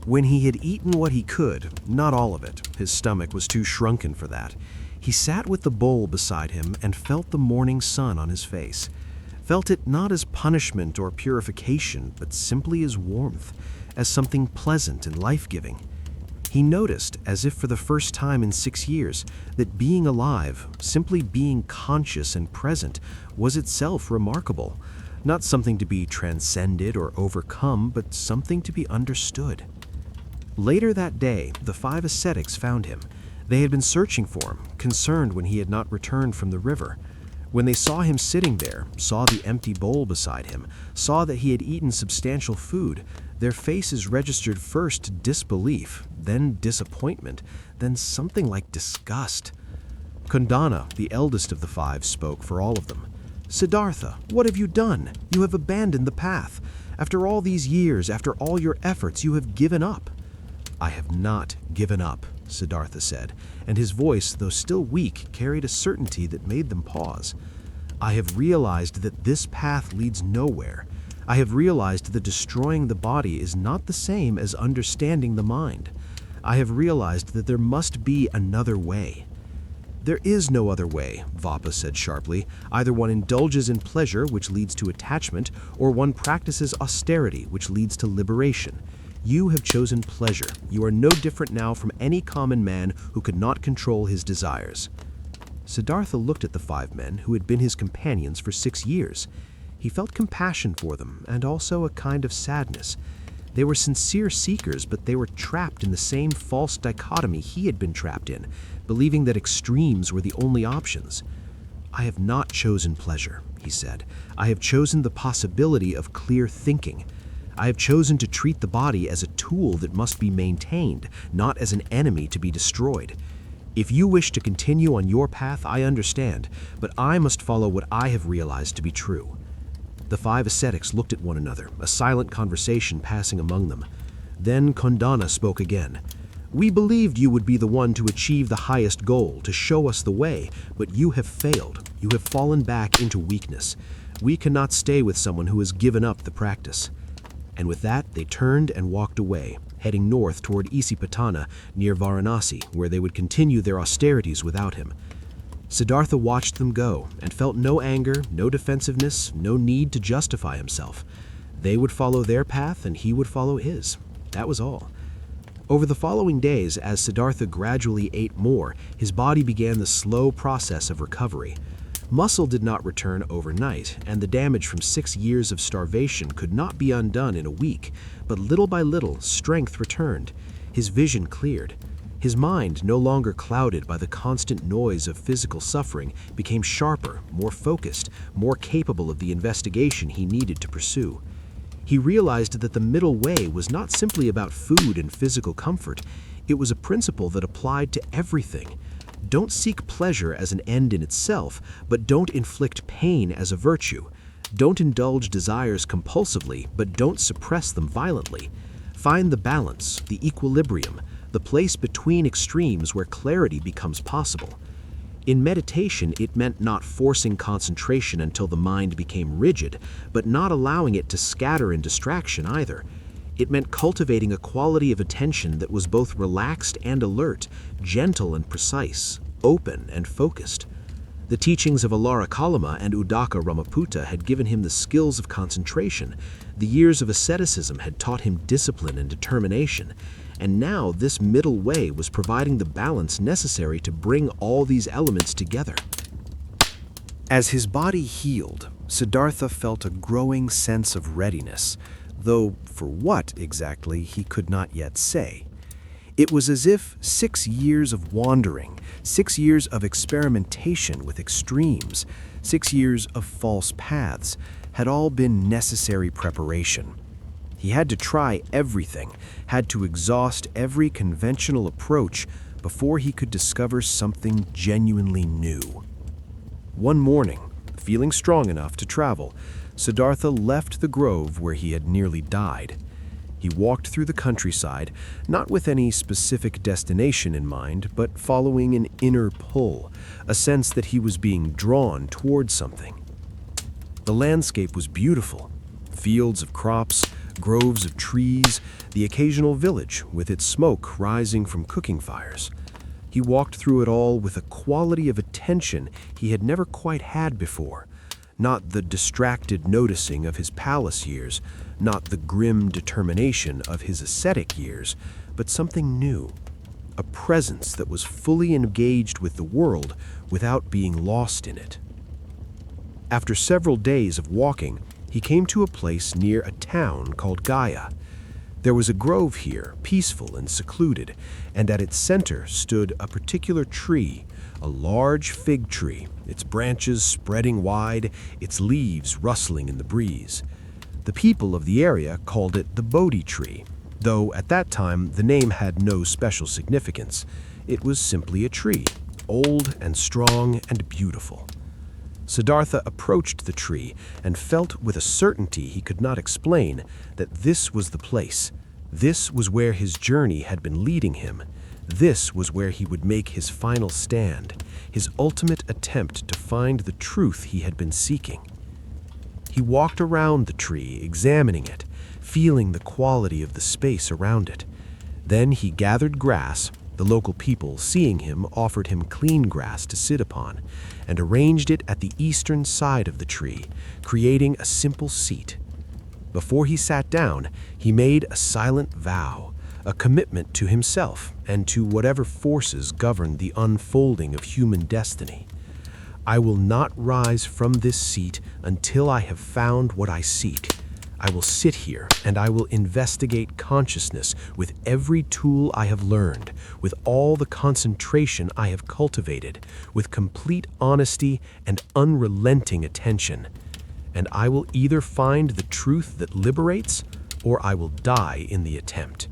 When he had eaten what he could, not all of it, his stomach was too shrunken for that, he sat with the bowl beside him and felt the morning sun on his face. Felt it not as punishment or purification, but simply as warmth, as something pleasant and life-giving. He noticed, as if for the first time in 6 years, that being alive, simply being conscious and present, was itself remarkable. Not something to be transcended or overcome, but something to be understood. Later that day, the 5 ascetics found him. They had been searching for him, concerned when he had not returned from the river. When they saw him sitting there, saw the empty bowl beside him, saw that he had eaten substantial food, their faces registered first disbelief, then disappointment, then something like disgust. Kundana, the eldest of the 5, spoke for all of them. "Siddhartha, what have you done? You have abandoned the path. After all these years, after all your efforts, you have given up." "I have not given up," Siddhartha said, and his voice, though still weak, carried a certainty that made them pause. I have realized that this path leads nowhere. I have realized that destroying the body is not the same as understanding the mind. I have realized that there must be another way." "There is no other way," Vapa said sharply. "Either one indulges in pleasure, which leads to attachment, or one practices austerity, which leads to liberation. You have chosen pleasure. You are no different now from any common man who could not control his desires." Siddhartha looked at the 5 men who had been his companions for 6 years. He felt compassion for them and also a kind of sadness. They were sincere seekers, but they were trapped in the same false dichotomy he had been trapped in, believing that extremes were the only options. "I have not chosen pleasure," he said. "I have chosen the possibility of clear thinking. I have chosen to treat the body as a tool that must be maintained, not as an enemy to be destroyed. If you wish to continue on your path, I understand, but I must follow what I have realized to be true." The 5 ascetics looked at one another, a silent conversation passing among them. Then Kondana spoke again. "We believed you would be the one to achieve the highest goal, to show us the way, but you have failed. You have fallen back into weakness. We cannot stay with someone who has given up the practice." And with that, they turned and walked away, heading north toward Isipatana near Varanasi, where they would continue their austerities without him. Siddhartha watched them go and felt no anger, no defensiveness, no need to justify himself. They would follow their path and he would follow his. That was all. Over the following days, as Siddhartha gradually ate more, his body began the slow process of recovery. Muscle did not return overnight, and the damage from 6 years of starvation could not be undone in a week, but little by little, strength returned. His vision cleared. His mind, no longer clouded by the constant noise of physical suffering, became sharper, more focused, more capable of the investigation he needed to pursue. He realized that the middle way was not simply about food and physical comfort. It was a principle that applied to everything. Don't seek pleasure as an end in itself, but don't inflict pain as a virtue. Don't indulge desires compulsively, but don't suppress them violently. Find the balance, the equilibrium, the place between extremes where clarity becomes possible. In meditation, it meant not forcing concentration until the mind became rigid, but not allowing it to scatter in distraction either. It meant cultivating a quality of attention that was both relaxed and alert, gentle and precise, open and focused. The teachings of Alara Kalama and Udaka Ramaputta had given him the skills of concentration. The years of asceticism had taught him discipline and determination. And now this middle way was providing the balance necessary to bring all these elements together. As his body healed, Siddhartha felt a growing sense of readiness, though for what exactly he could not yet say. It was as if 6 years of wandering, 6 years of experimentation with extremes, 6 years of false paths had all been necessary preparation. He had to try everything, had to exhaust every conventional approach before he could discover something genuinely new. One morning, feeling strong enough to travel, Siddhartha left the grove where he had nearly died. He walked through the countryside, not with any specific destination in mind, but following an inner pull, a sense that he was being drawn towards something. The landscape was beautiful. Fields of crops, groves of trees, the occasional village with its smoke rising from cooking fires. He walked through it all with a quality of attention he had never quite had before. Not the distracted noticing of his palace years, not the grim determination of his ascetic years, but something new. A presence that was fully engaged with the world without being lost in it. After several days of walking, he came to a place near a town called Gaya. There was a grove here, peaceful and secluded, and at its center stood a particular tree, a large fig tree, its branches spreading wide, its leaves rustling in the breeze. The people of the area called it the Bodhi tree, though at that time the name had no special significance. It was simply a tree, old and strong and beautiful. Siddhartha approached the tree and felt with a certainty he could not explain that this was the place. This was where his journey had been leading him. This was where he would make his final stand, his ultimate attempt to find the truth he had been seeking. He walked around the tree, examining it, feeling the quality of the space around it. Then he gathered grass. The local people, seeing him, offered him clean grass to sit upon, and arranged it at the eastern side of the tree, creating a simple seat. Before he sat down, he made a silent vow, a commitment to himself and to whatever forces govern the unfolding of human destiny. I will not rise from this seat until I have found what I seek. I will sit here and I will investigate consciousness with every tool I have learned, with all the concentration I have cultivated, with complete honesty and unrelenting attention. And I will either find the truth that liberates, or I will die in the attempt.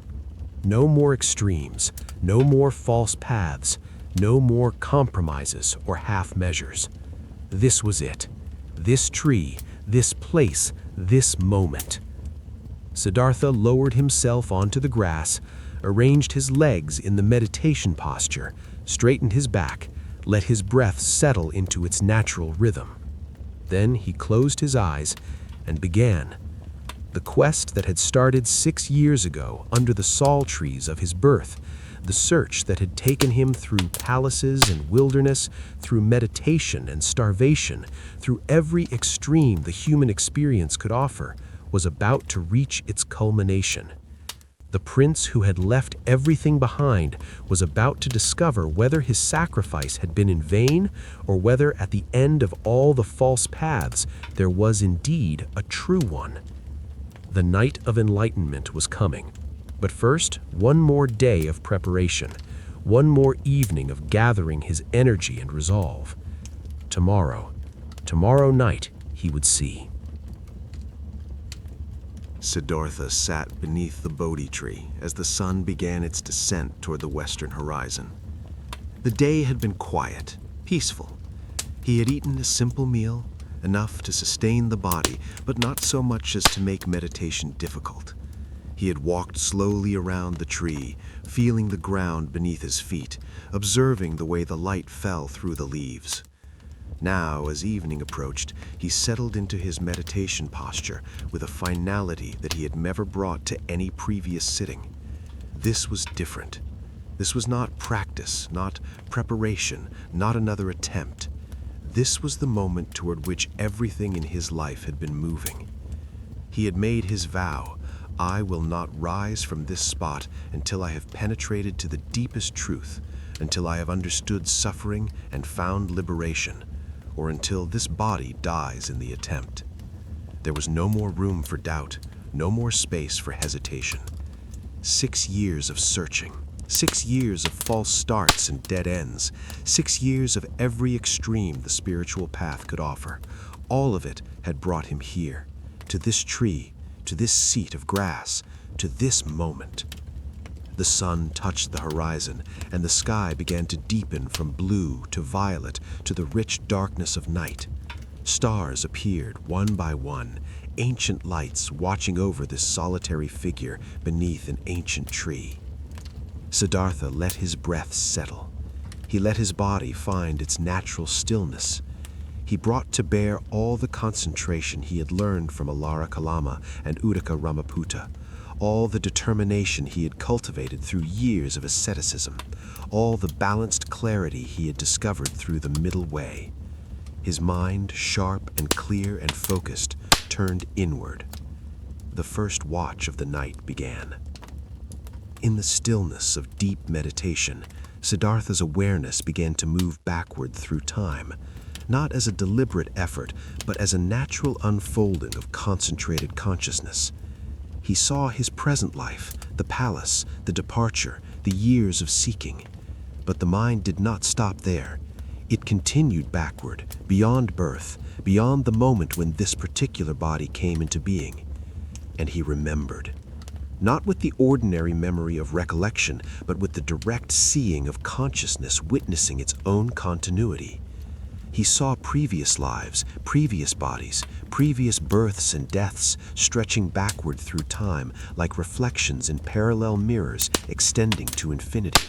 No more extremes, no more false paths, no more compromises or half measures. This was it. This tree, this place, this moment. Siddhartha lowered himself onto the grass, arranged his legs in the meditation posture, straightened his back, let his breath settle into its natural rhythm. Then he closed his eyes and began. The quest that had started 6 years ago under the sal trees of his birth, the search that had taken him through palaces and wilderness, through meditation and starvation, through every extreme the human experience could offer, was about to reach its culmination. The prince who had left everything behind was about to discover whether his sacrifice had been in vain, or whether at the end of all the false paths there was indeed a true one. The night of enlightenment was coming. But first, one more day of preparation, one more evening of gathering his energy and resolve. Tomorrow night, he would see. Siddhartha sat beneath the Bodhi tree as the sun began its descent toward the western horizon. The day had been quiet, peaceful. He had eaten a simple meal, enough to sustain the body, but not so much as to make meditation difficult. He had walked slowly around the tree, feeling the ground beneath his feet, observing the way the light fell through the leaves. Now, as evening approached, he settled into his meditation posture with a finality that he had never brought to any previous sitting. This was different. This was not practice, not preparation, not another attempt. This was the moment toward which everything in his life had been moving. He had made his vow, I will not rise from this spot until I have penetrated to the deepest truth, until I have understood suffering and found liberation, or until this body dies in the attempt. There was no more room for doubt, no more space for hesitation. 6 years of searching, 6 years of false starts and dead ends, 6 years of every extreme the spiritual path could offer. All of it had brought him here, to this tree, to this seat of grass, to this moment. The sun touched the horizon, and the sky began to deepen from blue to violet to the rich darkness of night. Stars appeared one by one, ancient lights watching over this solitary figure beneath an ancient tree. Siddhartha let his breath settle. He let his body find its natural stillness. He brought to bear all the concentration he had learned from Alara Kalama and Uddaka Ramaputta, all the determination he had cultivated through years of asceticism, all the balanced clarity he had discovered through the middle way. His mind, sharp and clear and focused, turned inward. The first watch of the night began. In the stillness of deep meditation, Siddhartha's awareness began to move backward through time, not as a deliberate effort, but as a natural unfolding of concentrated consciousness. He saw his present life, the palace, the departure, the years of seeking. But the mind did not stop there. It continued backward, beyond birth, beyond the moment when this particular body came into being. And he remembered. Not with the ordinary memory of recollection, but with the direct seeing of consciousness witnessing its own continuity. He saw previous lives, previous bodies, previous births and deaths stretching backward through time like reflections in parallel mirrors extending to infinity.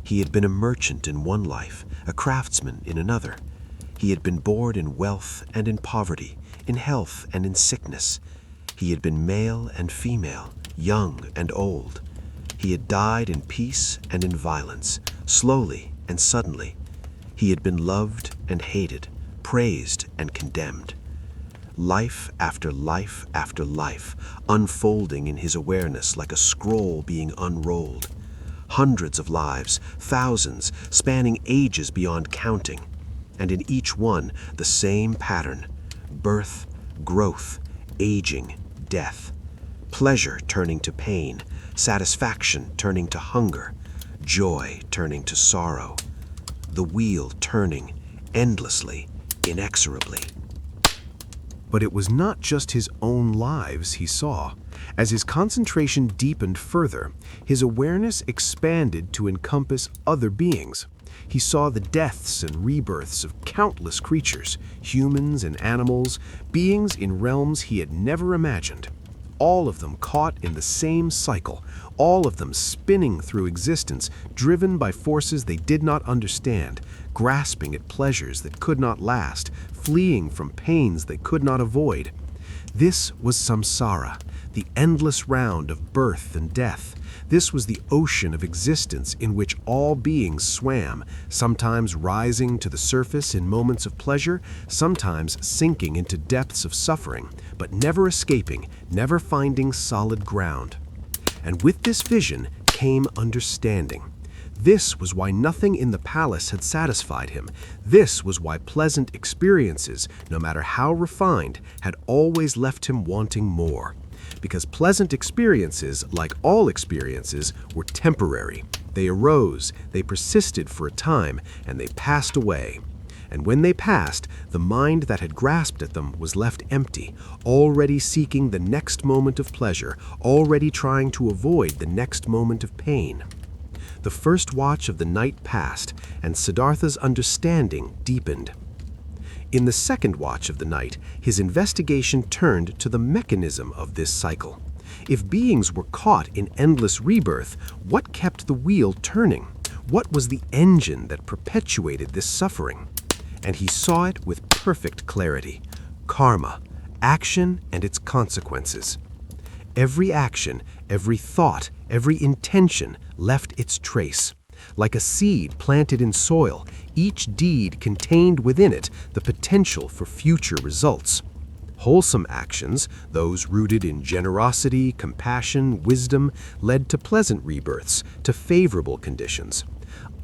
He had been a merchant in one life, a craftsman in another. He had been born in wealth and in poverty, in health and in sickness. He had been male and female, young and old. He had died in peace and in violence, slowly and suddenly. He had been loved and hated, praised and condemned. Life after life after life, unfolding in his awareness like a scroll being unrolled. Hundreds of lives, thousands, spanning ages beyond counting. And in each one, the same pattern: birth, growth, aging, death. Pleasure turning to pain, satisfaction turning to hunger, joy turning to sorrow. The wheel turning endlessly, inexorably. But it was not just his own lives he saw. As his concentration deepened further, his awareness expanded to encompass other beings. He saw the deaths and rebirths of countless creatures, humans and animals, beings in realms he had never imagined. All of them caught in the same cycle, all of them spinning through existence, driven by forces they did not understand, grasping at pleasures that could not last, fleeing from pains they could not avoid. This was samsara, the endless round of birth and death. This was the ocean of existence in which all beings swam, sometimes rising to the surface in moments of pleasure, sometimes sinking into depths of suffering, but never escaping, never finding solid ground. And with this vision came understanding. This was why nothing in the palace had satisfied him. This was why pleasant experiences, no matter how refined, had always left him wanting more. Because pleasant experiences, like all experiences, were temporary. They arose, they persisted for a time, and they passed away. And when they passed, the mind that had grasped at them was left empty, already seeking the next moment of pleasure, already trying to avoid the next moment of pain. The first watch of the night passed, and Siddhartha's understanding deepened. In the second watch of the night, his investigation turned to the mechanism of this cycle. If beings were caught in endless rebirth, what kept the wheel turning? What was the engine that perpetuated this suffering? And he saw it with perfect clarity: karma, action and its consequences. Every action, every thought, every intention left its trace. Like a seed planted in soil, each deed contained within it the potential for future results. Wholesome actions, those rooted in generosity, compassion, wisdom, led to pleasant rebirths, to favorable conditions.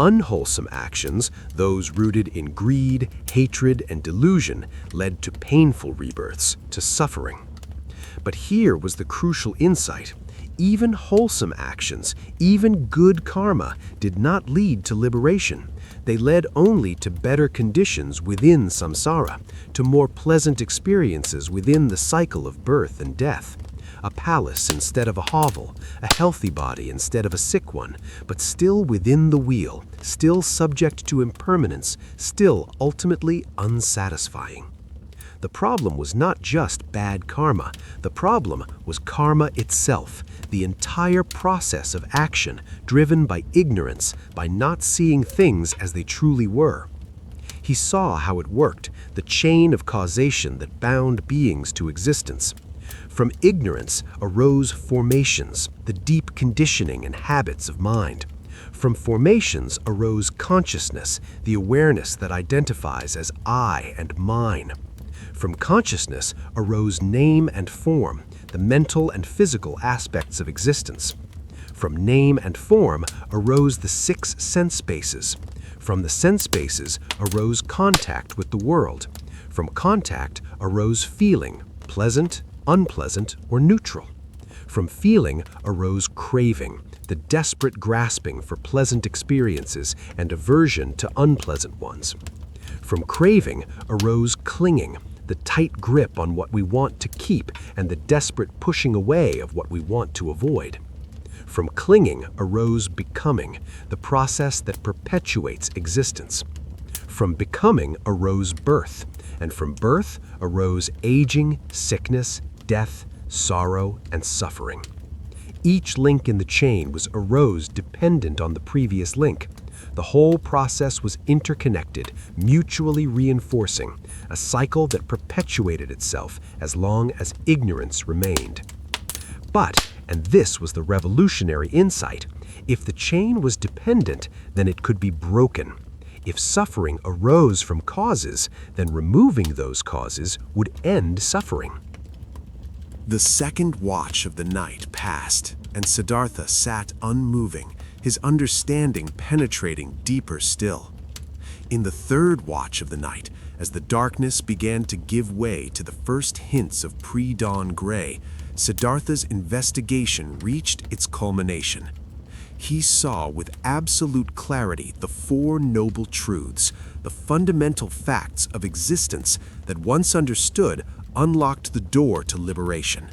Unwholesome actions, those rooted in greed, hatred, and delusion, led to painful rebirths, to suffering. But here was the crucial insight. Even wholesome actions, even good karma, did not lead to liberation. They led only to better conditions within samsara, to more pleasant experiences within the cycle of birth and death. A palace instead of a hovel, a healthy body instead of a sick one, but still within the wheel, still subject to impermanence, still ultimately unsatisfying. The problem was not just bad karma. The problem was karma itself, the entire process of action driven by ignorance, by not seeing things as they truly were. He saw how it worked, the chain of causation that bound beings to existence. From ignorance arose formations, the deep conditioning and habits of mind. From formations arose consciousness, the awareness that identifies as I and mine. From consciousness arose name and form, the mental and physical aspects of existence. From name and form arose the 6 sense bases. From the sense bases arose contact with the world. From contact arose feeling, pleasant, unpleasant, or neutral. From feeling arose craving, the desperate grasping for pleasant experiences and aversion to unpleasant ones. From craving arose clinging, the tight grip on what we want to keep and the desperate pushing away of what we want to avoid. From clinging arose becoming, the process that perpetuates existence. From becoming arose birth, and from birth arose aging, sickness, death, sorrow, and suffering. Each link in the chain was arose dependent on the previous link. The whole process was interconnected, mutually reinforcing, a cycle that perpetuated itself as long as ignorance remained. But, and this was the revolutionary insight, if the chain was dependent, then it could be broken. If suffering arose from causes, then removing those causes would end suffering. The second watch of the night passed, and Siddhartha sat unmoving, his understanding penetrating deeper still. In the third watch of the night, as the darkness began to give way to the first hints of pre-dawn gray, Siddhartha's investigation reached its culmination. He saw with absolute clarity the four noble truths, the fundamental facts of existence that once understood unlocked the door to liberation.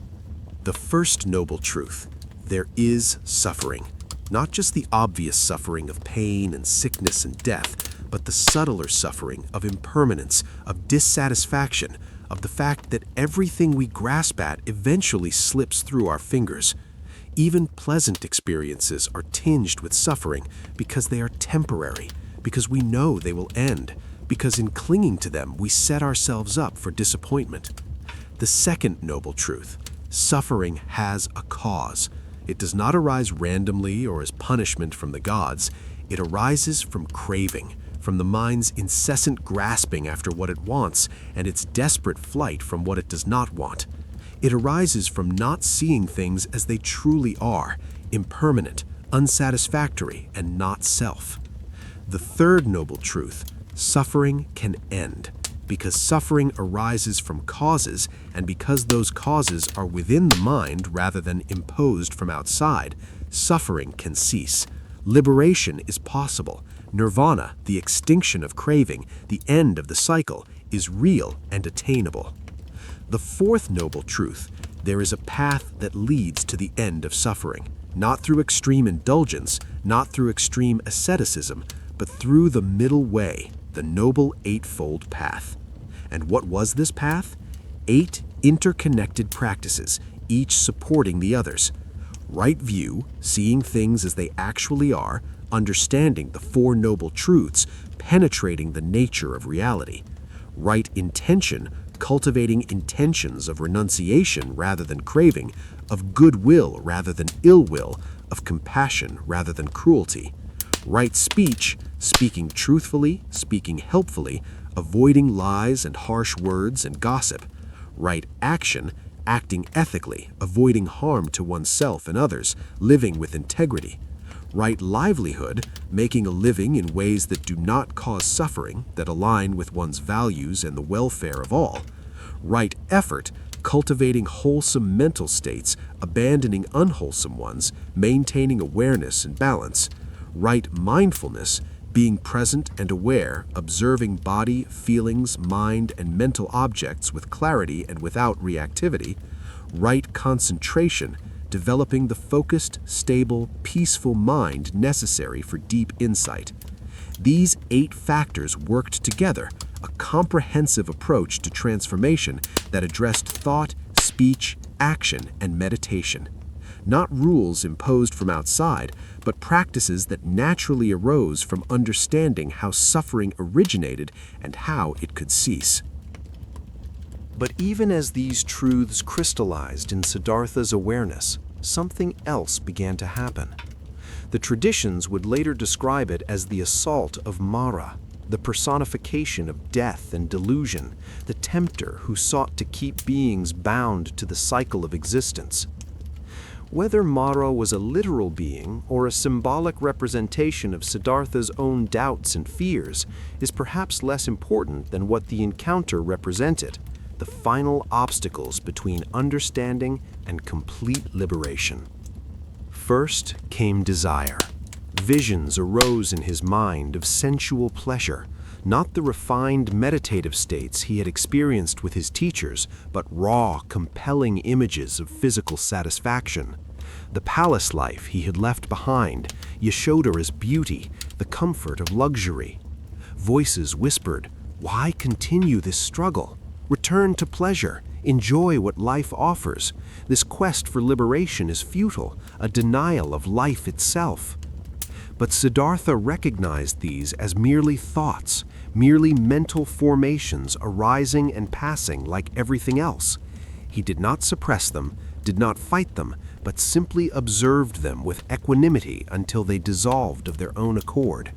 The first noble truth: there is suffering. Not just the obvious suffering of pain and sickness and death, but the subtler suffering of impermanence, of dissatisfaction, of the fact that everything we grasp at eventually slips through our fingers. Even pleasant experiences are tinged with suffering because they are temporary, because we know they will end, because in clinging to them we set ourselves up for disappointment. The second noble truth: suffering has a cause. It does not arise randomly or as punishment from the gods. It arises from craving, from the mind's incessant grasping after what it wants and its desperate flight from what it does not want. It arises from not seeing things as they truly are, impermanent, unsatisfactory, and not self. The third noble truth: suffering can end. Because suffering arises from causes, and because those causes are within the mind rather than imposed from outside, suffering can cease. Liberation is possible. Nirvana, the extinction of craving, the end of the cycle, is real and attainable. The fourth noble truth: there is a path that leads to the end of suffering, not through extreme indulgence, not through extreme asceticism, but through the middle way, the noble eightfold path. And what was this path? 8 interconnected practices, each supporting the others. Right view, seeing things as they actually are, understanding the four noble truths, penetrating the nature of reality. Right intention, cultivating intentions of renunciation rather than craving, of goodwill rather than ill will, of compassion rather than cruelty. Right speech, speaking truthfully, speaking helpfully, avoiding lies and harsh words and gossip. Right action, acting ethically, avoiding harm to oneself and others, living with integrity. Right livelihood, making a living in ways that do not cause suffering, that align with one's values and the welfare of all. Right effort, cultivating wholesome mental states, abandoning unwholesome ones, maintaining awareness and balance. Right mindfulness, being present and aware, observing body, feelings, mind, and mental objects with clarity and without reactivity. Right concentration, developing the focused, stable, peaceful mind necessary for deep insight. These 8 factors worked together, a comprehensive approach to transformation that addressed thought, speech, action, and meditation. Not rules imposed from outside, but practices that naturally arose from understanding how suffering originated and how it could cease. But even as these truths crystallized in Siddhartha's awareness, something else began to happen. The traditions would later describe it as the assault of Mara, the personification of death and delusion, the tempter who sought to keep beings bound to the cycle of existence. Whether Mara was a literal being or a symbolic representation of Siddhartha's own doubts and fears is perhaps less important than what the encounter represented: the final obstacles between understanding and complete liberation. First came desire. Visions arose in his mind of sensual pleasure, not the refined meditative states he had experienced with his teachers, but raw, compelling images of physical satisfaction. The palace life he had left behind, Yashothara's beauty, the comfort of luxury. Voices whispered, "Why continue this struggle? Return to pleasure. Enjoy what life offers. This quest for liberation is futile, a denial of life itself." But Siddhartha recognized these as merely thoughts, merely mental formations arising and passing like everything else. He did not suppress them, did not fight them, but simply observed them with equanimity until they dissolved of their own accord.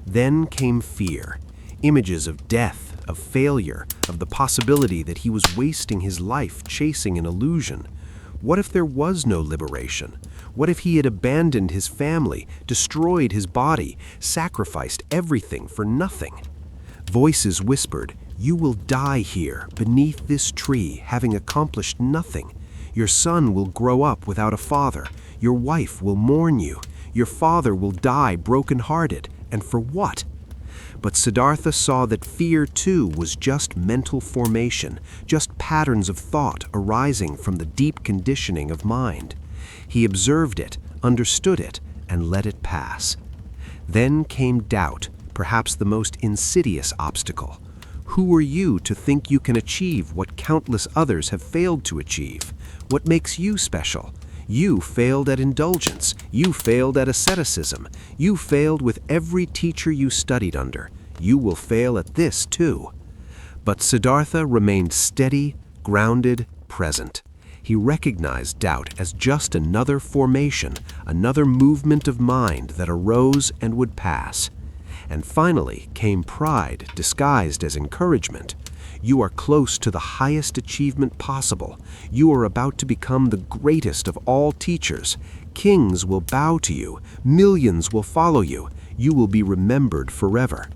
Then came fear, images of death, of failure, of the possibility that he was wasting his life chasing an illusion. What if there was no liberation? What if he had abandoned his family, destroyed his body, sacrificed everything for nothing? Voices whispered, "You will die here, beneath this tree, having accomplished nothing. Your son will grow up without a father. Your wife will mourn you. Your father will die broken-hearted. And for what?" But Siddhartha saw that fear, too, was just mental formation, just patterns of thought arising from the deep conditioning of mind. He observed it, understood it, and let it pass. Then came doubt, perhaps the most insidious obstacle. Who are you to think you can achieve what countless others have failed to achieve? What makes you special? You failed at indulgence. You failed at asceticism. You failed with every teacher you studied under. You will fail at this too. But Siddhartha remained steady, grounded, present. He recognized doubt as just another formation, another movement of mind that arose and would pass. And finally came pride disguised as encouragement. You are close to the highest achievement possible. You are about to become the greatest of all teachers. Kings will bow to you. Millions will follow you. You will be remembered forever.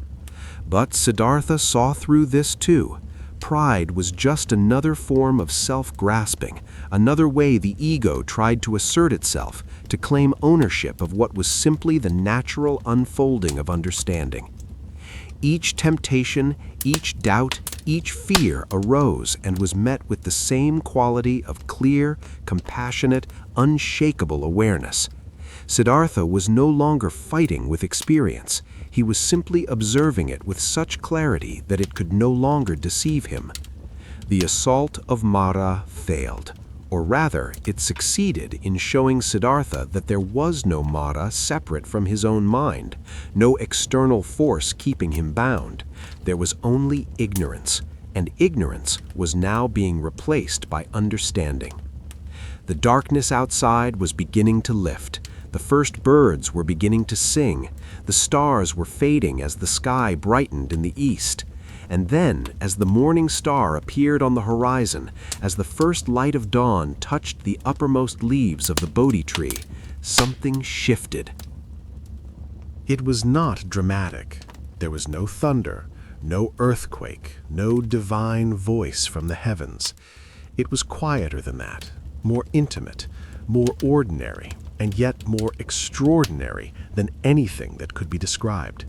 But Siddhartha saw through this too. Pride was just another form of self-grasping, another way the ego tried to assert itself, to claim ownership of what was simply the natural unfolding of understanding. Each temptation, each doubt, each fear arose and was met with the same quality of clear, compassionate, unshakable awareness. Siddhartha was no longer fighting with experience. He was simply observing it with such clarity that it could no longer deceive him. The assault of Mara failed, or rather, it succeeded in showing Siddhartha that there was no Mara separate from his own mind, no external force keeping him bound. There was only ignorance, and ignorance was now being replaced by understanding. The darkness outside was beginning to lift. The first birds were beginning to sing. The stars were fading as the sky brightened in the east. And then, as the morning star appeared on the horizon, as the first light of dawn touched the uppermost leaves of the Bodhi tree, something shifted. It was not dramatic. There was no thunder, no earthquake, no divine voice from the heavens. It was quieter than that, more intimate, more ordinary, and yet more extraordinary than anything that could be described.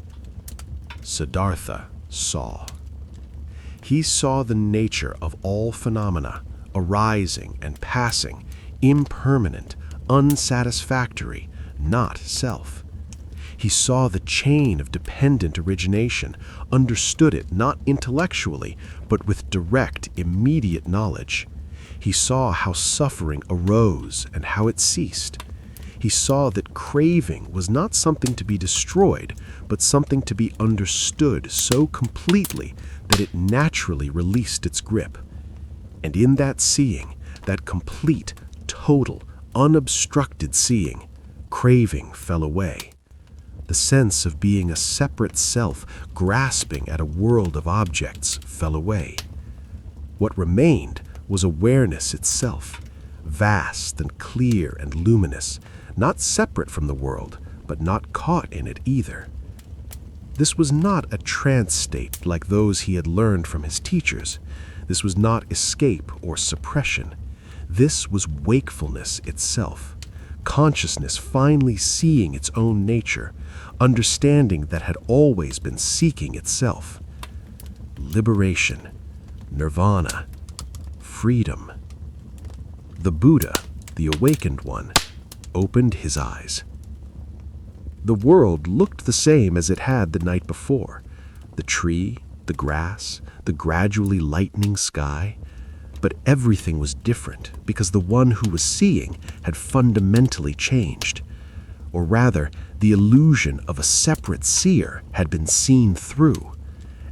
Siddhartha saw. He saw the nature of all phenomena, arising and passing, impermanent, unsatisfactory, not self. He saw the chain of dependent origination, understood it not intellectually, but with direct, immediate knowledge. He saw how suffering arose and how it ceased. He saw that craving was not something to be destroyed, but something to be understood so completely that it naturally released its grip. And in that seeing, that complete, total, unobstructed seeing, craving fell away. The sense of being a separate self grasping at a world of objects fell away. What remained was awareness itself, vast and clear and luminous, not separate from the world, but not caught in it either. This was not a trance state like those he had learned from his teachers. This was not escape or suppression. This was wakefulness itself, consciousness finally seeing its own nature, understanding that had always been seeking itself. Liberation, nirvana, freedom. The Buddha, the awakened one, opened his eyes. The world looked the same as it had the night before. The tree, the grass, the gradually lightening sky. But everything was different because the one who was seeing had fundamentally changed. or rather, the illusion of a separate seer had been seen through,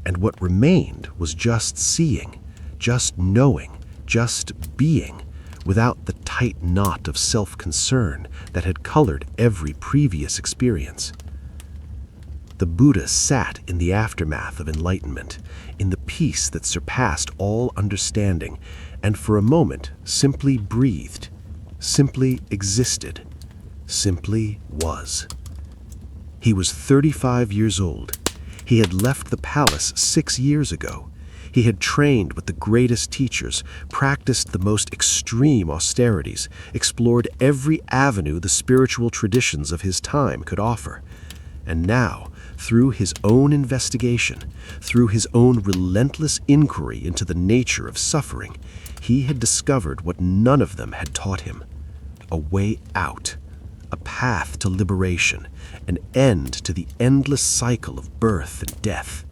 and what remained was just seeing, just knowing, just being, without the tight knot of self-concern that had colored every previous experience. The Buddha sat in the aftermath of enlightenment, in the peace that surpassed all understanding, and for a moment simply breathed, simply existed, simply was. He was 35 years old. He had left the palace 6 years ago. He had trained with the greatest teachers, practiced the most extreme austerities, explored every avenue the spiritual traditions of his time could offer. And now, through his own investigation, through his own relentless inquiry into the nature of suffering, he had discovered what none of them had taught him: a way out, a path to liberation, an end to the endless cycle of birth and death.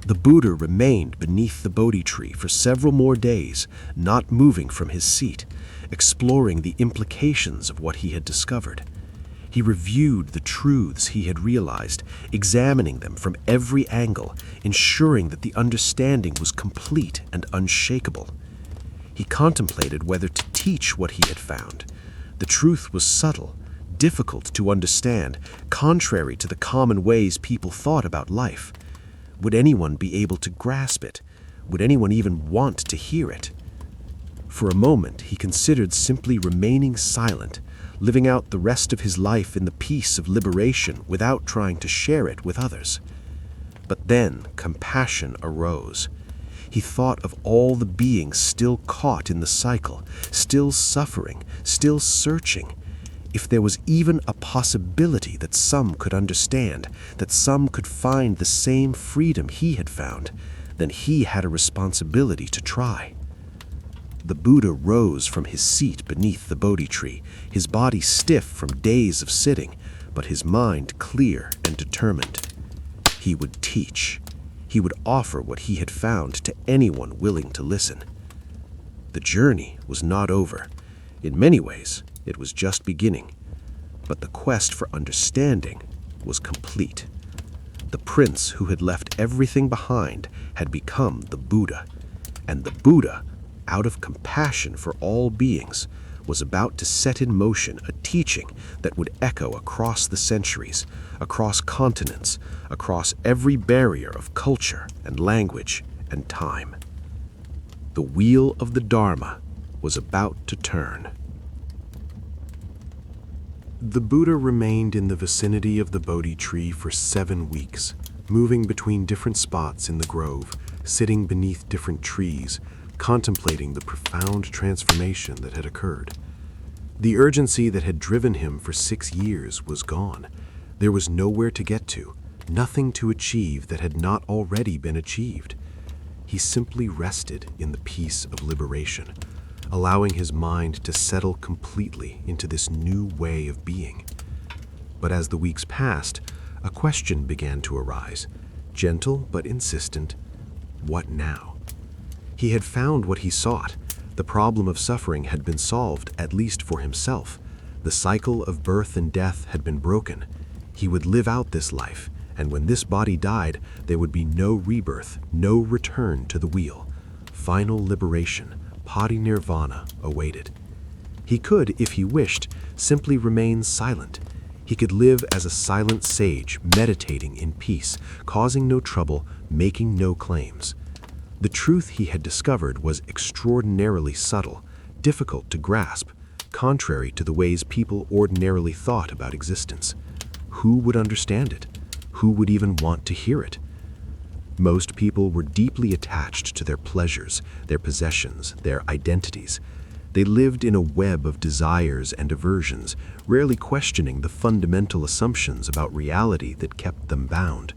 The Buddha remained beneath the Bodhi tree for several more days, not moving from his seat, exploring the implications of what he had discovered. He reviewed the truths he had realized, examining them from every angle, ensuring that the understanding was complete and unshakable. He contemplated whether to teach what he had found. The truth was subtle, difficult to understand, contrary to the common ways people thought about life. Would anyone be able to grasp it? Would anyone even want to hear it? For a moment, he considered simply remaining silent, living out the rest of his life in the peace of liberation without trying to share it with others. But then compassion arose. He thought of all the beings still caught in the cycle, still suffering, still searching. If there was even a possibility that some could understand, that some could find the same freedom he had found, then he had a responsibility to try. The Buddha rose from his seat beneath the Bodhi tree, his body stiff from days of sitting, but his mind clear and determined. He would teach. He would offer what he had found to anyone willing to listen. The journey was not over. In many ways, it was just beginning. But the quest for understanding was complete. The prince who had left everything behind had become the Buddha, and the Buddha, out of compassion for all beings, was about to set in motion a teaching that would echo across the centuries, across continents, across every barrier of culture and language and time. The wheel of the Dharma was about to turn. The Buddha remained in the vicinity of the Bodhi tree for 7 weeks, moving between different spots in the grove, sitting beneath different trees, contemplating the profound transformation that had occurred. The urgency that had driven him for 6 years was gone. There was nowhere to get to, nothing to achieve that had not already been achieved. He simply rested in the peace of liberation, allowing his mind to settle completely into this new way of being. But as the weeks passed, a question began to arise, gentle but insistent: what now? He had found what he sought. The problem of suffering had been solved, at least for himself. The cycle of birth and death had been broken. He would live out this life, and when this body died, there would be no rebirth, no return to the wheel. Final liberation, Parinirvana, awaited. He could, if he wished, simply remain silent. He could live as a silent sage, meditating in peace, causing no trouble, making no claims. The truth he had discovered was extraordinarily subtle, difficult to grasp, contrary to the ways people ordinarily thought about existence. Who would understand it? Who would even want to hear it? Most people were deeply attached to their pleasures, their possessions, their identities. They lived in a web of desires and aversions, rarely questioning the fundamental assumptions about reality that kept them bound.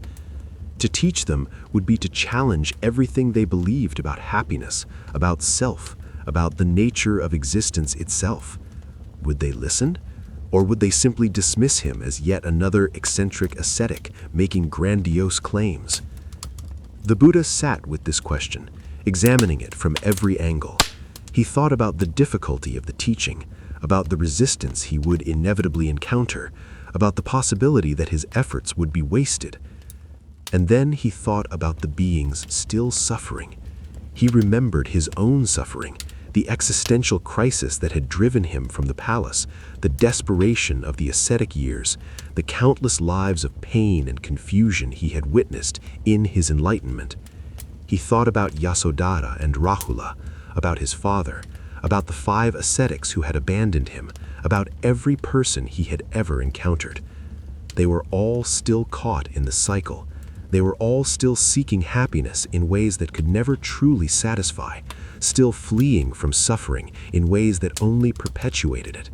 To teach them would be to challenge everything they believed about happiness, about self, about the nature of existence itself. Would they listen? Or would they simply dismiss him as yet another eccentric ascetic making grandiose claims? The Buddha sat with this question, examining it from every angle. He thought about the difficulty of the teaching, about the resistance he would inevitably encounter, about the possibility that his efforts would be wasted. And then he thought about the beings still suffering. He remembered his own suffering, the existential crisis that had driven him from the palace, the desperation of the ascetic years, the countless lives of pain and confusion he had witnessed in his enlightenment. He thought about Yasodhara and Rahula, about his father, about the 5 ascetics who had abandoned him, about every person he had ever encountered. They were all still caught in the cycle. They were all still seeking happiness in ways that could never truly satisfy, still fleeing from suffering in ways that only perpetuated it.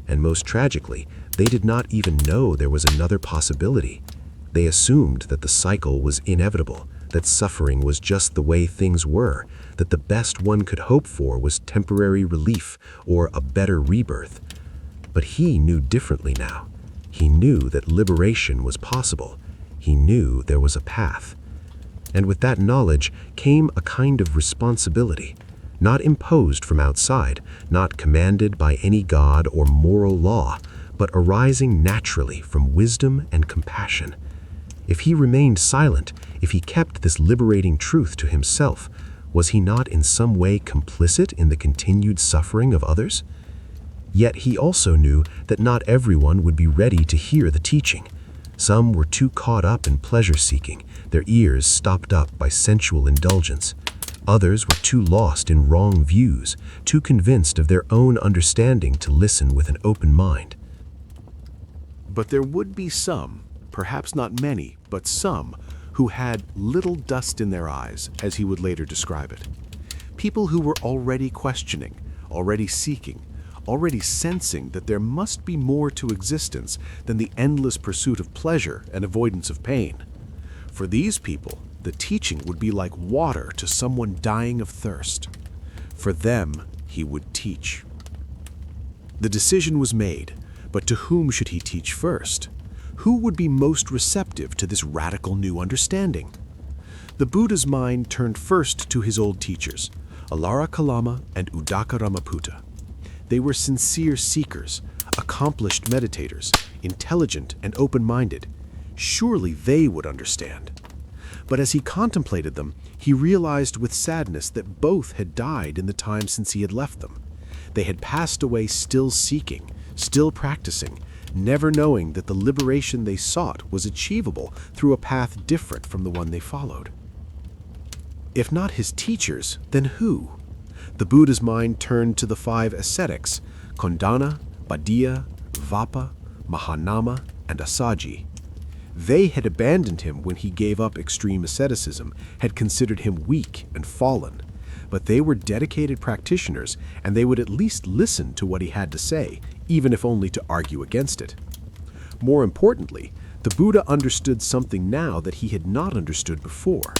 And most tragically, they did not even know there was another possibility. They assumed that the cycle was inevitable, that suffering was just the way things were, that the best one could hope for was temporary relief or a better rebirth. But he knew differently now. He knew that liberation was possible. He knew there was a path. And with that knowledge came a kind of responsibility, not imposed from outside, not commanded by any god or moral law, but arising naturally from wisdom and compassion. If he remained silent, if he kept this liberating truth to himself, was he not in some way complicit in the continued suffering of others? Yet he also knew that not everyone would be ready to hear the teaching. Some were too caught up in pleasure-seeking, their ears stopped up by sensual indulgence. Others were too lost in wrong views, too convinced of their own understanding to listen with an open mind. But there would be some, perhaps not many, but some, who had little dust in their eyes, as he would later describe it. People who were already questioning, already seeking, already sensing that there must be more to existence than the endless pursuit of pleasure and avoidance of pain. For these people, the teaching would be like water to someone dying of thirst. For them, he would teach. The decision was made, but to whom should he teach first? Who would be most receptive to this radical new understanding? The Buddha's mind turned first to his old teachers, Alara Kalama and Udaka Ramaputta. They were sincere seekers, accomplished meditators, intelligent and open-minded. Surely they would understand. But as he contemplated them, he realized with sadness that both had died in the time since he had left them. They had passed away still seeking, still practicing, never knowing that the liberation they sought was achievable through a path different from the one they followed. If not his teachers, then who? The Buddha's mind turned to the 5 ascetics, Kondana, Badiya, Vapa, Mahanama, and Asaji. They had abandoned him when he gave up extreme asceticism, had considered him weak and fallen. But they were dedicated practitioners, and they would at least listen to what he had to say, even if only to argue against it. More importantly, the Buddha understood something now that he had not understood before.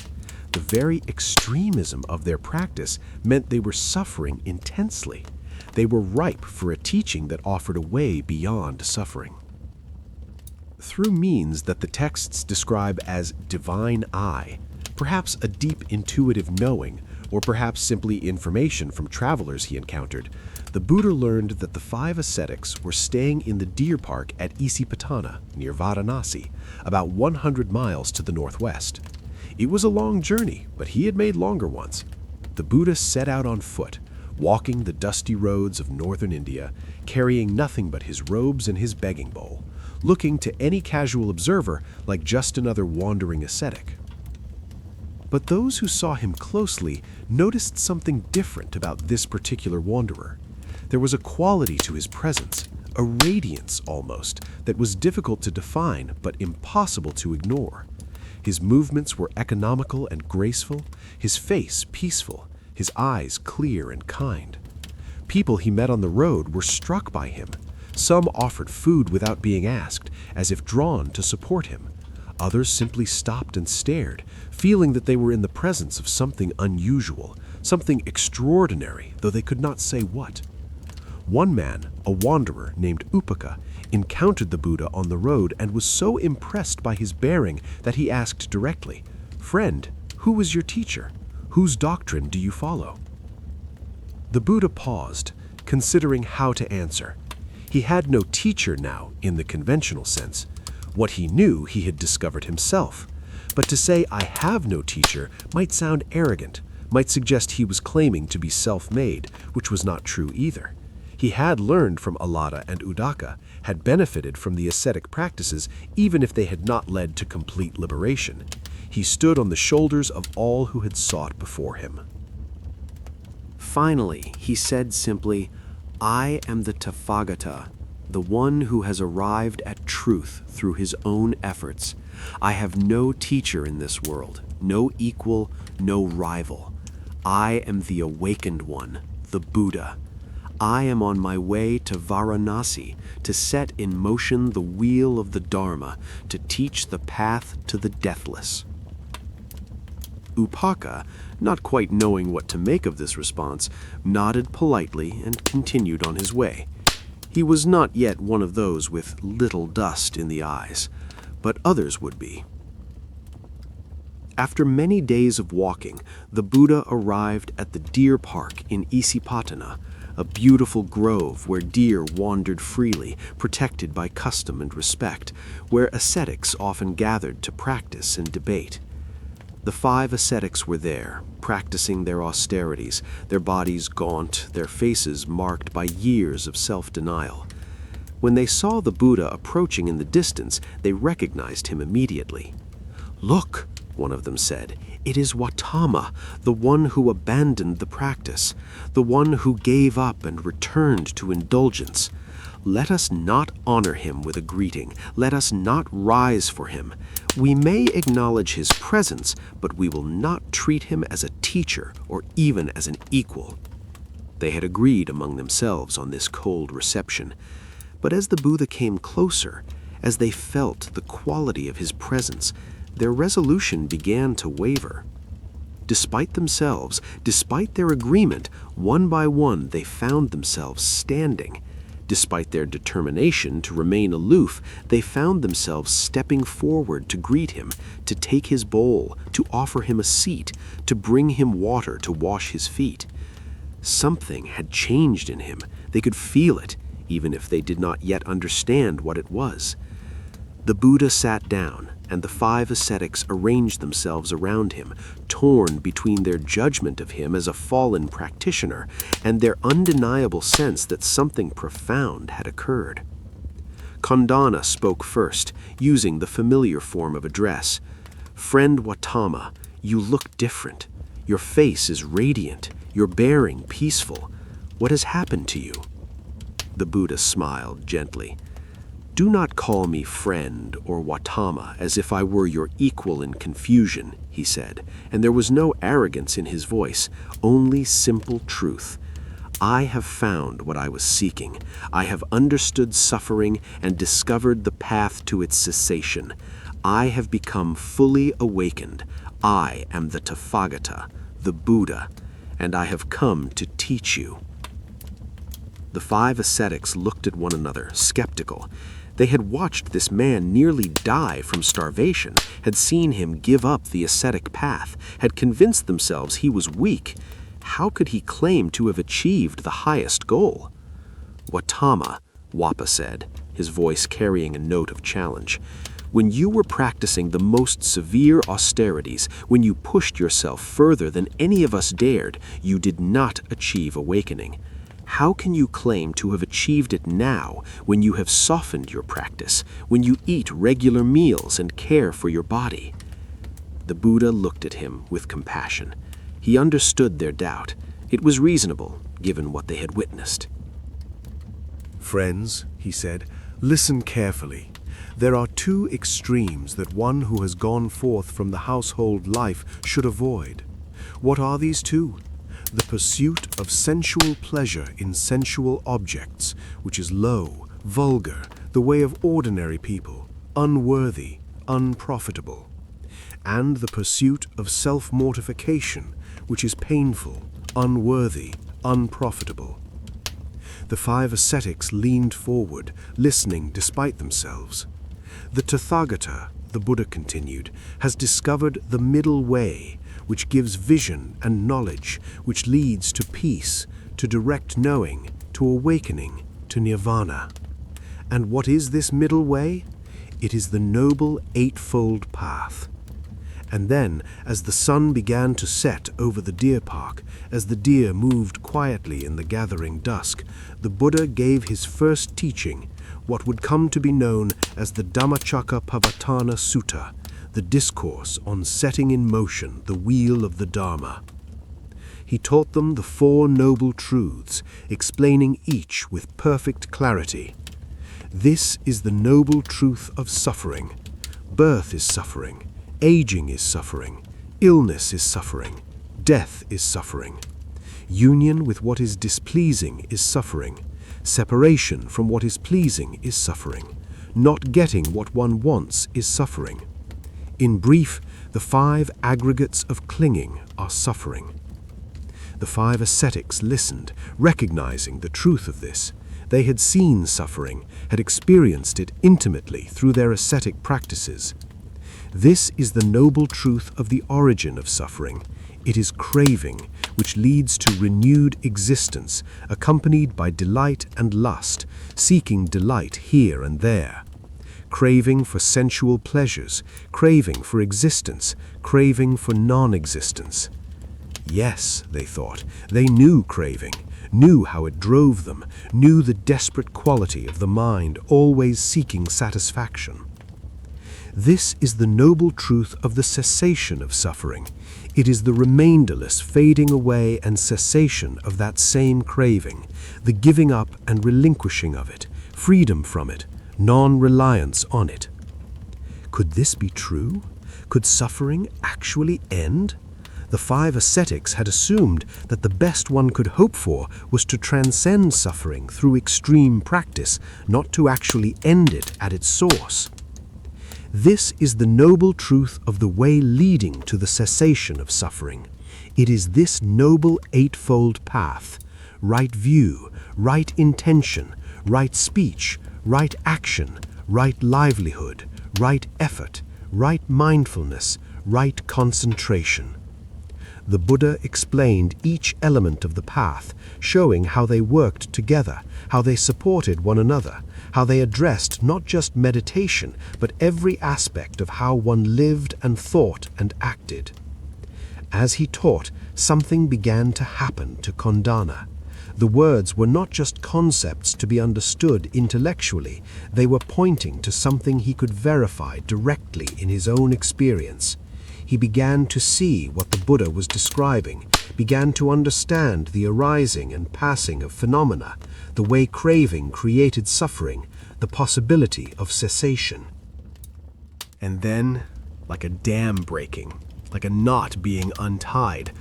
The very extremism of their practice meant they were suffering intensely. They were ripe for a teaching that offered a way beyond suffering. Through means that the texts describe as divine eye, perhaps a deep intuitive knowing, or perhaps simply information from travelers he encountered, the Buddha learned that the 5 ascetics were staying in the deer park at Isipatana, near Varanasi, about 100 miles to the northwest. It was a long journey, but he had made longer ones. The Buddha set out on foot, walking the dusty roads of northern India, carrying nothing but his robes and his begging bowl, looking to any casual observer like just another wandering ascetic. But those who saw him closely noticed something different about this particular wanderer. There was a quality to his presence, a radiance almost, that was difficult to define but impossible to ignore. His movements were economical and graceful, his face peaceful, his eyes clear and kind. People he met on the road were struck by him. Some offered food without being asked, as if drawn to support him. Others simply stopped and stared, feeling that they were in the presence of something unusual, something extraordinary, though they could not say what. One man, a wanderer named Upaka, encountered the Buddha on the road and was so impressed by his bearing that he asked directly, "Friend, who is your teacher? Whose doctrine do you follow?" The Buddha paused, considering how to answer. He had no teacher now, in the conventional sense. What he knew he had discovered himself. But to say, "I have no teacher," might sound arrogant, might suggest he was claiming to be self-made, which was not true either. He had learned from Alada and Udaka, had benefited from the ascetic practices, even if they had not led to complete liberation. He stood on the shoulders of all who had sought before him. Finally, he said simply, "I am the Tathagata, the one who has arrived at truth through his own efforts. I have no teacher in this world, no equal, no rival. I am the awakened one, the Buddha. I am on my way to Varanasi to set in motion the wheel of the Dharma, to teach the path to the deathless." Upaka, not quite knowing what to make of this response, nodded politely and continued on his way. He was not yet one of those with little dust in the eyes, but others would be. After many days of walking, the Buddha arrived at the deer park in Isipatana, a beautiful grove where deer wandered freely, protected by custom and respect, where ascetics often gathered to practice and debate. The 5 ascetics were there, practicing their austerities, their bodies gaunt, their faces marked by years of self-denial. When they saw the Buddha approaching in the distance, they recognized him immediately. "Look," one of them said, "it is Gautama, the one who abandoned the practice, the one who gave up and returned to indulgence. Let us not honor him with a greeting. Let us not rise for him. We may acknowledge his presence, but we will not treat him as a teacher or even as an equal." They had agreed among themselves on this cold reception. But as the Buddha came closer, as they felt the quality of his presence, their resolution began to waver. Despite themselves, despite their agreement, one by one they found themselves standing. Despite their determination to remain aloof, they found themselves stepping forward to greet him, to take his bowl, to offer him a seat, to bring him water to wash his feet. Something had changed in him. They could feel it, even if they did not yet understand what it was. The Buddha sat down, and the 5 ascetics arranged themselves around him, torn between their judgment of him as a fallen practitioner and their undeniable sense that something profound had occurred. Kondana spoke first, using the familiar form of address. "Friend Gautama, you look different. Your face is radiant, your bearing peaceful. What has happened to you?" The Buddha smiled gently. "Do not call me friend or Gautama as if I were your equal in confusion," he said, and there was no arrogance in his voice, only simple truth. "I have found what I was seeking. I have understood suffering and discovered the path to its cessation. I have become fully awakened. I am the Tathagata, the Buddha, and I have come to teach you." The 5 ascetics looked at one another, skeptical. They had watched this man nearly die from starvation, had seen him give up the ascetic path, had convinced themselves he was weak. How could he claim to have achieved the highest goal? "Gautama," Wappa said, his voice carrying a note of challenge, "when you were practicing the most severe austerities, when you pushed yourself further than any of us dared, you did not achieve awakening. How can you claim to have achieved it now when you have softened your practice, when you eat regular meals and care for your body?" The Buddha looked at him with compassion. He understood their doubt. It was reasonable, given what they had witnessed. "Friends," he said, "listen carefully. There are 2 extremes that one who has gone forth from the household life should avoid. What are these 2? The pursuit of sensual pleasure in sensual objects, which is low, vulgar, the way of ordinary people, unworthy, unprofitable. And the pursuit of self-mortification, which is painful, unworthy, unprofitable." The 5 ascetics leaned forward, listening despite themselves. "The Tathagata," the Buddha continued, "has discovered the middle way, which gives vision and knowledge, which leads to peace, to direct knowing, to awakening, to nirvana. And what is this middle way? It is the noble eightfold path. And then, as the sun began to set over the deer park, as the deer moved quietly in the gathering dusk, the Buddha gave his first teaching, what would come to be known as the Dhammacakkappavattana Sutta, the discourse on setting in motion the wheel of the Dharma. He taught them the Four Noble Truths, explaining each with perfect clarity. This is the noble truth of suffering. Birth is suffering. Aging is suffering. Illness is suffering. Death is suffering. Union with what is displeasing is suffering. Separation from what is pleasing is suffering. Not getting what one wants is suffering. In brief, the 5 aggregates of clinging are suffering. The 5 ascetics listened, recognizing the truth of this. They had seen suffering, had experienced it intimately through their ascetic practices. This is the noble truth of the origin of suffering. It is craving, which leads to renewed existence, accompanied by delight and lust, seeking delight here and there. Craving for sensual pleasures, craving for existence, craving for non-existence. Yes, they thought, they knew craving, knew how it drove them, knew the desperate quality of the mind always seeking satisfaction. This is the noble truth of the cessation of suffering. It is the remainderless fading away and cessation of that same craving, the giving up and relinquishing of it, freedom from it, non-reliance on it. Could this be true? Could suffering actually end? The 5 ascetics had assumed that the best one could hope for was to transcend suffering through extreme practice, not to actually end it at its source. This is the noble truth of the way leading to the cessation of suffering. It is this noble eightfold path: right view, right intention, right speech, right action, right livelihood, right effort, right mindfulness, right concentration. The Buddha explained each element of the path, showing how they worked together, how they supported one another, how they addressed not just meditation, but every aspect of how one lived and thought and acted. As he taught, something began to happen to Kondana. The words were not just concepts to be understood intellectually, they were pointing to something he could verify directly in his own experience. He began to see what the Buddha was describing, began to understand the arising and passing of phenomena, the way craving created suffering, the possibility of cessation. And then, like a dam breaking, like a knot being untied,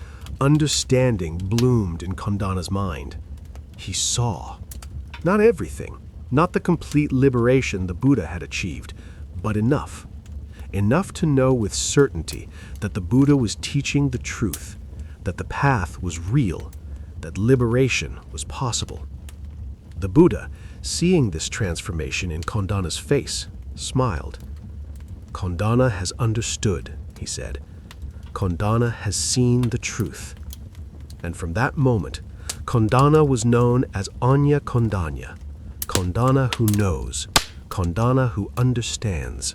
understanding bloomed in Kondana's mind. He saw. Not everything, not the complete liberation the Buddha had achieved, but enough. Enough to know with certainty that the Buddha was teaching the truth, that the path was real, that liberation was possible. The Buddha, seeing this transformation in Kondana's face, smiled. "Kondana has understood," he said. "Kondana has seen the truth." And from that moment, Kondana was known as Anya Kondanya, Kondana who knows, Kondana who understands.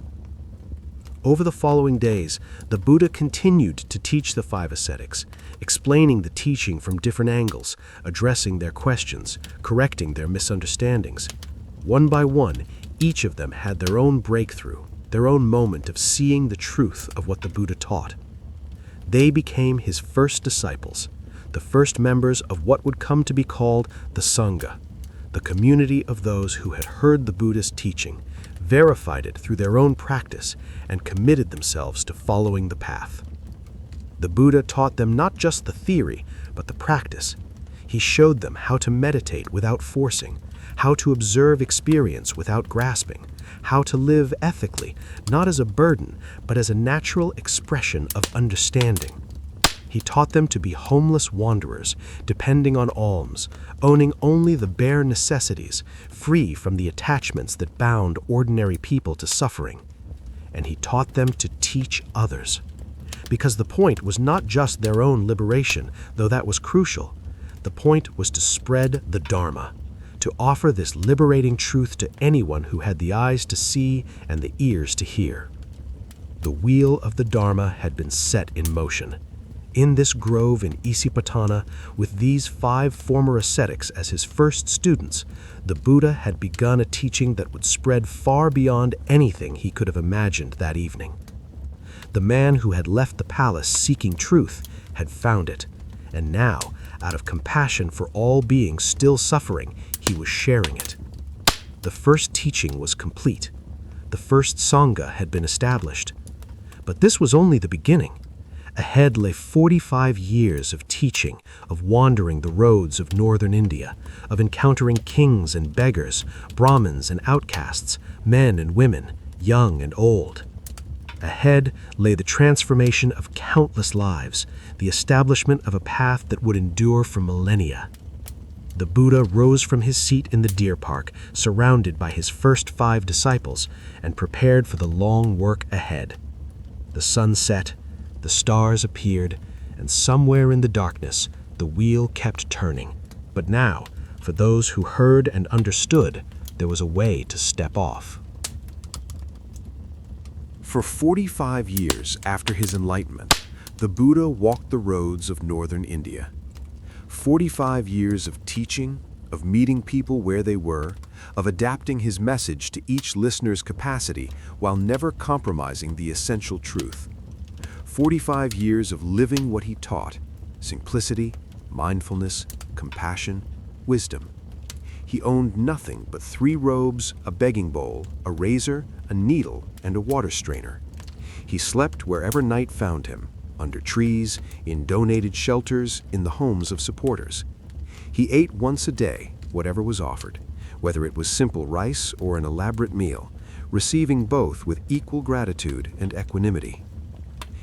Over the following days, the Buddha continued to teach the 5 ascetics, explaining the teaching from different angles, addressing their questions, correcting their misunderstandings. One by one, each of them had their own breakthrough, their own moment of seeing the truth of what the Buddha taught. They became his first disciples, the first members of what would come to be called the Sangha, the community of those who had heard the Buddha's teaching, verified it through their own practice, and committed themselves to following the path. The Buddha taught them not just the theory, but the practice. He showed them how to meditate without forcing, how to observe experience without grasping, how to live ethically, not as a burden, but as a natural expression of understanding. He taught them to be homeless wanderers, depending on alms, owning only the bare necessities, free from the attachments that bound ordinary people to suffering. And he taught them to teach others. Because the point was not just their own liberation, though that was crucial. The point was to spread the Dharma, to offer this liberating truth to anyone who had the eyes to see and the ears to hear. The wheel of the Dharma had been set in motion. In this grove in Isipatana, with these 5 former ascetics as his first students, the Buddha had begun a teaching that would spread far beyond anything he could have imagined that evening. The man who had left the palace seeking truth had found it, and now, out of compassion for all beings still suffering, he was sharing it. The first teaching was complete. The first Sangha had been established. But this was only the beginning. Ahead lay 45 years of teaching, of wandering the roads of northern India, of encountering kings and beggars, Brahmins and outcasts, men and women, young and old. Ahead lay the transformation of countless lives, the establishment of a path that would endure for millennia. The Buddha rose from his seat in the deer park, surrounded by his first 5 disciples, and prepared for the long work ahead. The sun set, the stars appeared, and somewhere in the darkness, the wheel kept turning. But now, for those who heard and understood, there was a way to step off. For 45 years after his enlightenment, the Buddha walked the roads of northern India. 45 years of teaching, of meeting people where they were, of adapting his message to each listener's capacity while never compromising the essential truth. 45 years of living what he taught: simplicity, mindfulness, compassion, wisdom. He owned nothing but 3 robes, a begging bowl, a razor, a needle, and a water strainer. He slept wherever night found him, under trees, in donated shelters, in the homes of supporters. He ate once a day, whatever was offered, whether it was simple rice or an elaborate meal, receiving both with equal gratitude and equanimity.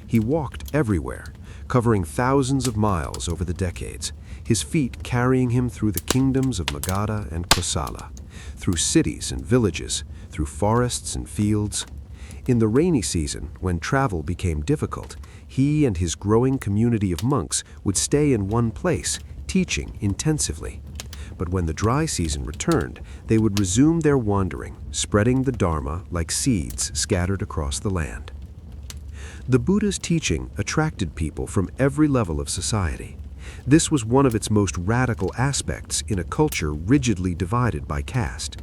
He walked everywhere, covering thousands of miles over the decades, his feet carrying him through the kingdoms of Magadha and Kosala, through cities and villages, through forests and fields. In the rainy season, when travel became difficult, he and his growing community of monks would stay in one place, teaching intensively. But when the dry season returned, they would resume their wandering, spreading the Dharma like seeds scattered across the land. The Buddha's teaching attracted people from every level of society. This was one of its most radical aspects in a culture rigidly divided by caste.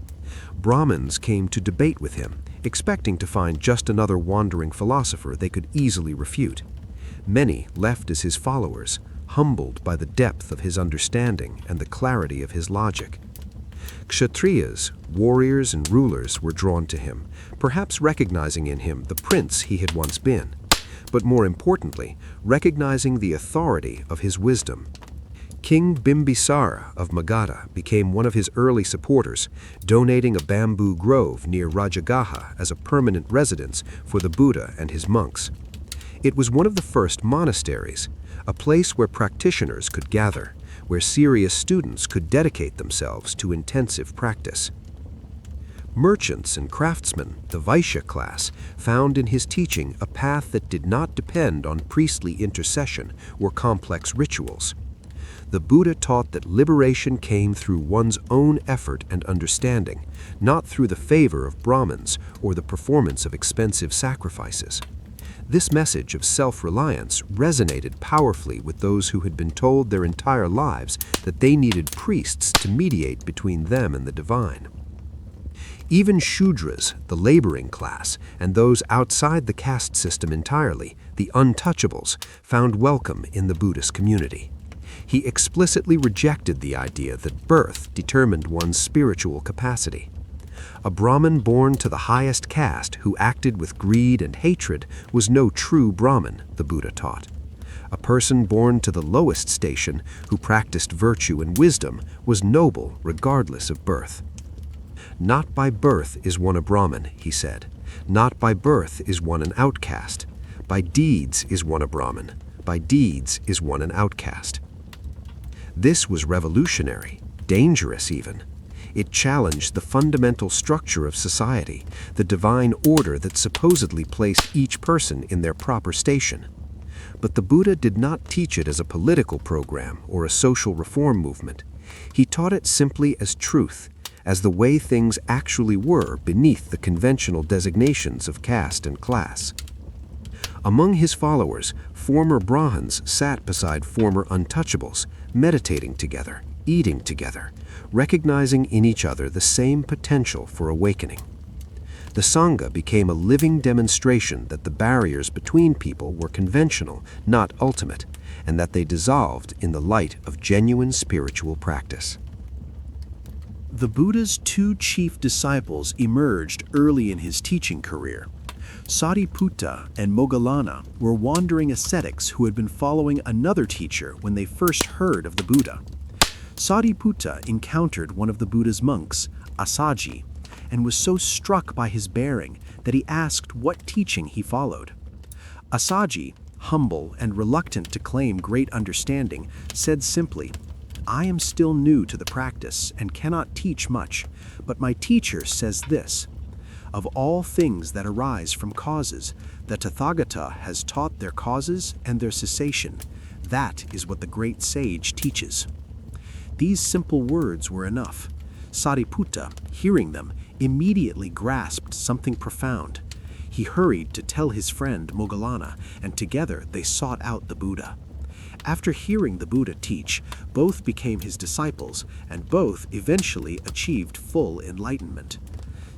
Brahmins came to debate with him, expecting to find just another wandering philosopher they could easily refute. Many left as his followers, humbled by the depth of his understanding and the clarity of his logic. Kshatriyas, warriors and rulers, were drawn to him, perhaps recognizing in him the prince he had once been, but more importantly, recognizing the authority of his wisdom. King Bimbisara of Magadha became one of his early supporters, donating a bamboo grove near Rajagaha as a permanent residence for the Buddha and his monks. It was one of the first monasteries, a place where practitioners could gather, where serious students could dedicate themselves to intensive practice. Merchants and craftsmen, the Vaishya class, found in his teaching a path that did not depend on priestly intercession or complex rituals. The Buddha taught that liberation came through one's own effort and understanding, not through the favor of Brahmins or the performance of expensive sacrifices. This message of self-reliance resonated powerfully with those who had been told their entire lives that they needed priests to mediate between them and the divine. Even Shudras, the laboring class, and those outside the caste system entirely, the untouchables, found welcome in the Buddhist community. He explicitly rejected the idea that birth determined one's spiritual capacity. A Brahmin born to the highest caste who acted with greed and hatred was no true Brahmin, the Buddha taught. A person born to the lowest station who practiced virtue and wisdom was noble regardless of birth. Not by birth is one a Brahmin, he said. Not by birth is one an outcast. By deeds is one a Brahmin. By deeds is one an outcast. This was revolutionary, dangerous even. It challenged the fundamental structure of society, the divine order that supposedly placed each person in their proper station. But the Buddha did not teach it as a political program or a social reform movement. He taught it simply as truth, as the way things actually were beneath the conventional designations of caste and class. Among his followers, former Brahmins sat beside former untouchables, meditating together, eating together, recognizing in each other the same potential for awakening. The Sangha became a living demonstration that the barriers between people were conventional, not ultimate, and that they dissolved in the light of genuine spiritual practice. The Buddha's two chief disciples emerged early in his teaching career. Sariputta and Moggallana were wandering ascetics who had been following another teacher when they first heard of the Buddha. Sariputta encountered one of the Buddha's monks, Assaji, and was so struck by his bearing that he asked what teaching he followed. Assaji, humble and reluctant to claim great understanding, said simply, "I am still new to the practice and cannot teach much, but my teacher says this: of all things that arise from causes, the Tathagata has taught their causes and their cessation. That is what the great sage teaches." These simple words were enough. Sariputta, hearing them, immediately grasped something profound. He hurried to tell his friend Moggallana, and together they sought out the Buddha. After hearing the Buddha teach, both became his disciples, and both eventually achieved full enlightenment.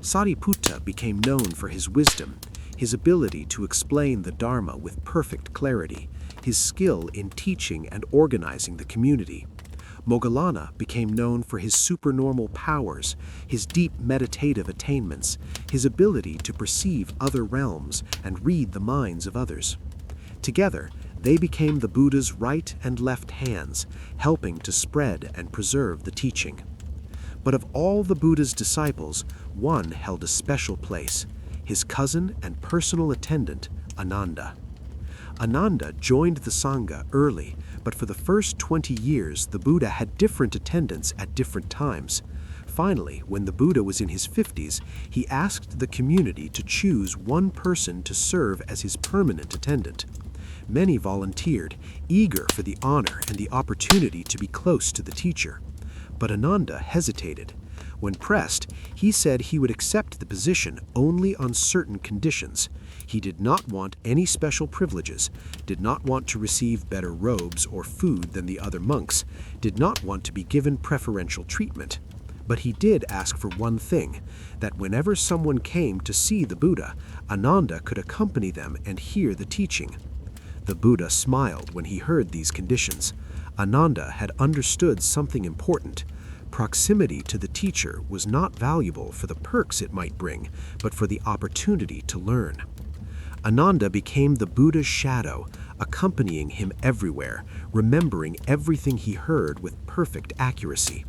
Sariputta became known for his wisdom, his ability to explain the Dharma with perfect clarity, his skill in teaching and organizing the community. Moggallana became known for his supernormal powers, his deep meditative attainments, his ability to perceive other realms and read the minds of others. Together, they became the Buddha's right and left hands, helping to spread and preserve the teaching. But of all the Buddha's disciples, one held a special place, his cousin and personal attendant, Ananda. Ananda joined the Sangha early, but for the first 20 years the Buddha had different attendants at different times. Finally, when the Buddha was in his 50s, he asked the community to choose one person to serve as his permanent attendant. Many volunteered, eager for the honor and the opportunity to be close to the teacher. But Ananda hesitated. When pressed, he said he would accept the position only on certain conditions. He did not want any special privileges, did not want to receive better robes or food than the other monks, did not want to be given preferential treatment. But he did ask for one thing, that whenever someone came to see the Buddha, Ananda could accompany them and hear the teaching. The Buddha smiled when he heard these conditions. Ananda had understood something important. Proximity to the teacher was not valuable for the perks it might bring, but for the opportunity to learn. Ananda became the Buddha's shadow, accompanying him everywhere, remembering everything he heard with perfect accuracy.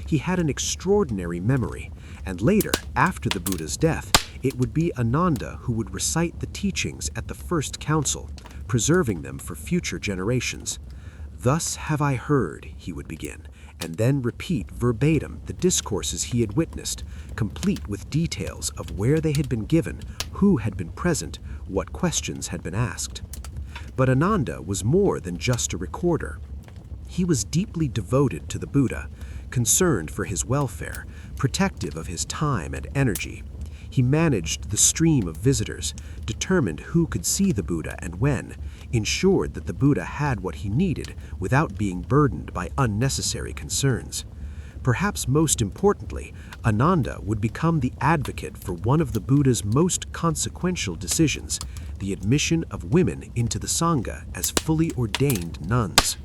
He had an extraordinary memory, and later, after the Buddha's death, it would be Ananda who would recite the teachings at the first council, preserving them for future generations. "Thus have I heard," he would begin, and then repeat verbatim the discourses he had witnessed, complete with details of where they had been given, who had been present, what questions had been asked. But Ananda was more than just a recorder. He was deeply devoted to the Buddha, concerned for his welfare, protective of his time and energy. He managed the stream of visitors, determined who could see the Buddha and when, ensured that the Buddha had what he needed without being burdened by unnecessary concerns. Perhaps most importantly, Ananda would become the advocate for one of the Buddha's most consequential decisions, the admission of women into the Sangha as fully ordained nuns.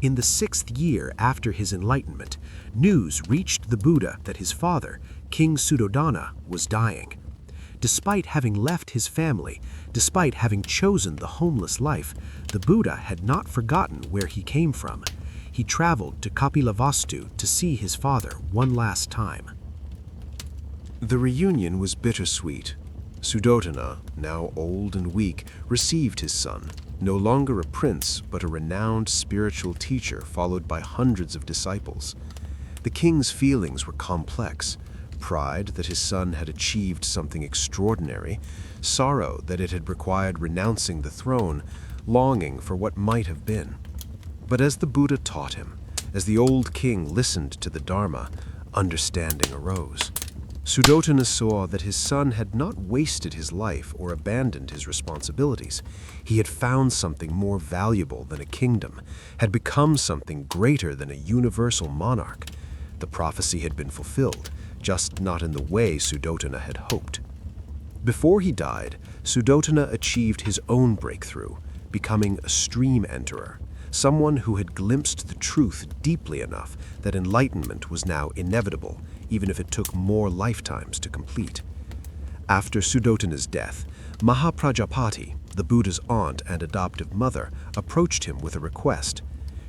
In the 6th year after his enlightenment, news reached the Buddha that his father, King Suddhodana, was dying. Despite having left his family, despite having chosen the homeless life, the Buddha had not forgotten where he came from. He traveled to Kapilavastu to see his father one last time. The reunion was bittersweet. Suddhodana, now old and weak, received his son, no longer a prince, but a renowned spiritual teacher followed by hundreds of disciples. The king's feelings were complex: pride that his son had achieved something extraordinary, sorrow that it had required renouncing the throne, longing for what might have been. But as the Buddha taught him, As the old king listened to the Dharma, understanding arose. Suddhodana saw that his son had not wasted his life or abandoned his responsibilities. He had found something more valuable than a kingdom, had become something greater than a universal monarch. The prophecy had been fulfilled, just not in the way Suddhodana had hoped. Before he died, Suddhodana achieved his own breakthrough, becoming a stream enterer, someone who had glimpsed the truth deeply enough that enlightenment was now inevitable, even if it took more lifetimes to complete. After Suddhodana's death, Mahaprajapati, the Buddha's aunt and adoptive mother, approached him with a request.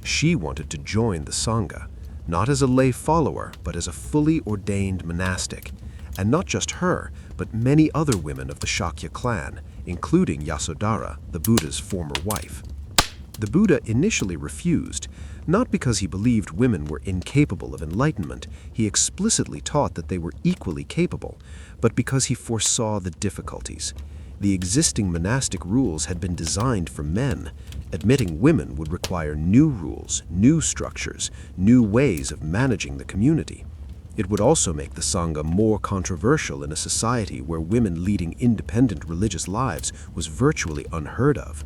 She wanted to join the Sangha, not as a lay follower, but as a fully ordained monastic. And not just her, but many other women of the Shakya clan, including Yasodhara, the Buddha's former wife. The Buddha initially refused, not because he believed women were incapable of enlightenment. He explicitly taught that they were equally capable, but because he foresaw the difficulties. The existing monastic rules had been designed for men. Admitting women would require new rules, new structures, new ways of managing the community. It would also make the Sangha more controversial in a society where women leading independent religious lives was virtually unheard of.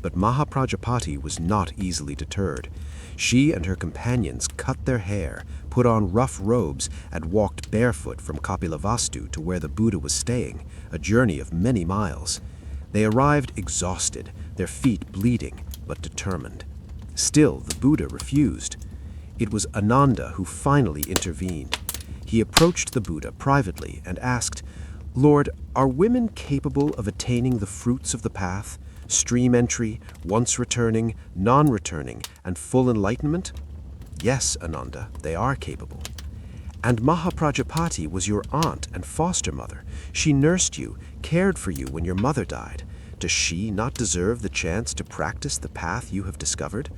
But Mahaprajapati was not easily deterred. She and her companions cut their hair, put on rough robes, and walked barefoot from Kapilavastu to where the Buddha was staying, a journey of many miles. They arrived exhausted, their feet bleeding, but determined. Still, the Buddha refused. It was Ananda who finally intervened. He approached the Buddha privately and asked, "Lord, are women capable of attaining the fruits of the path? Stream entry, once returning, non-returning, and full enlightenment?" "Yes, Ananda, they are capable." "And Mahaprajapati was your aunt and foster mother. She nursed you, cared for you when your mother died. Does she not deserve the chance to practice the path you have discovered?"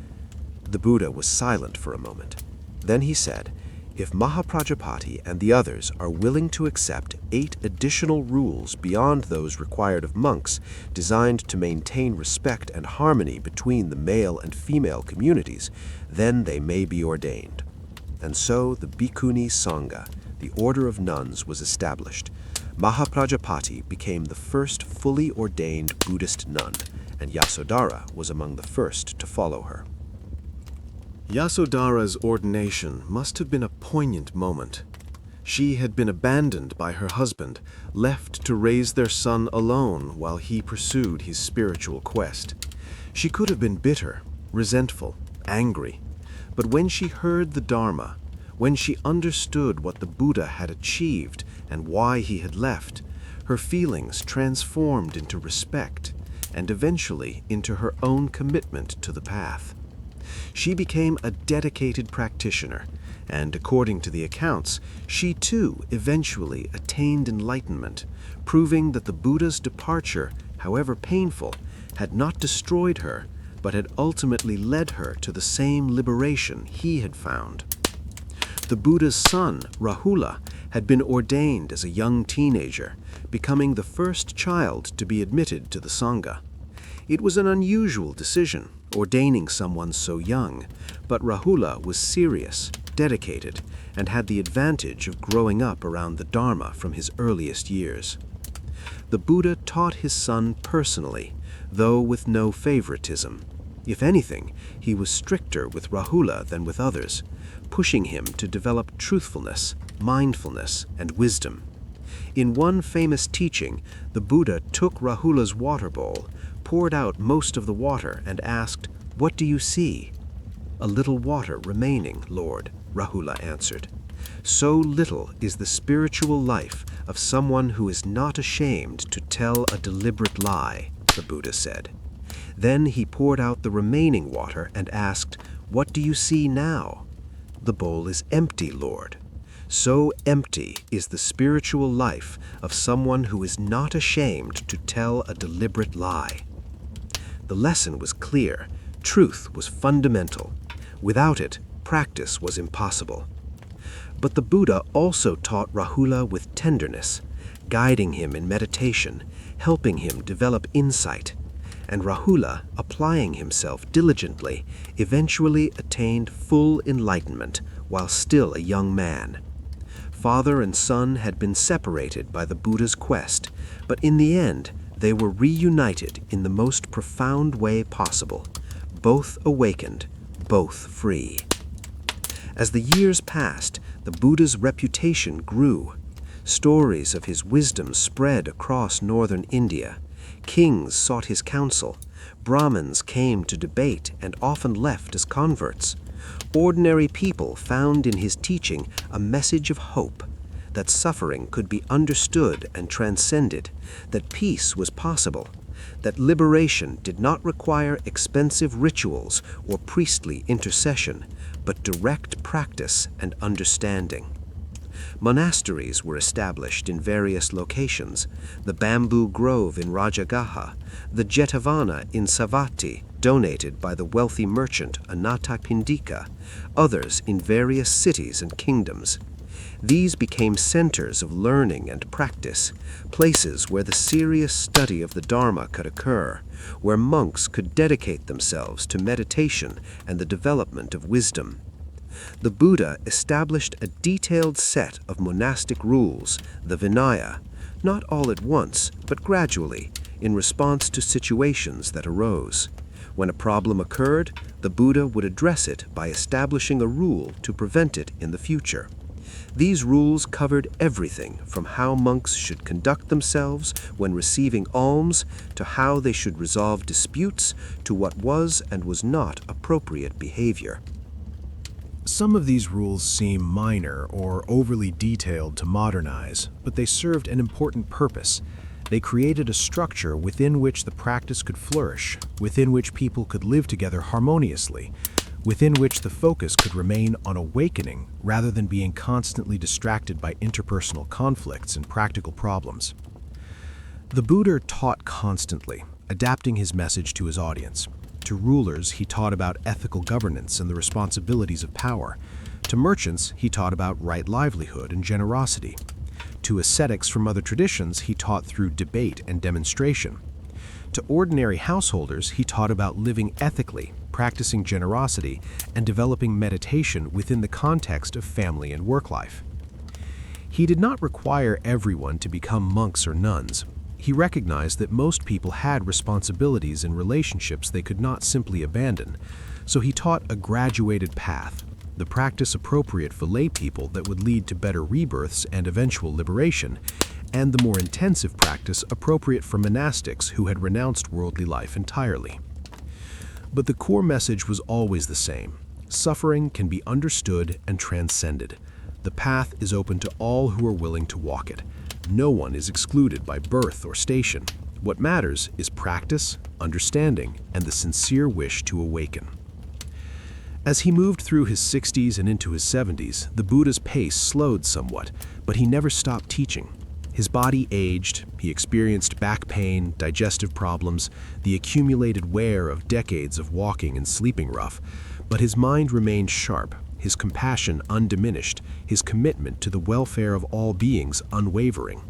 The Buddha was silent for a moment. Then he said, "If Mahaprajapati and the others are willing to accept 8 additional rules beyond those required of monks, designed to maintain respect and harmony between the male and female communities, then they may be ordained." And so the Bhikkhuni Sangha, the order of nuns, was established. Mahaprajapati became the first fully ordained Buddhist nun, and Yasodhara was among the first to follow her. Yasodhara's ordination must have been a poignant moment. She had been abandoned by her husband, left to raise their son alone while he pursued his spiritual quest. She could have been bitter, resentful, angry. But when she heard the Dharma, when she understood what the Buddha had achieved and why he had left, her feelings transformed into respect and eventually into her own commitment to the path. She became a dedicated practitioner, and according to the accounts, she too eventually attained enlightenment, proving that the Buddha's departure, however painful, had not destroyed her, but had ultimately led her to the same liberation he had found. The Buddha's son, Rahula, had been ordained as a young teenager, becoming the first child to be admitted to the Sangha. It was an unusual decision, ordaining someone so young, but Rahula was serious, dedicated, and had the advantage of growing up around the Dharma from his earliest years. The Buddha taught his son personally, though with no favoritism. If anything, he was stricter with Rahula than with others, pushing him to develop truthfulness, mindfulness, and wisdom. In one famous teaching, the Buddha took Rahula's water bowl, poured out most of the water, and asked, "What do you see?" "A little water remaining, Lord," Rahula answered. "So little is the spiritual life of someone who is not ashamed to tell a deliberate lie," the Buddha said. Then he poured out the remaining water and asked, "What do you see now?" "The bowl is empty, Lord." So empty is the spiritual life of someone who is not ashamed to tell a deliberate lie. The lesson was clear. Truth was fundamental. Without it, practice was impossible. But the Buddha also taught Rahula with tenderness, guiding him in meditation, helping him develop insight. and Rahula, applying himself diligently, eventually attained full enlightenment while still a young man. Father and son had been separated by the Buddha's quest, but in the end, they were reunited in the most profound way possible, both awakened, both free. As the years passed, the Buddha's reputation grew. Stories of his wisdom spread across northern India. Kings sought his counsel. Brahmins came to debate and often left as converts. Ordinary people found in his teaching a message of hope, that suffering could be understood and transcended, that peace was possible, that liberation did not require expensive rituals or priestly intercession, but direct practice and understanding. Monasteries were established in various locations: the bamboo grove in Rajagaha, the Jetavana in Savatthi, donated by the wealthy merchant Anathapindika, others in various cities and kingdoms. These became centers of learning and practice, places where the serious study of the Dharma could occur, where monks could dedicate themselves to meditation and the development of wisdom. The Buddha established a detailed set of monastic rules, the Vinaya, not all at once, but gradually, in response to situations that arose. When a problem occurred, the Buddha would address it by establishing a rule to prevent it in the future. These rules covered everything from how monks should conduct themselves when receiving alms, to how they should resolve disputes, to what was and was not appropriate behavior. Some of these rules seem minor or overly detailed to modernize, but they served an important purpose. They created a structure within which the practice could flourish, within which people could live together harmoniously, within which the focus could remain on awakening rather than being constantly distracted by interpersonal conflicts and practical problems. The Buddha taught constantly, adapting his message to his audience. To rulers, he taught about ethical governance and the responsibilities of power. To merchants, he taught about right livelihood and generosity. To ascetics from other traditions, he taught through debate and demonstration. To ordinary householders, he taught about living ethically, practicing generosity, and developing meditation within the context of family and work life. He did not require everyone to become monks or nuns. He recognized that most people had responsibilities and relationships they could not simply abandon, so he taught a graduated path, the practice appropriate for lay people that would lead to better rebirths and eventual liberation, and the more intensive practice appropriate for monastics who had renounced worldly life entirely. But the core message was always the same: suffering can be understood and transcended. The path is open to all who are willing to walk it. No one is excluded by birth or station. What matters is practice, understanding, and the sincere wish to awaken. As he moved through his 60s and into his 70s, the Buddha's pace slowed somewhat, but he never stopped teaching. His body aged, he experienced back pain, digestive problems, the accumulated wear of decades of walking and sleeping rough, but his mind remained sharp, his compassion undiminished, his commitment to the welfare of all beings unwavering.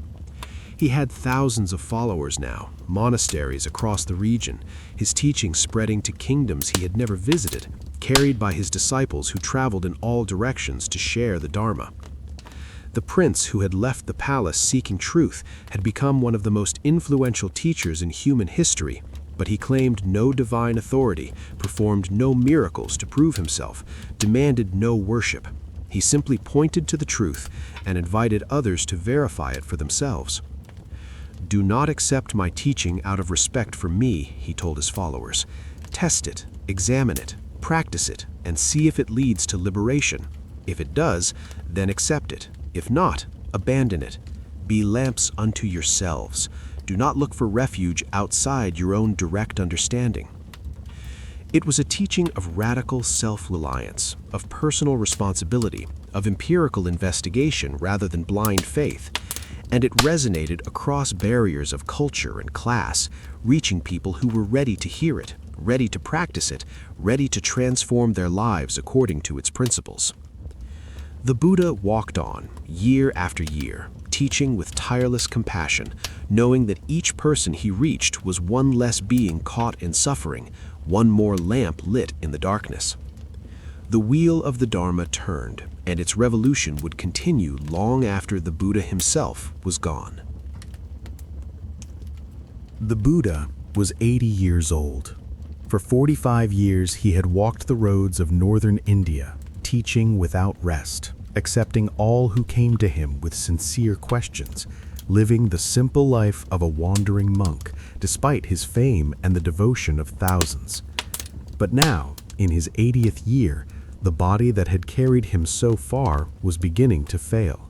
He had thousands of followers now, monasteries across the region, his teachings spreading to kingdoms he had never visited, carried by his disciples who traveled in all directions to share the Dharma. The prince who had left the palace seeking truth had become one of the most influential teachers in human history, but he claimed no divine authority, performed no miracles to prove himself, demanded no worship. He simply pointed to the truth and invited others to verify it for themselves. "Do not accept my teaching out of respect for me," he told his followers. "Test it, examine it, practice it, and see if it leads to liberation. If it does, then accept it. If not, abandon it. Be lamps unto yourselves. Do not look for refuge outside your own direct understanding." It was a teaching of radical self-reliance, of personal responsibility, of empirical investigation rather than blind faith, and it resonated across barriers of culture and class, reaching people who were ready to hear it, ready to practice it, ready to transform their lives according to its principles. The Buddha walked on, year after year, teaching with tireless compassion, knowing that each person he reached was one less being caught in suffering, one more lamp lit in the darkness. The wheel of the Dharma turned, and its revolution would continue long after the Buddha himself was gone. The Buddha was 80 years old. For 45 years he had walked the roads of northern India, teaching without rest, accepting all who came to him with sincere questions, living the simple life of a wandering monk, despite his fame and the devotion of thousands. But now, in his 80th year, the body that had carried him so far was beginning to fail.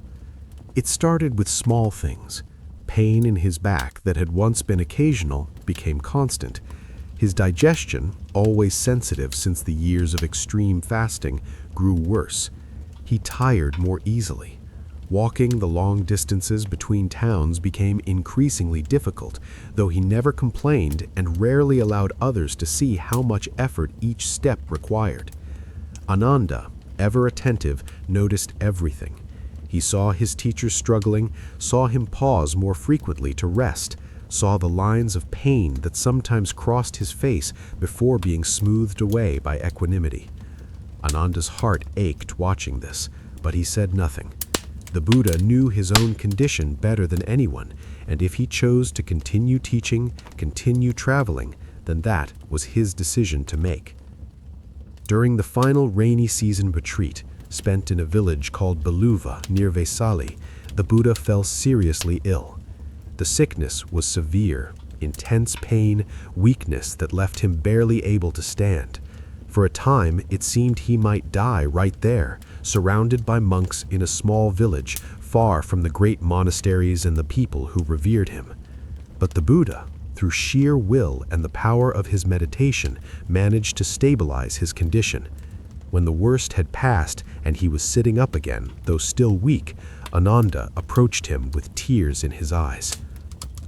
It started with small things. Pain in his back that had once been occasional became constant. His digestion, always sensitive since the years of extreme fasting, grew worse. He tired more easily. Walking the long distances between towns became increasingly difficult, though he never complained and rarely allowed others to see how much effort each step required. Ananda, ever attentive, noticed everything. He saw his teacher struggling, saw him pause more frequently to rest, saw the lines of pain that sometimes crossed his face before being smoothed away by equanimity. Ananda's heart ached watching this, but he said nothing. The Buddha knew his own condition better than anyone, and if he chose to continue teaching, continue traveling, then that was his decision to make. During the final rainy season retreat, spent in a village called Beluva near Vesali, the Buddha fell seriously ill. The sickness was severe, intense pain, weakness that left him barely able to stand. For a time, it seemed he might die right there, surrounded by monks in a small village, far from the great monasteries and the people who revered him. But the Buddha, through sheer will and the power of his meditation, managed to stabilize his condition. When the worst had passed and he was sitting up again, though still weak, Ananda approached him with tears in his eyes.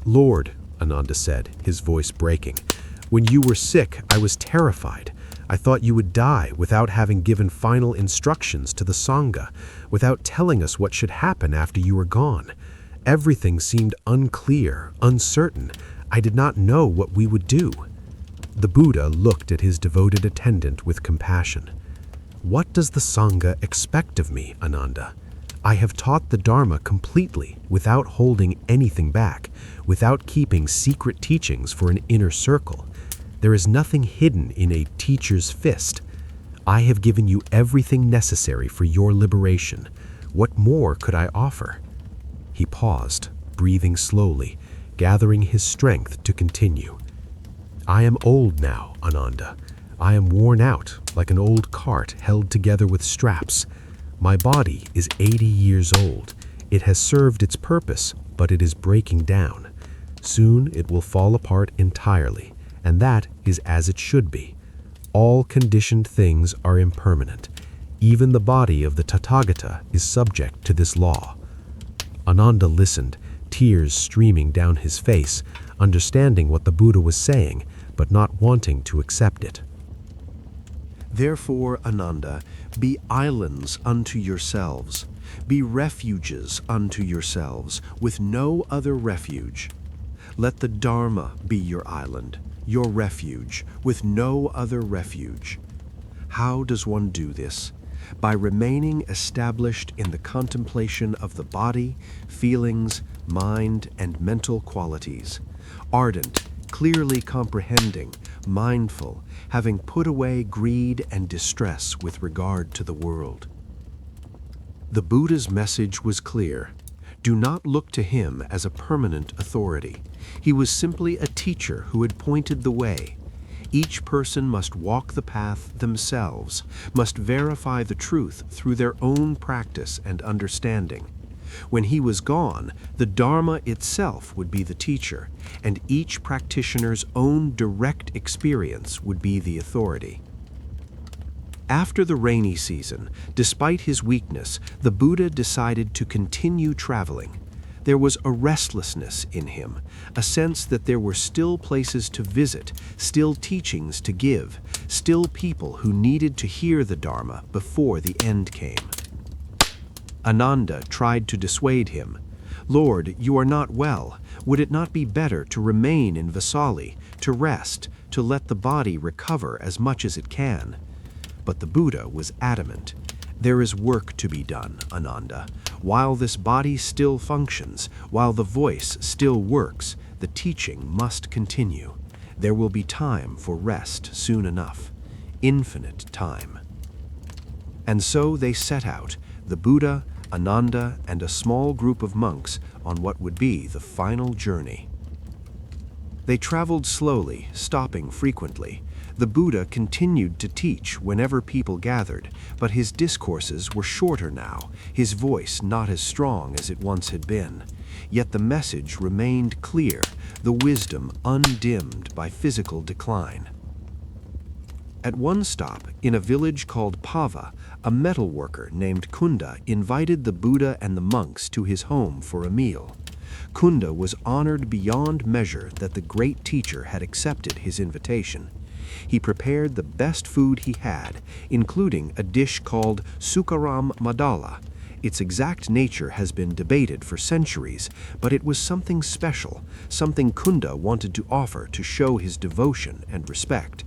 "Lord," Ananda said, his voice breaking, "when you were sick, I was terrified. I thought you would die without having given final instructions to the Sangha, without telling us what should happen after you were gone. Everything seemed unclear, uncertain. I did not know what we would do." The Buddha looked at his devoted attendant with compassion. "What does the Sangha expect of me, Ananda? I have taught the Dharma completely, without holding anything back, without keeping secret teachings for an inner circle. There is nothing hidden in a teacher's fist. I have given you everything necessary for your liberation. What more could I offer?" He paused, breathing slowly, gathering his strength to continue. "I am old now, Ananda. I am worn out, like an old cart held together with straps. My body is 80 years old. It has served its purpose, but it is breaking down. Soon it will fall apart entirely, and that is as it should be. All conditioned things are impermanent. Even the body of the Tathagata is subject to this law." Ananda listened, tears streaming down his face, understanding what the Buddha was saying, but not wanting to accept it. "Therefore, Ananda, be islands unto yourselves, be refuges unto yourselves, with no other refuge. Let the Dharma be your island, your refuge, with no other refuge. How does one do this? By remaining established in the contemplation of the body, feelings, mind, and mental qualities, ardent, clearly comprehending, mindful, having put away greed and distress with regard to the world." The Buddha's message was clear. Do not look to him as a permanent authority. He was simply a teacher who had pointed the way. Each person must walk the path themselves, must verify the truth through their own practice and understanding. When he was gone, the Dharma itself would be the teacher, and each practitioner's own direct experience would be the authority. After the rainy season, despite his weakness, the Buddha decided to continue traveling. There was a restlessness in him, a sense that there were still places to visit, still teachings to give, still people who needed to hear the Dharma before the end came. Ananda tried to dissuade him. "Lord, you are not well. Would it not be better to remain in Vesali, to rest, to let the body recover as much as it can?" But the Buddha was adamant. "There is work to be done, Ananda. While this body still functions, while the voice still works, the teaching must continue. There will be time for rest soon enough. Infinite time." And so they set out, the Buddha, Ananda, and a small group of monks, on what would be the final journey. They traveled slowly, stopping frequently. The Buddha continued to teach whenever people gathered, but his discourses were shorter now, his voice not as strong as it once had been. Yet the message remained clear, the wisdom undimmed by physical decline. At one stop, in a village called Pava, a metal worker named Kunda invited the Buddha and the monks to his home for a meal. Kunda was honored beyond measure that the great teacher had accepted his invitation. He prepared the best food he had, including a dish called Sukaram Madala. Its exact nature has been debated for centuries, but it was something special, something Kunda wanted to offer to show his devotion and respect.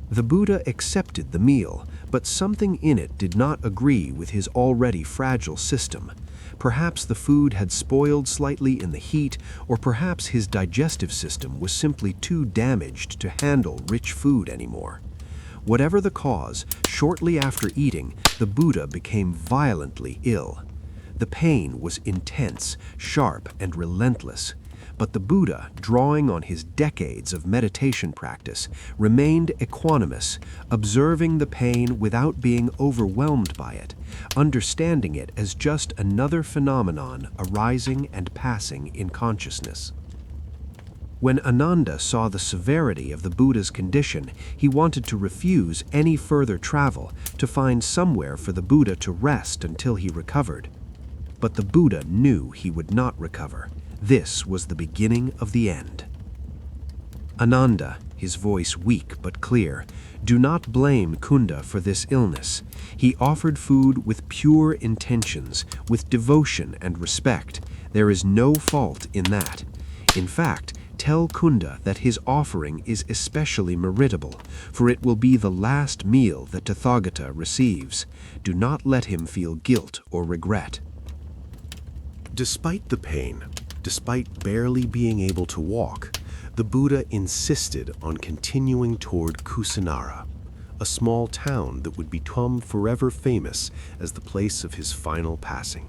The Buddha accepted the meal, but something in it did not agree with his already fragile system. Perhaps the food had spoiled slightly in the heat, or perhaps his digestive system was simply too damaged to handle rich food anymore. Whatever the cause, shortly after eating, the Buddha became violently ill. The pain was intense, sharp, and relentless. But the Buddha, drawing on his decades of meditation practice, remained equanimous, observing the pain without being overwhelmed by it, understanding it as just another phenomenon arising and passing in consciousness. When Ananda saw the severity of the Buddha's condition, he wanted to refuse any further travel, to find somewhere for the Buddha to rest until he recovered. But the Buddha knew he would not recover. This was the beginning of the end. "Ananda," his voice weak but clear, "do not blame Kunda for this illness. He offered food with pure intentions, with devotion and respect. There is no fault in that. In fact, tell Kunda that his offering is especially meritable, for it will be the last meal that Tathagata receives. Do not let him feel guilt or regret." Despite the pain, despite barely being able to walk, the Buddha insisted on continuing toward Kusinara, a small town that would become forever famous as the place of his final passing.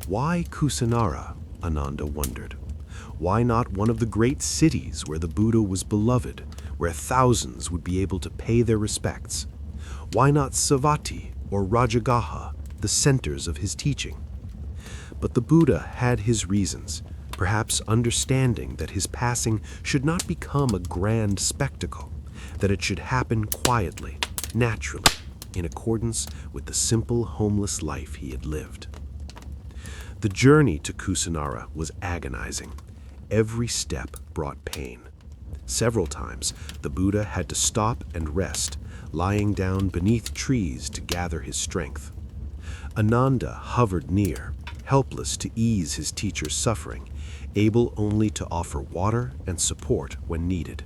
Why Kusinara? Ananda wondered. Why not one of the great cities where the Buddha was beloved, where thousands would be able to pay their respects? Why not Savatthi or Rajagaha, the centers of his teaching? But the Buddha had his reasons, perhaps understanding that his passing should not become a grand spectacle, that it should happen quietly, naturally, in accordance with the simple homeless life he had lived. The journey to Kusinara was agonizing. Every step brought pain. Several times, the Buddha had to stop and rest, lying down beneath trees to gather his strength. Ananda hovered near, helpless to ease his teacher's suffering, able only to offer water and support when needed.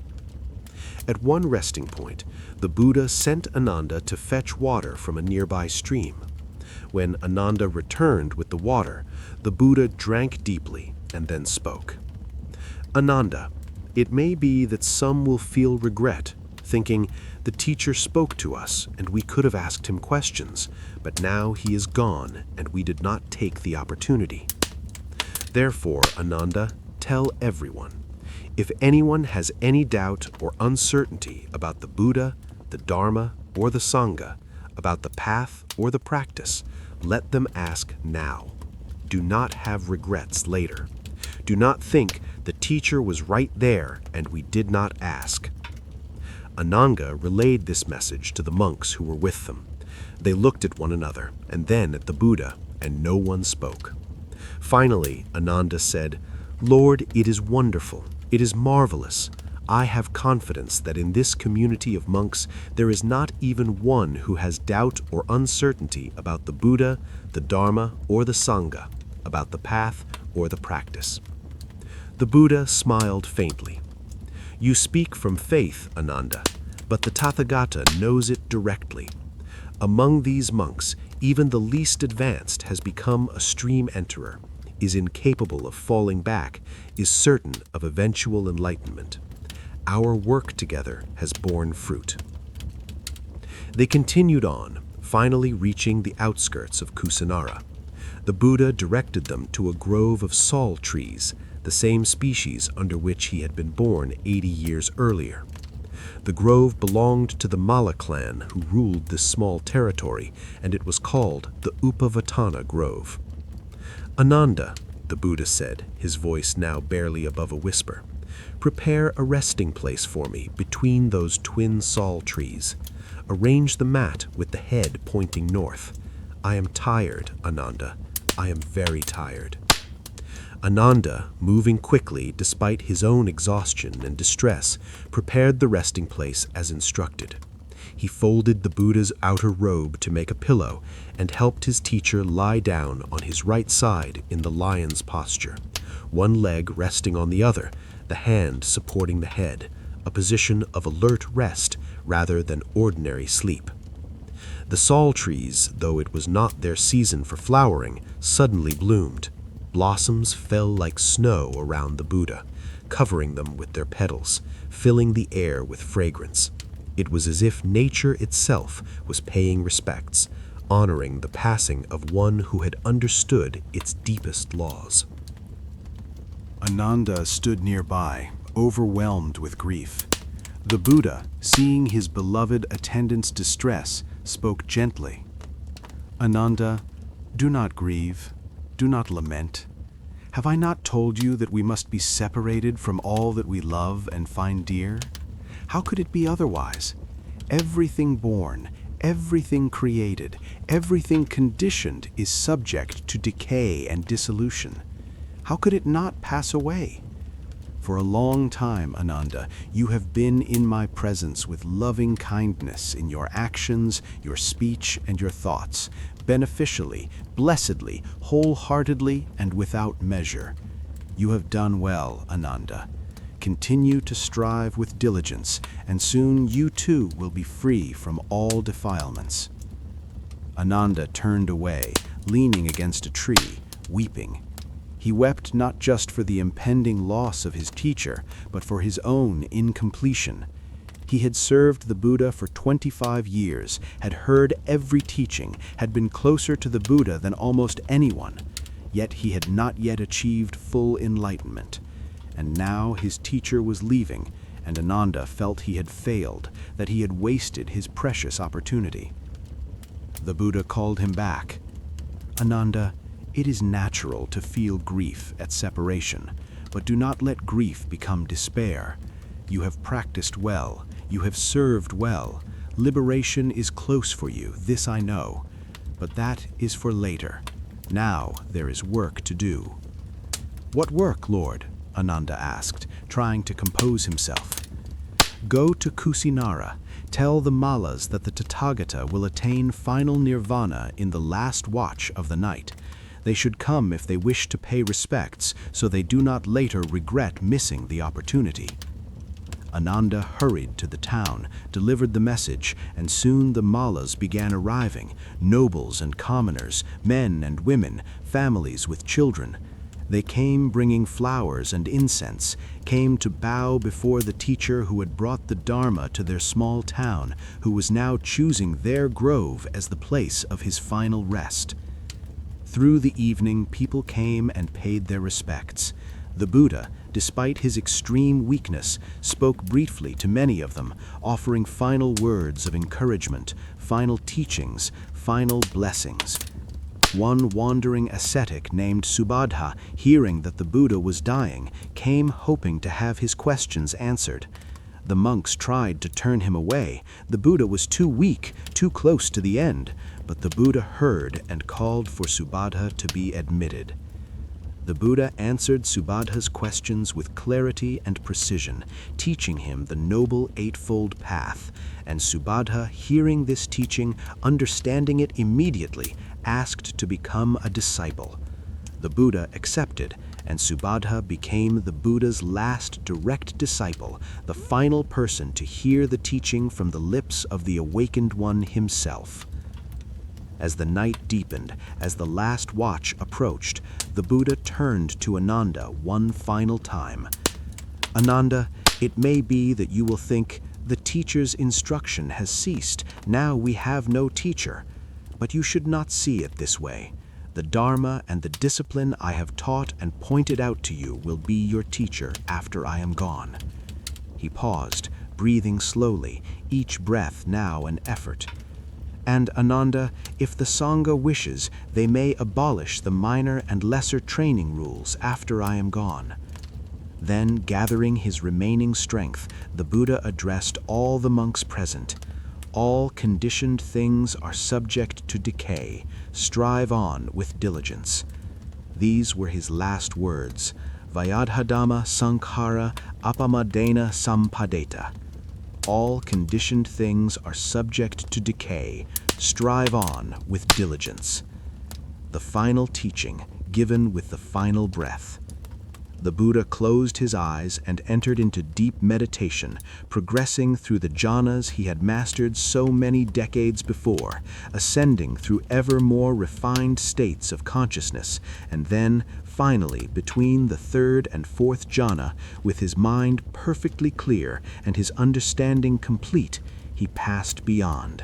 At one resting point, the Buddha sent Ananda to fetch water from a nearby stream. When Ananda returned with the water, the Buddha drank deeply and then spoke. "Ananda, it may be that some will feel regret, thinking, the teacher spoke to us and we could have asked him questions, but now he is gone and we did not take the opportunity. Therefore, Ananda, tell everyone. If anyone has any doubt or uncertainty about the Buddha, the Dharma, or the Sangha, about the path or the practice, let them ask now. Do not have regrets later. Do not think the teacher was right there and we did not ask." Ananda relayed this message to the monks who were with them. They looked at one another and then at the Buddha, and no one spoke. Finally, Ananda said, "Lord, it is wonderful. It is marvelous. I have confidence that in this community of monks there is not even one who has doubt or uncertainty about the Buddha, the Dharma, or the Sangha, about the path or the practice." The Buddha smiled faintly. "You speak from faith, Ananda, but the Tathagata knows it directly. Among these monks, even the least advanced has become a stream enterer, is incapable of falling back, is certain of eventual enlightenment. Our work together has borne fruit." They continued on, finally reaching the outskirts of Kusinara. The Buddha directed them to a grove of sal trees, the same species under which he had been born 80 years earlier. The grove belonged to the Malla clan who ruled this small territory, and it was called the Upavatana Grove. "Ananda," the Buddha said, his voice now barely above a whisper, "prepare a resting place for me between those twin sal trees. Arrange the mat with the head pointing north. I am tired, Ananda. I am very tired." Ananda, moving quickly despite his own exhaustion and distress, prepared the resting place as instructed. He folded the Buddha's outer robe to make a pillow and helped his teacher lie down on his right side in the lion's posture, one leg resting on the other, the hand supporting the head, a position of alert rest rather than ordinary sleep. The sal trees, though it was not their season for flowering, suddenly bloomed. Blossoms fell like snow around the Buddha, covering them with their petals, filling the air with fragrance. It was as if nature itself was paying respects, honoring the passing of one who had understood its deepest laws. Ananda stood nearby, overwhelmed with grief. The Buddha, seeing his beloved attendant's distress, spoke gently. "Ananda, do not grieve. Do not lament. Have I not told you that we must be separated from all that we love and find dear? How could it be otherwise? Everything born, everything created, everything conditioned is subject to decay and dissolution. How could it not pass away? For a long time, Ananda, you have been in my presence with loving kindness in your actions, your speech, and your thoughts, beneficially, blessedly, wholeheartedly, and without measure. You have done well, Ananda. Continue to strive with diligence, and soon you too will be free from all defilements." Ananda turned away, leaning against a tree, weeping. He wept not just for the impending loss of his teacher, but for his own incompletion. He had served the Buddha for 25 years, had heard every teaching, had been closer to the Buddha than almost anyone, yet he had not yet achieved full enlightenment. And now his teacher was leaving, and Ananda felt he had failed, that he had wasted his precious opportunity. The Buddha called him back. "Ananda, it is natural to feel grief at separation, but do not let grief become despair. You have practiced well. You have served well. Liberation is close for you, this I know. But that is for later. Now there is work to do." "What work, Lord?" Ananda asked, trying to compose himself. "Go to Kusinara. Tell the Mallas that the Tathagata will attain final nirvana in the last watch of the night. They should come if they wish to pay respects, so they do not later regret missing the opportunity." Ananda hurried to the town, delivered the message, and soon the Mallas began arriving, nobles and commoners, men and women, families with children. They came bringing flowers and incense, came to bow before the teacher who had brought the Dharma to their small town, who was now choosing their grove as the place of his final rest. Through the evening, people came and paid their respects. The Buddha, despite his extreme weakness, spoke briefly to many of them, offering final words of encouragement, final teachings, final blessings. One wandering ascetic named Subhadha, hearing that the Buddha was dying, came hoping to have his questions answered. The monks tried to turn him away. The Buddha was too weak, too close to the end, but the Buddha heard and called for Subhadha to be admitted. The Buddha answered Subhadha's questions with clarity and precision, teaching him the Noble Eightfold Path, and Subhadha, hearing this teaching, understanding it immediately, asked to become a disciple. The Buddha accepted, and Subhadha became the Buddha's last direct disciple, the final person to hear the teaching from the lips of the Awakened One himself. As the night deepened, as the last watch approached, the Buddha turned to Ananda one final time. "Ananda, it may be that you will think, the teacher's instruction has ceased, now we have no teacher. But you should not see it this way. The Dharma and the discipline I have taught and pointed out to you will be your teacher after I am gone." He paused, breathing slowly, each breath now an effort. "And Ananda, if the Sangha wishes, they may abolish the minor and lesser training rules after I am gone." Then, gathering his remaining strength, the Buddha addressed all the monks present. "All conditioned things are subject to decay. Strive on with diligence." These were his last words. Vyadhadama sankhara apamadena sampadeta. All conditioned things are subject to decay. Strive on with diligence. The final teaching, given with the final breath. The Buddha closed his eyes and entered into deep meditation, progressing through the jhanas he had mastered so many decades before, ascending through ever more refined states of consciousness, and then, finally, between the third and fourth jhana, with his mind perfectly clear and his understanding complete, he passed beyond.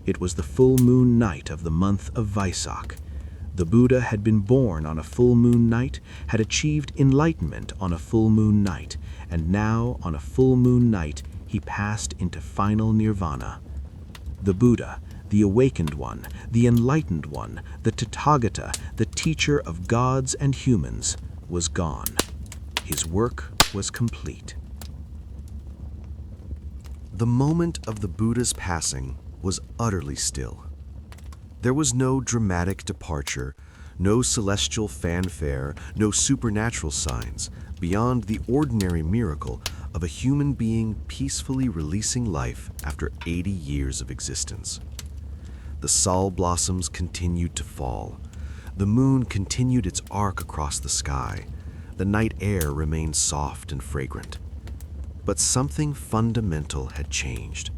It was the full moon night of the month of Vaisak. The Buddha had been born on a full moon night, had achieved enlightenment on a full moon night, and now, on a full moon night, he passed into final nirvana. The Buddha, the Awakened One, the Enlightened One, the Tathagata, the teacher of gods and humans, was gone. His work was complete. The moment of the Buddha's passing was utterly still. There was no dramatic departure, no celestial fanfare, no supernatural signs, beyond the ordinary miracle of a human being peacefully releasing life after 80 years of existence. The sal blossoms continued to fall. The moon continued its arc across the sky. The night air remained soft and fragrant. But something fundamental had changed.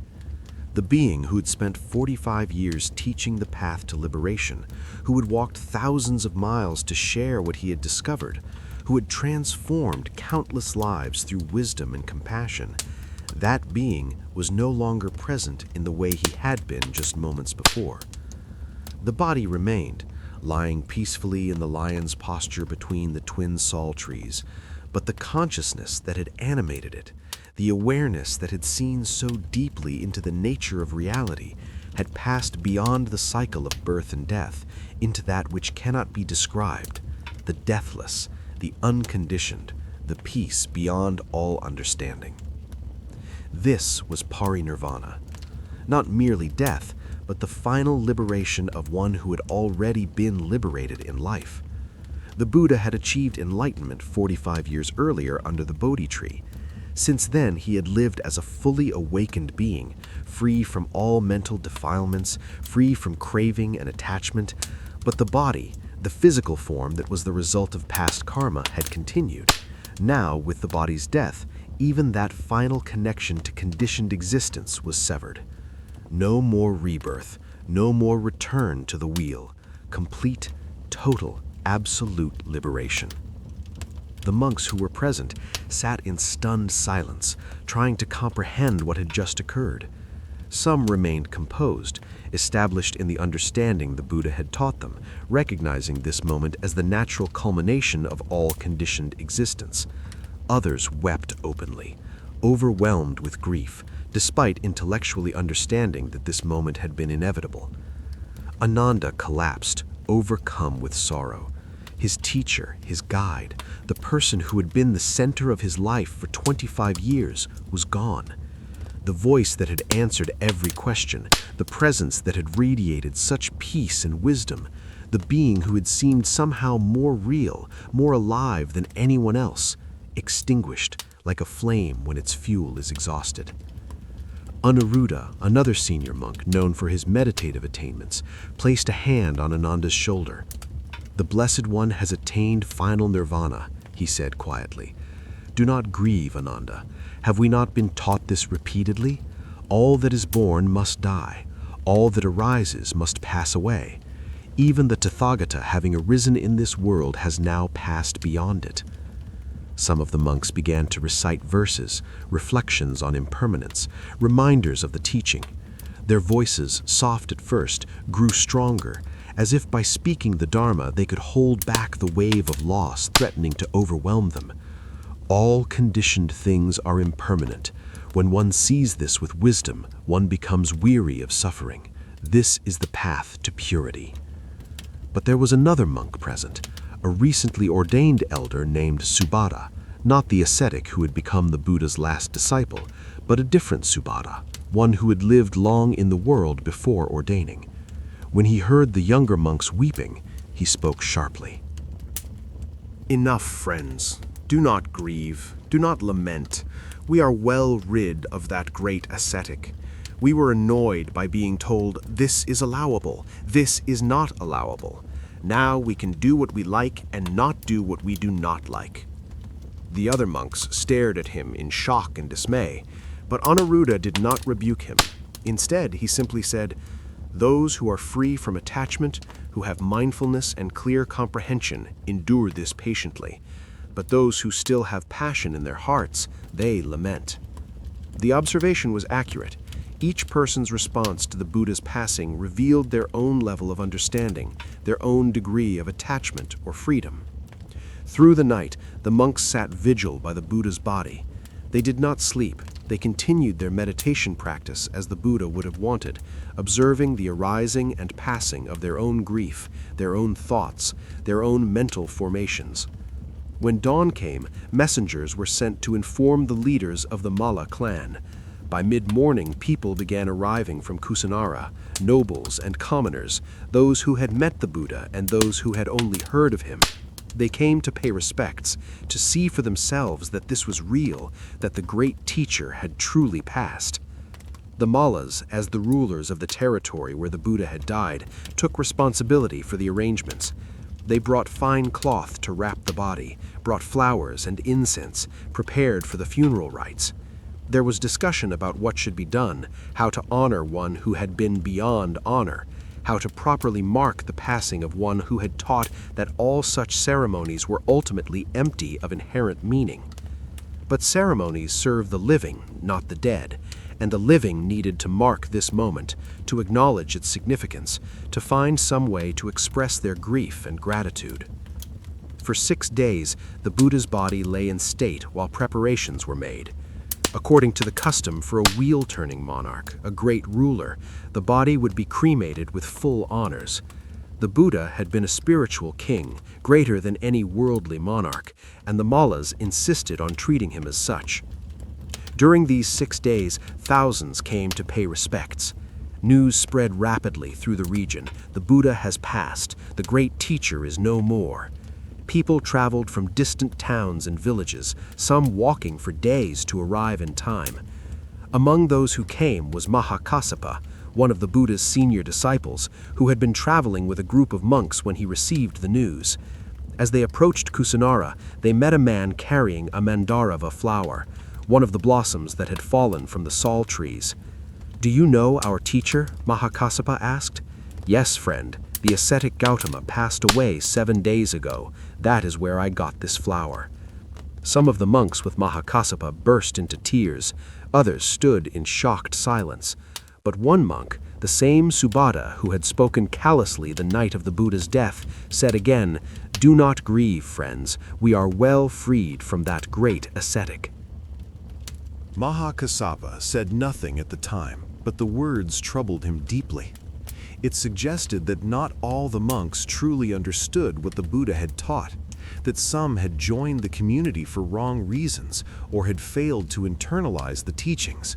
The being who had spent 45 years teaching the path to liberation, who had walked thousands of miles to share what he had discovered, who had transformed countless lives through wisdom and compassion, that being was no longer present in the way he had been just moments before. The body remained, lying peacefully in the lion's posture between the twin sal trees, but the consciousness that had animated it, the awareness that had seen so deeply into the nature of reality, had passed beyond the cycle of birth and death into that which cannot be described, the deathless, the unconditioned, the peace beyond all understanding. This was Parinirvana, not merely death, but the final liberation of one who had already been liberated in life. The Buddha had achieved enlightenment 45 years earlier under the Bodhi tree. Since then, he had lived as a fully awakened being, free from all mental defilements, free from craving and attachment. But the body, the physical form that was the result of past karma, had continued. Now, with the body's death, even that final connection to conditioned existence was severed. No more rebirth, no more return to the wheel. Complete, total, absolute liberation. The monks who were present sat in stunned silence, trying to comprehend what had just occurred. Some remained composed, established in the understanding the Buddha had taught them, recognizing this moment as the natural culmination of all conditioned existence. Others wept openly, overwhelmed with grief, despite intellectually understanding that this moment had been inevitable. Ananda collapsed, overcome with sorrow. His teacher, his guide, the person who had been the center of his life for 25 years, was gone. The voice that had answered every question, the presence that had radiated such peace and wisdom, the being who had seemed somehow more real, more alive than anyone else, extinguished like a flame when its fuel is exhausted. Aniruddha, another senior monk known for his meditative attainments, placed a hand on Ananda's shoulder. "The Blessed One has attained final nirvana," he said quietly. "Do not grieve, Ananda. Have we not been taught this repeatedly? All that is born must die. All that arises must pass away. Even the Tathagata, having arisen in this world, has now passed beyond it." Some of the monks began to recite verses, reflections on impermanence, reminders of the teaching. Their voices, soft at first, grew stronger, as if by speaking the Dharma they could hold back the wave of loss threatening to overwhelm them. All conditioned things are impermanent. When one sees this with wisdom, one becomes weary of suffering. This is the path to purity. But there was another monk present, a recently ordained elder named Subhadha, not the ascetic who had become the Buddha's last disciple, but a different Subhadha, one who had lived long in the world before ordaining. When he heard the younger monks weeping, he spoke sharply. "Enough, friends. Do not grieve. Do not lament. We are well rid of that great ascetic. We were annoyed by being told, this is allowable, this is not allowable. Now we can do what we like and not do what we do not like." The other monks stared at him in shock and dismay, but Aniruddha did not rebuke him. Instead, he simply said, "Those who are free from attachment, who have mindfulness and clear comprehension, endure this patiently. But those who still have passion in their hearts, they lament." The observation was accurate. Each person's response to the Buddha's passing revealed their own level of understanding, their own degree of attachment or freedom. Through the night, the monks sat vigil by the Buddha's body. They did not sleep. They continued their meditation practice as the Buddha would have wanted, observing the arising and passing of their own grief, their own thoughts, their own mental formations. When dawn came, messengers were sent to inform the leaders of the Malla clan. By mid-morning, people began arriving from Kusinara, nobles and commoners, those who had met the Buddha and those who had only heard of him. They came to pay respects, to see for themselves that this was real, that the great teacher had truly passed. The Mallas, as the rulers of the territory where the Buddha had died, took responsibility for the arrangements. They brought fine cloth to wrap the body, brought flowers and incense, prepared for the funeral rites. There was discussion about what should be done, how to honor one who had been beyond honor, how to properly mark the passing of one who had taught that all such ceremonies were ultimately empty of inherent meaning. But ceremonies serve the living, not the dead, and the living needed to mark this moment, to acknowledge its significance, to find some way to express their grief and gratitude. For 6 days, the Buddha's body lay in state while preparations were made. According to the custom for a wheel-turning monarch, a great ruler, the body would be cremated with full honors. The Buddha had been a spiritual king, greater than any worldly monarch, and the Mallas insisted on treating him as such. During these 6 days, thousands came to pay respects. News spread rapidly through the region. The Buddha has passed. The great teacher is no more. People traveled from distant towns and villages, some walking for days to arrive in time. Among those who came was Mahakassapa, one of the Buddha's senior disciples, who had been traveling with a group of monks when he received the news. As they approached Kusinara, they met a man carrying a mandarava flower, one of the blossoms that had fallen from the sal trees. "Do you know our teacher?" Mahakassapa asked. "Yes, friend. The ascetic Gautama passed away 7 days ago. That is where I got this flower." Some of the monks with Mahakassapa burst into tears. Others stood in shocked silence. But one monk, the same Subhadha who had spoken callously the night of the Buddha's death, said again, "Do not grieve, friends. We are well freed from that great ascetic." Mahakassapa said nothing at the time, but the words troubled him deeply. It suggested that not all the monks truly understood what the Buddha had taught, that some had joined the community for wrong reasons or had failed to internalize the teachings.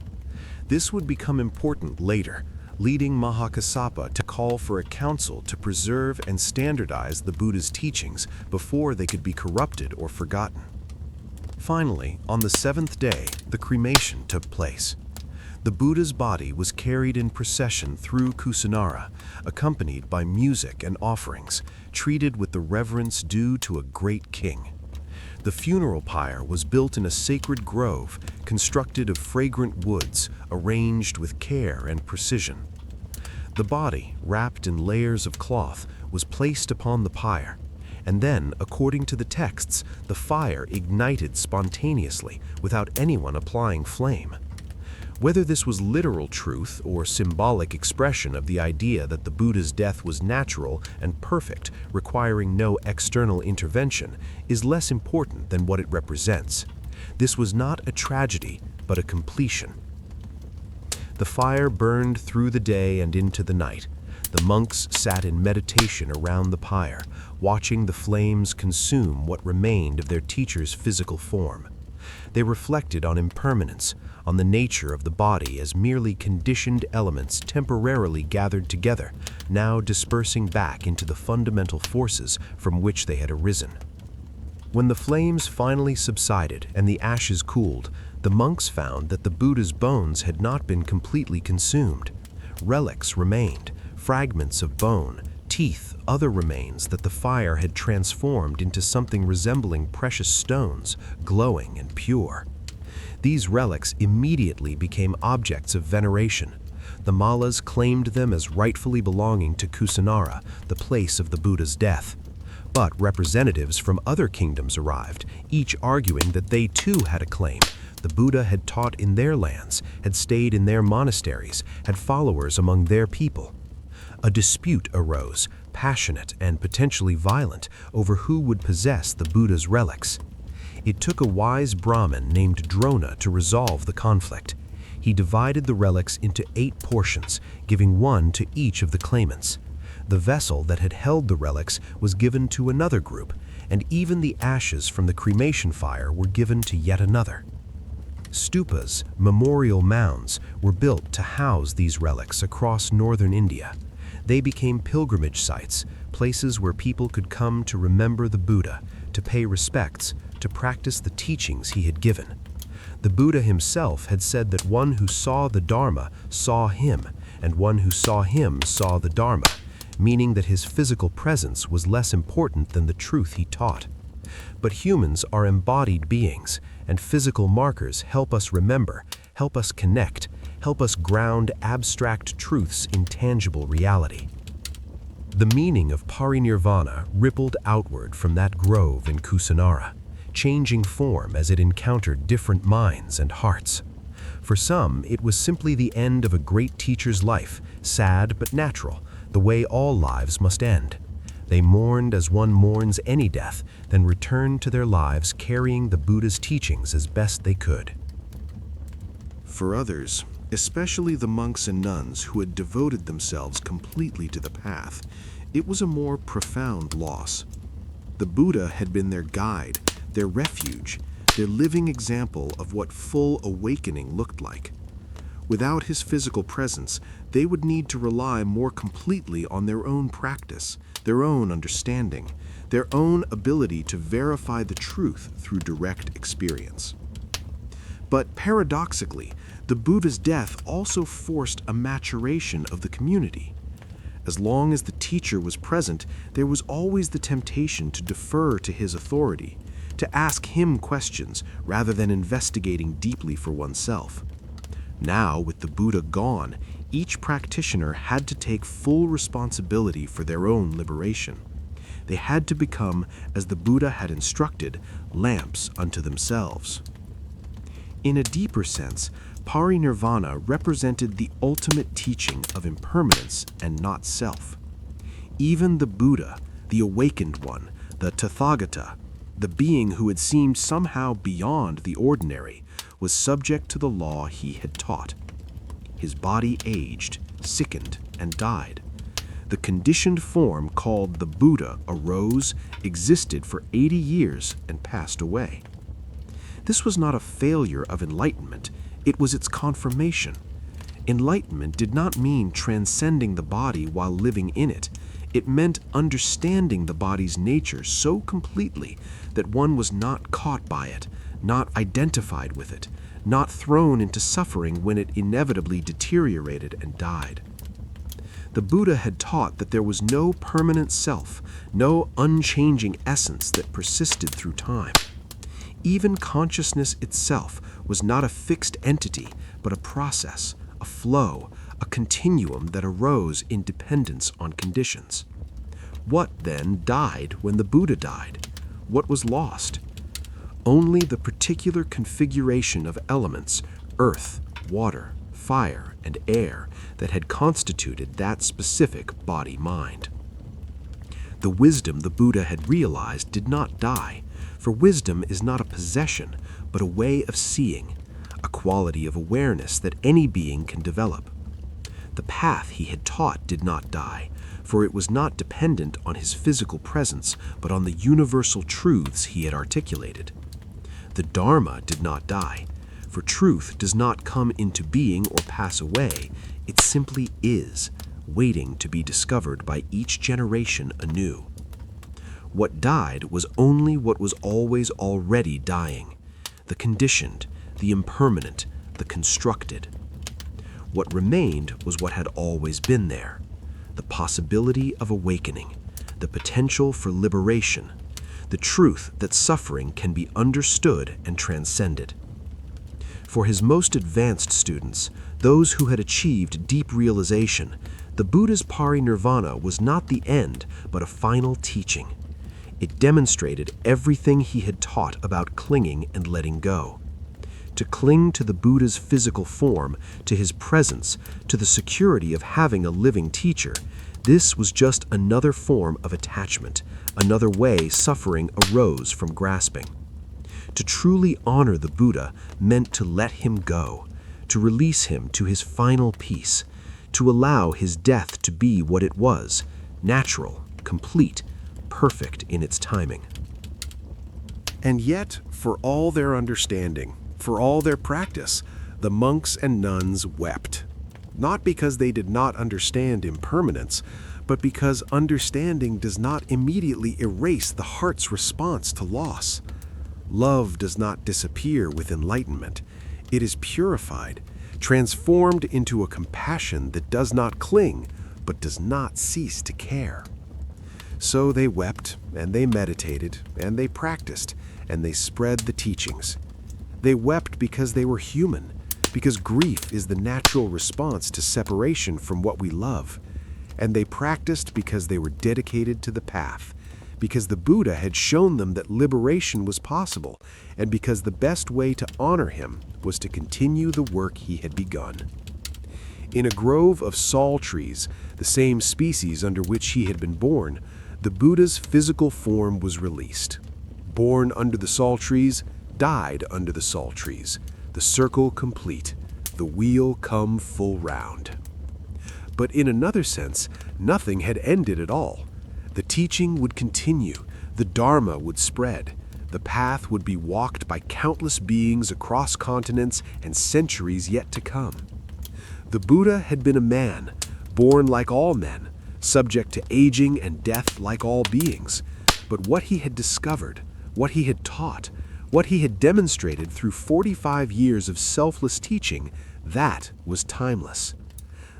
This would become important later. leading Mahakassapa to call for a council to preserve and standardize the Buddha's teachings before they could be corrupted or forgotten. Finally, on the seventh day, the cremation took place. The Buddha's body was carried in procession through Kusinara, accompanied by music and offerings, treated with the reverence due to a great king. The funeral pyre was built in a sacred grove, constructed of fragrant woods, arranged with care and precision. The body, wrapped in layers of cloth, was placed upon the pyre, and then, according to the texts, the fire ignited spontaneously without anyone applying flame. Whether this was literal truth or symbolic expression of the idea that the Buddha's death was natural and perfect, requiring no external intervention, is less important than what it represents. This was not a tragedy, but a completion. The fire burned through the day and into the night. The monks sat in meditation around the pyre, watching the flames consume what remained of their teacher's physical form. They reflected on impermanence, on the nature of the body as merely conditioned elements temporarily gathered together, now dispersing back into the fundamental forces from which they had arisen. When the flames finally subsided and the ashes cooled, the monks found that the Buddha's bones had not been completely consumed. Relics remained, fragments of bone, teeth, other remains that the fire had transformed into something resembling precious stones, glowing and pure. These relics immediately became objects of veneration. The Mallas claimed them as rightfully belonging to Kusinara, the place of the Buddha's death. But representatives from other kingdoms arrived, each arguing that they too had a claim. The Buddha had taught in their lands, had stayed in their monasteries, had followers among their people. A dispute arose, passionate and potentially violent, over who would possess the Buddha's relics. It took a wise Brahmin named Drona to resolve the conflict. He divided the relics into 8 portions, giving one to each of the claimants. The vessel that had held the relics was given to another group, and even the ashes from the cremation fire were given to yet another. Stupas, memorial mounds, were built to house these relics across northern India. They became pilgrimage sites, places where people could come to remember the Buddha, to pay respects, to practice the teachings he had given. The Buddha himself had said that one who saw the Dharma saw him, and one who saw him saw the Dharma, meaning that his physical presence was less important than the truth he taught. But humans are embodied beings, and physical markers help us remember, help us connect, help us ground abstract truths in tangible reality. The meaning of Parinirvana rippled outward from that grove in Kusinara, changing form as it encountered different minds and hearts. For some, it was simply the end of a great teacher's life, sad but natural, the way all lives must end. They mourned as one mourns any death, then returned to their lives carrying the Buddha's teachings as best they could. For others, especially the monks and nuns who had devoted themselves completely to the path, it was a more profound loss. The Buddha had been their guide, their refuge, their living example of what full awakening looked like. Without his physical presence, they would need to rely more completely on their own practice, their own understanding, their own ability to verify the truth through direct experience. But paradoxically, the Buddha's death also forced a maturation of the community. As long as the teacher was present, there was always the temptation to defer to his authority, to ask him questions rather than investigating deeply for oneself. Now, with the Buddha gone, each practitioner had to take full responsibility for their own liberation. They had to become, as the Buddha had instructed, lamps unto themselves. In a deeper sense, Parinirvana represented the ultimate teaching of impermanence and not self. Even the Buddha, the awakened one, the Tathagata, the being who had seemed somehow beyond the ordinary, was subject to the law he had taught. His body aged, sickened, and died. The conditioned form called the Buddha arose, existed for 80 years, and passed away. This was not a failure of enlightenment, it was its confirmation. Enlightenment did not mean transcending the body while living in it. It meant understanding the body's nature so completely that one was not caught by it, not identified with it, not thrown into suffering when it inevitably deteriorated and died. The Buddha had taught that there was no permanent self, no unchanging essence that persisted through time. Even consciousness itself was not a fixed entity, but a process, a flow, a continuum that arose in dependence on conditions. What, then, died when the Buddha died? What was lost? Only the particular configuration of elements, earth, water, fire, and air, that had constituted that specific body-mind. The wisdom the Buddha had realized did not die, for wisdom is not a possession, but a way of seeing, a quality of awareness that any being can develop. The path he had taught did not die, for it was not dependent on his physical presence, but on the universal truths he had articulated. The Dharma did not die, for truth does not come into being or pass away, it simply is, waiting to be discovered by each generation anew. What died was only what was always already dying, the conditioned, the impermanent, the constructed. What remained was what had always been there, the possibility of awakening, the potential for liberation, the truth that suffering can be understood and transcended. For his most advanced students, those who had achieved deep realization, the Buddha's Parinirvana was not the end, but a final teaching. It demonstrated everything he had taught about clinging and letting go. To cling to the Buddha's physical form, to his presence, to the security of having a living teacher, this was just another form of attachment, another way suffering arose from grasping. To truly honor the Buddha meant to let him go, to release him to his final peace, to allow his death to be what it was, natural, complete, perfect in its timing. And yet, for all their understanding, for all their practice, the monks and nuns wept. Not because they did not understand impermanence, but because understanding does not immediately erase the heart's response to loss. Love does not disappear with enlightenment. It is purified, transformed into a compassion that does not cling, but does not cease to care. So they wept, and they meditated, and they practiced, and they spread the teachings. They wept because they were human, because grief is the natural response to separation from what we love. And they practiced because they were dedicated to the path, because the Buddha had shown them that liberation was possible, and because the best way to honor him was to continue the work he had begun. In a grove of sal trees, the same species under which he had been born, the Buddha's physical form was released. Born under the sal trees, died under the sal trees, the circle complete, the wheel come full round. But in another sense, nothing had ended at all. The teaching would continue, the Dharma would spread, the path would be walked by countless beings across continents and centuries yet to come. The Buddha had been a man, born like all men, subject to aging and death like all beings. But what he had discovered, what he had taught, what he had demonstrated through 45 years of selfless teaching, that was timeless.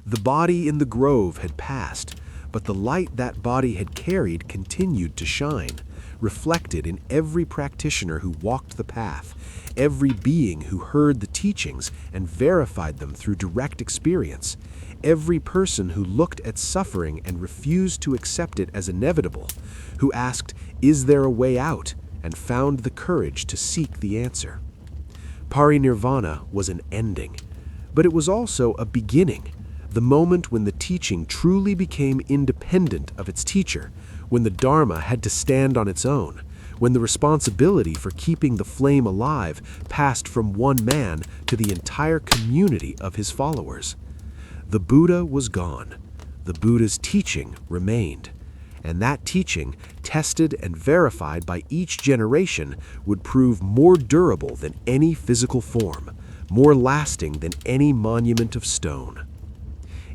The body in the grove had passed, but the light that body had carried continued to shine, reflected in every practitioner who walked the path, every being who heard the teachings and verified them through direct experience, every person who looked at suffering and refused to accept it as inevitable, who asked, "Is there a way out?" and found the courage to seek the answer. Parinirvana was an ending, but it was also a beginning, the moment when the teaching truly became independent of its teacher, when the Dharma had to stand on its own, when the responsibility for keeping the flame alive passed from one man to the entire community of his followers. The Buddha was gone. The Buddha's teaching remained. And that teaching, tested and verified by each generation, would prove more durable than any physical form, more lasting than any monument of stone.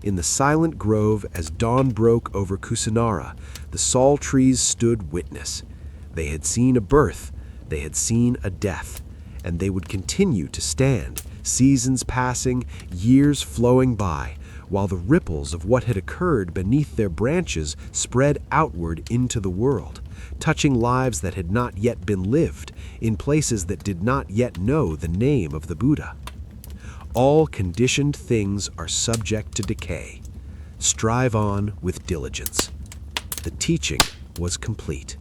In the silent grove, as dawn broke over Kusinara, the sal trees stood witness. They had seen a birth, they had seen a death, and they would continue to stand, seasons passing, years flowing by, while the ripples of what had occurred beneath their branches spread outward into the world, touching lives that had not yet been lived, in places that did not yet know the name of the Buddha. All conditioned things are subject to decay. Strive on with diligence. The teaching was complete.